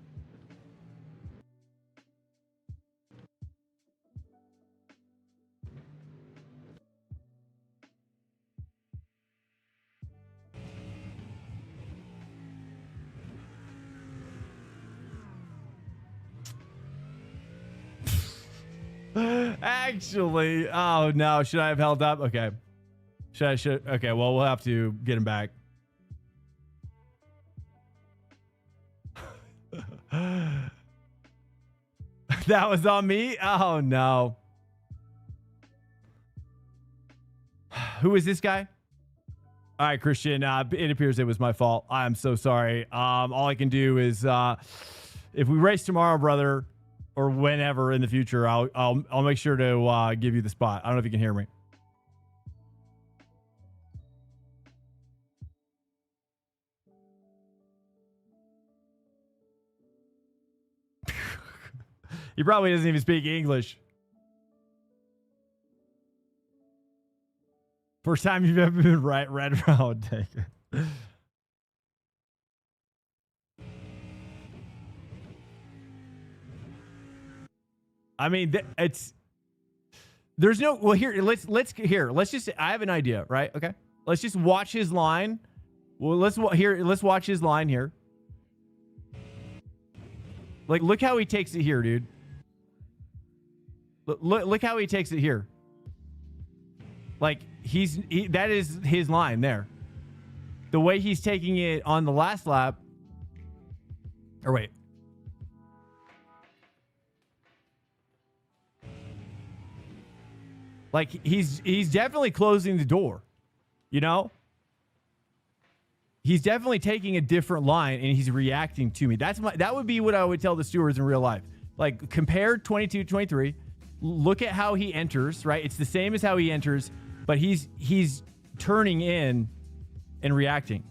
Actually, oh no, should I have held up? Okay. Should okay, well, we'll have to get him back. That was on me? Oh no. Who is this guy? All right, Christian, it appears it was my fault. I'm so sorry. All I can do is if we race tomorrow, brother, or whenever in the future, I'll make sure to give you the spot. I don't know if you can hear me. He probably doesn't even speak English. First time you've ever been read around. Take it. I mean, there's no, well, here, let's just, I have an idea, right? Okay. Let's just watch his line. Well, let's watch his line here. Like, look how he takes it here, dude. Look how he takes it here. Like, that is his line there. The way he's taking it on the last lap. Or wait. Like, he's definitely closing the door. You know? He's definitely taking a different line and he's reacting to me. That would be what I would tell the stewards in real life. Like, compare 22, 23. Look at how he enters, right? It's the same as how he enters, but he's turning in and reacting.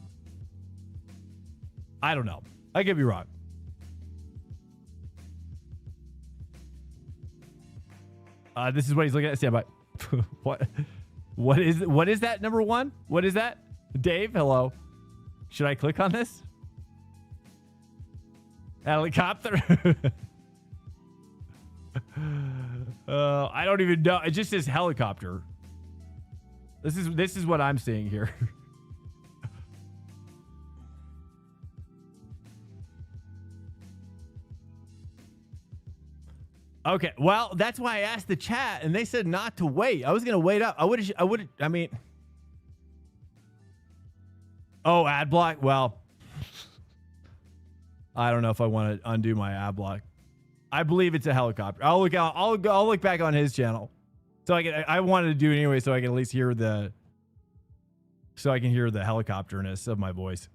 I don't know. I could be wrong. This is what he's looking at. Stand by. What is that, number one? What is that? Dave, hello. Should I click on this? Helicopter. I don't even know. It just says helicopter. This is what I'm seeing here. Okay, well, that's why I asked the chat, and they said not to wait. I was gonna wait up. I mean, oh, ad block. Well, I don't know if I want to undo my ad block. I believe it's a helicopter. I'll look back on his channel, so I wanted to do it anyway, so I can at least hear the helicopterness of my voice.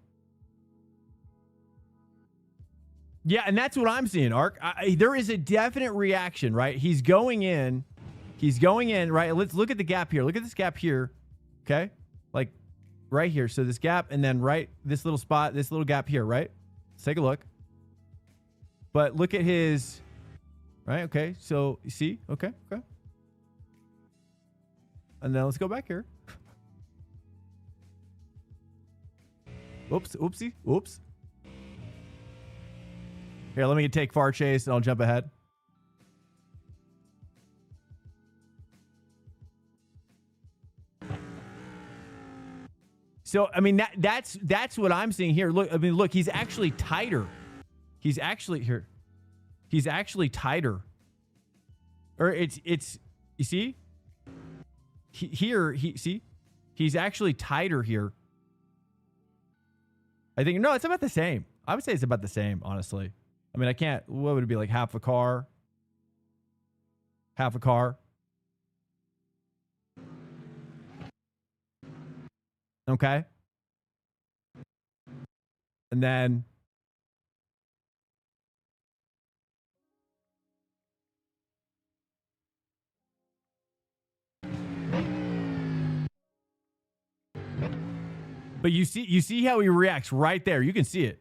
Yeah, and that's what I'm seeing, Ark. There is a definite reaction, right? He's going in, right? Let's look at the gap here. Look at this gap here, okay? Like right here. So this gap, and then right this little spot, this little gap here, right? Let's take a look. But look at his, right? Okay, so you see, okay. And then let's go back here. Oops. Here, let me take far chase and I'll jump ahead. So, I mean, that's what I'm seeing here. Look, he's actually tighter. He's actually tighter. Or it's you see? He's actually tighter here. I think, no, it's about the same. I would say it's about the same, honestly. I mean, what would it be, like half a car? Half a car. Okay. And then but you see how he reacts right there. You can see it.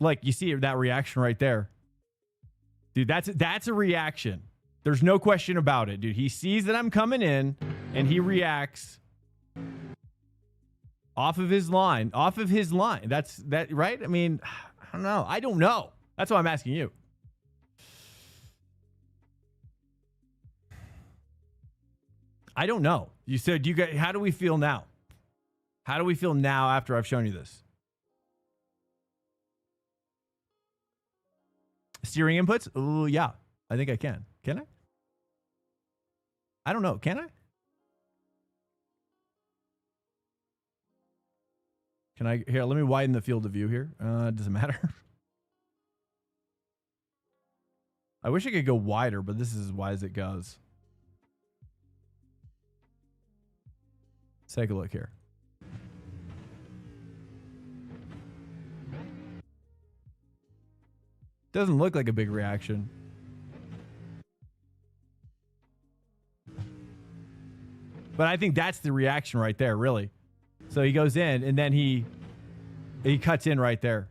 Like, you see that reaction right there. Dude, that's a reaction. There's no question about it, dude. He sees that I'm coming in and he reacts off of his line. That's right? I mean, I don't know. That's why I'm asking you. I don't know. You said how do we feel now? How do we feel now after I've shown you this? Steering inputs? Oh, yeah. I think I can. Can I? I don't know. Can I? Can I? Here, let me widen the field of view here. It doesn't matter. I wish I could go wider, but this is as wide as it goes. Let's take a look here. Doesn't look like a big reaction. But I think that's the reaction right there, really. So he goes in and then he cuts in right there.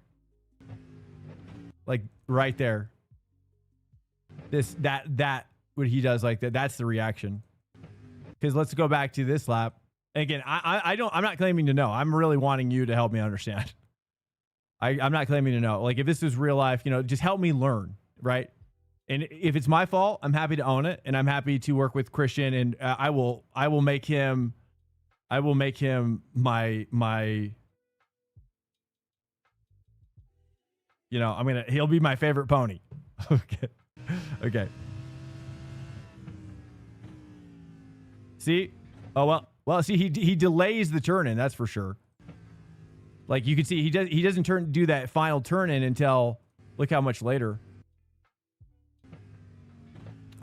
Like right there. That what he does like that, that's the reaction. Because let's go back to this lap. And again, I'm not claiming to know. I'm really wanting you to help me understand. I'm not claiming to know. Like if this is real life, just help me learn, right? And if it's my fault, I'm happy to own it, and I'm happy to work with Christian, and I will make him my he'll be my favorite pony. Okay. See? Oh well. See, he delays the turn in. That's for sure. Like you can see, he doesn't do that final turn in until look how much later.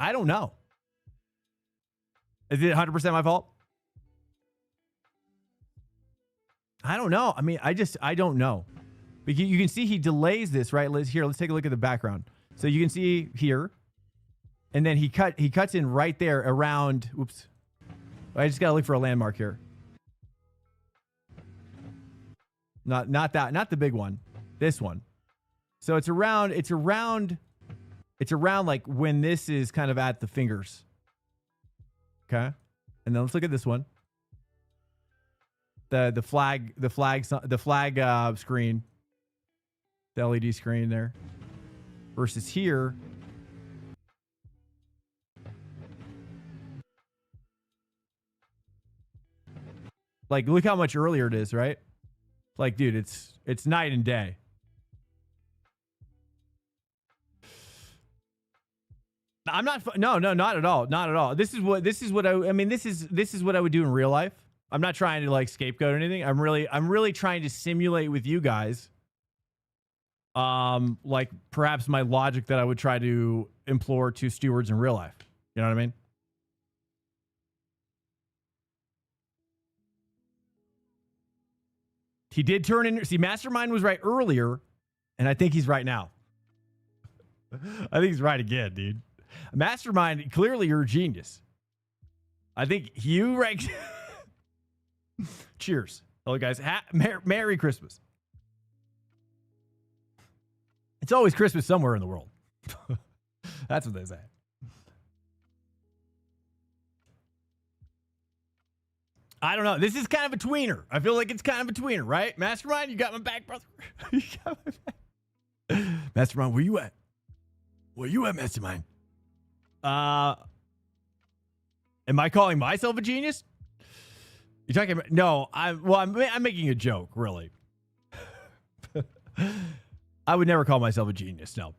I don't know. Is it 100% my fault? I don't know. I mean, I don't know. But you can see he delays this, right? Let's take a look at the background. So you can see here, and then he cuts in right there around. Oops. I just gotta look for a landmark here. Not the big one. This one. So it's around like when this is kind of at the fingers. Okay. And then let's look at this one. The flag screen. The LED screen there. Versus here. Like look how much earlier it is, right? Like dude, it's night and day. I'm not. No, not at all. Not at all. This is what I would do in real life. I'm not trying to like scapegoat or anything. I'm really trying to simulate with you guys. Like perhaps my logic that I would try to implore to stewards in real life. You know what I mean? He did turn in. See, Mastermind was right earlier, and I think he's right now. I think he's right again, dude. Mastermind, clearly you're a genius. I think you ranks. Cheers. Hello, guys. Merry Christmas. It's always Christmas somewhere in the world. That's what they say. I don't know. This is kind of a tweener. I feel like it's kind of a tweener, right? Mastermind, you got my back, brother. You got my back. Mastermind, where you at? Where you at, Mastermind? Am I calling myself a genius? You talking about? No, I'm making a joke, really. I would never call myself a genius. No,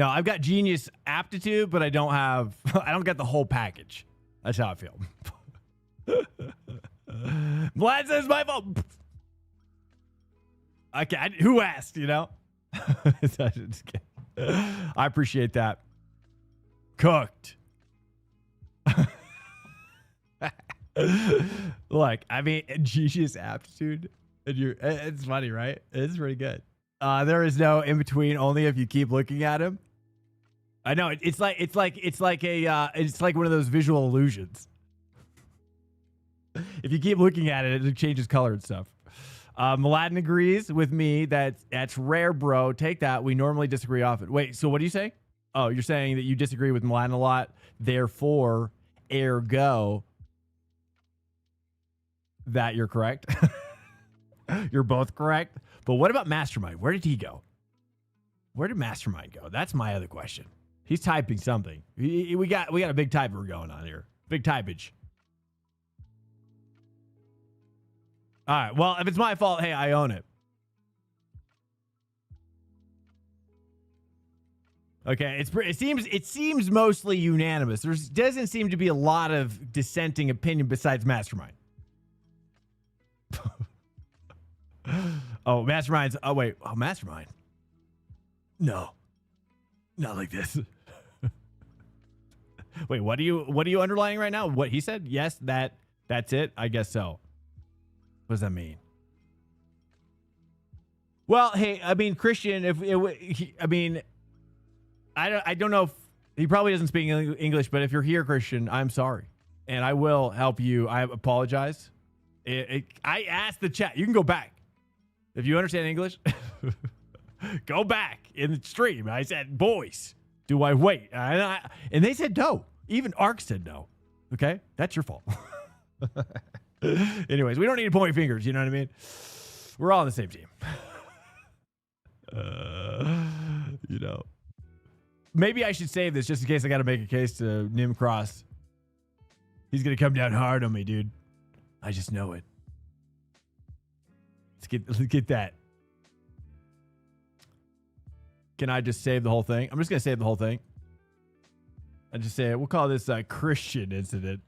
I've got genius aptitude, but I don't get the whole package. That's how I feel. Vlad says my fault. Okay, who asked? I appreciate that. Cooked. Look, I mean, genius aptitude. It's funny, right? It's pretty good. There is no in between. Only if you keep looking at him. I know it's like one of those visual illusions. If you keep looking at it, it changes color and stuff. Mladen agrees with me that's rare, bro. Take that. We normally disagree often. Wait, so what do you say? Oh, you're saying that you disagree with Mladen a lot. Therefore, ergo, that you're correct. You're both correct. But what about Mastermind? Where did he go? Where did Mastermind go? That's my other question. He's typing something. We got a big typer going on here. Big typage. All right. Well, if it's my fault, hey, I own it. Okay. It seems mostly unanimous. There doesn't seem to be a lot of dissenting opinion besides Mastermind. Oh, Mastermind's. Oh, wait. Oh, Mastermind. No, not like this. Wait, what are you underlining right now? What he said? Yes, that's it. I guess so. What does that mean? Well, hey, I mean, Christian, I don't know if he probably doesn't speak English, but if you're here, Christian, I'm sorry. And I will help you. I apologize. I asked the chat. You can go back. If you understand English, go back in the stream. I said, boys, do I wait? And they said no. Even Ark said no. Okay? That's your fault. Anyways, we don't need to point fingers. You know what I mean? We're all on the same team. You know. Maybe I should save this just in case I got to make a case to Nim Cross. He's going to come down hard on me, dude. I just know it. Let's get that. Can I just save the whole thing? I'm just going to save the whole thing. And just say, we'll call this a Christian incident.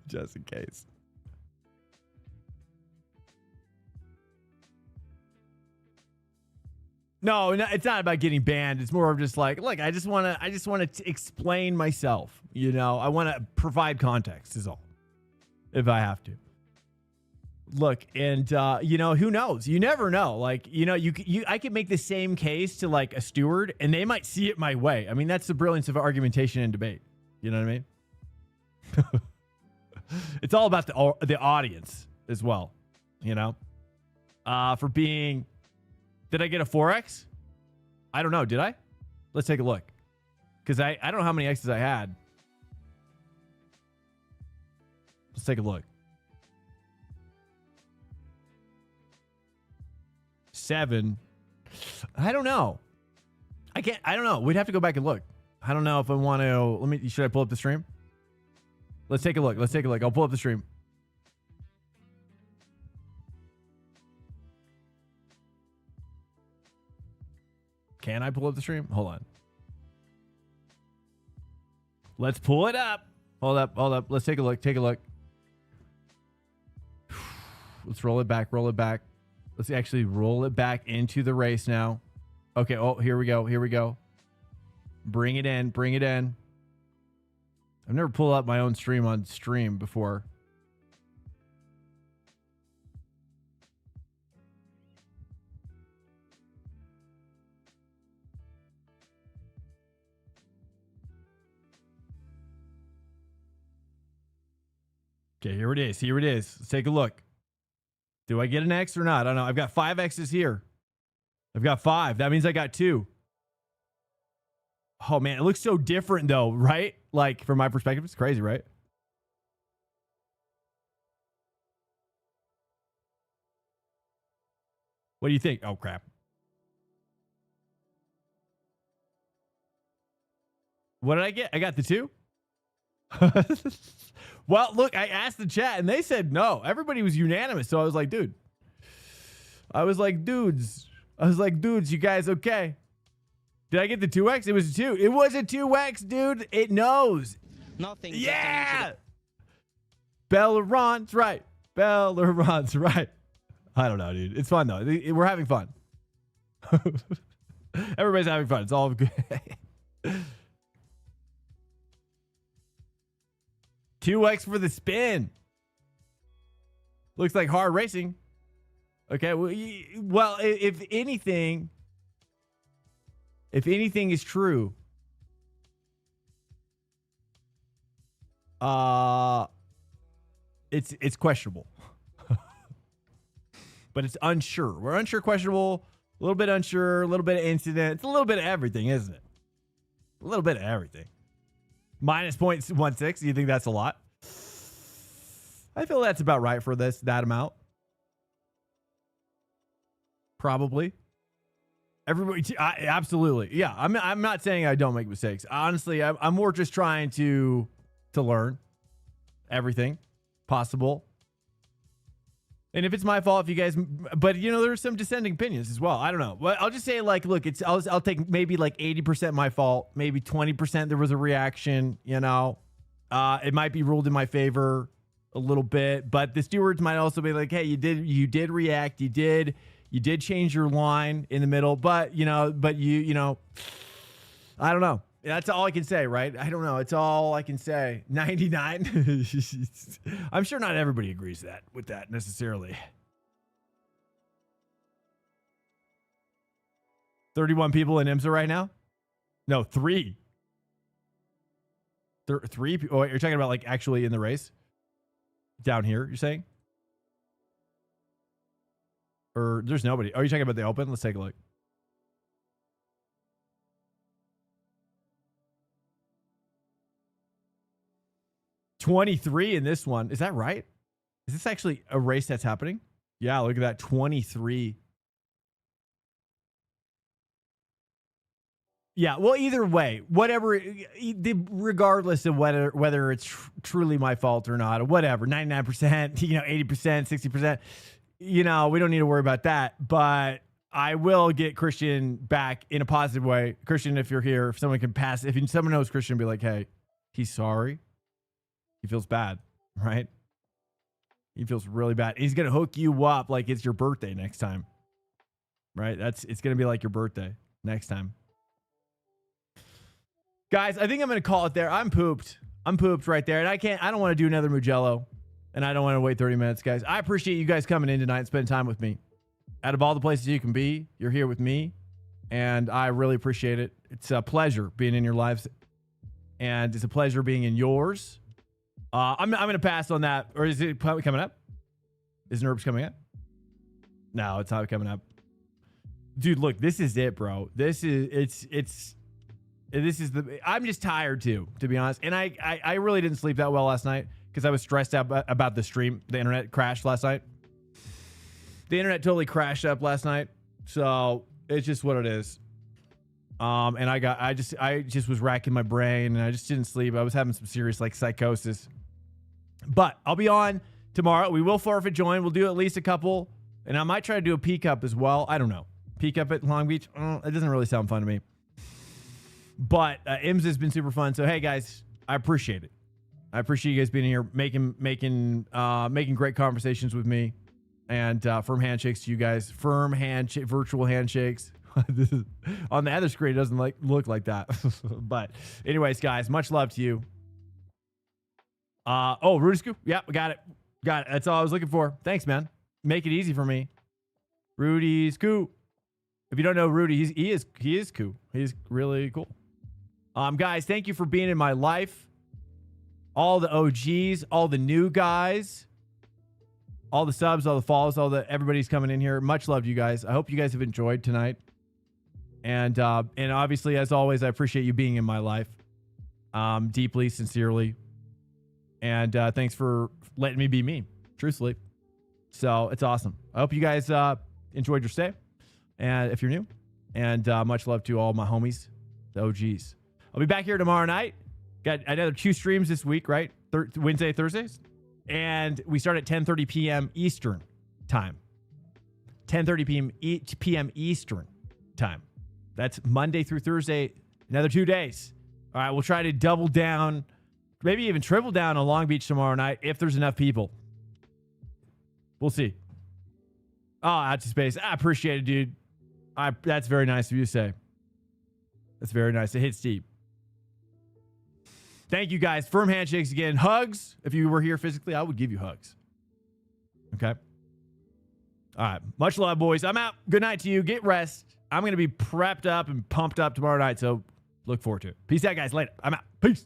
Just in case. No, it's not about getting banned. It's more of just like, look, I just want to explain myself. You know, I want to provide context is all. If I have to. Look, and you know, who knows? You never know. Like, you know, I could make the same case to like a steward, and they might see it my way. I mean, that's the brilliance of argumentation and debate. You know what I mean? It's all about the audience as well. You know, for being. Did I get a 4X? I don't know. Did I? Let's take a look. Because I don't know how many X's I had. Let's take a look. 7. I don't know. I don't know. We'd have to go back and look. I don't know if I want to. Should I pull up the stream? Let's take a look. I'll pull up the stream. Can I pull up the stream? Hold on. Let's pull it up. Hold up. Let's take a look. Let's roll it back. Let's actually roll it back into the race now. Okay. Oh, here we go. Bring it in. I've never pulled up my own stream on stream before. Okay, here it is. Let's take a look. Do I get an X or not? I don't know. I've got 5 X's here. I've got 5. That means I got 2. Oh, man. It looks so different, though, right? Like, from my perspective, it's crazy, right? What do you think? Oh, crap. What did I get? I got the 2? Well, look, I asked the chat and they said no. Everybody was unanimous. So I was like, dudes, you guys okay? Did I get the 2X? It was a 2. It was a 2X, dude. It knows. Nothing. Yeah. Belleron's right. I don't know, dude. It's fun, though. We're having fun. Everybody's having fun. It's all good. 2X for the spin. Looks like hard racing. Okay. Well, if anything is true, it's questionable. But it's unsure. We're unsure, questionable, a little bit unsure, a little bit of incident. It's a little bit of everything, isn't it? A little bit of everything. Minus 0.16. You think that's a lot? I feel that's about right for that amount. Probably. Everybody, absolutely. Yeah, I'm not saying I don't make mistakes. Honestly, I'm more just trying to learn everything possible. And if it's my fault, if you guys, but you know, there's some dissenting opinions as well. I don't know. But I'll just say, like, look, I'll take maybe like 80% my fault, maybe 20% there was a reaction. You know, it might be ruled in my favor a little bit, but the stewards might also be like, hey, you did react, you did change your line in the middle, but you know, I don't know. That's all I can say, right? I don't know. It's all I can say. 99. I'm sure not everybody agrees with that necessarily. 31 people in IMSA right now? No, 3. 3 people. Oh, you're talking about like actually in the race? Down here, you're saying? Or there's nobody. Oh, you're talking about the open? Let's take a look. $23 in this one. Is that right? Is this actually a race that's happening? Yeah, look at that. 23. Yeah, well, either way, whatever, regardless of whether it's truly my fault or not, or whatever, 99%, 80%, 60%, we don't need to worry about that. But I will get Christian back in a positive way. Christian, if you're here, if someone can pass, if someone knows Christian, be like, hey, he's sorry. He feels bad, right? He feels really bad. He's going to hook you up like it's your birthday next time, right? It's going to be like your birthday next time. Guys, I think I'm going to call it there. I'm pooped. I'm pooped right there. And I don't want to do another Mugello. And I don't want to wait 30 minutes, guys. I appreciate you guys coming in tonight and spending time with me. Out of all the places you can be, you're here with me. And I really appreciate it. It's a pleasure being in your lives. And it's a pleasure being in yours. I'm going to pass on that. Or is it coming up? Is Nerbs coming up? No, it's not coming up. Dude, look, this is it, bro. This is I'm just tired too, to be honest. And I really didn't sleep that well last night because I was stressed out about the stream. The internet crashed last night. The internet totally crashed up last night. So it's just what it is. And I just was racking my brain and I just didn't sleep. I was having some serious like psychosis. But I'll be on tomorrow. We will forfeit join. We'll do at least a couple. And I might try to do a peak up as well. I don't know. Peak up at Long Beach. It doesn't really sound fun to me. But IMSA has been super fun. So, hey, guys, I appreciate it. I appreciate you guys being here, making great conversations with me. And firm handshakes to you guys. Firm handshake, virtual handshakes. On the other screen, it doesn't look like that. But anyways, guys, much love to you. Rudy Scoop. Yeah, we got it. Got it. That's all I was looking for. Thanks, man. Make it easy for me. Rudy Scoop. If you don't know Rudy, he is cool. He's really cool. Guys, thank you for being in my life. All the OGs, all the new guys, all the subs, all the follows, everybody's coming in here. Much love to you guys. I hope you guys have enjoyed tonight. And obviously, as always, I appreciate you being in my life, deeply, sincerely. And thanks for letting me be me, truthfully. So it's awesome. I hope you guys enjoyed your stay. And if you're new, and much love to all my homies, the OGs. I'll be back here tomorrow night. Got another 2 streams this week, right? Wednesday, Thursdays. And we start at 10:30 p.m. Eastern time. 10:30 p.m. Eastern time. That's Monday through Thursday, another 2 days. All right, we'll try to double down, maybe even triple down on Long Beach tomorrow night if there's enough people. We'll see. Oh, out to space. I appreciate it, dude. That's very nice of you to say. That's very nice. It hits deep. Thank you, guys. Firm handshakes again. Hugs. If you were here physically, I would give you hugs. Okay? All right. Much love, boys. I'm out. Good night to you. Get rest. I'm going to be prepped up and pumped up tomorrow night, so look forward to it. Peace out, guys. Later. I'm out. Peace.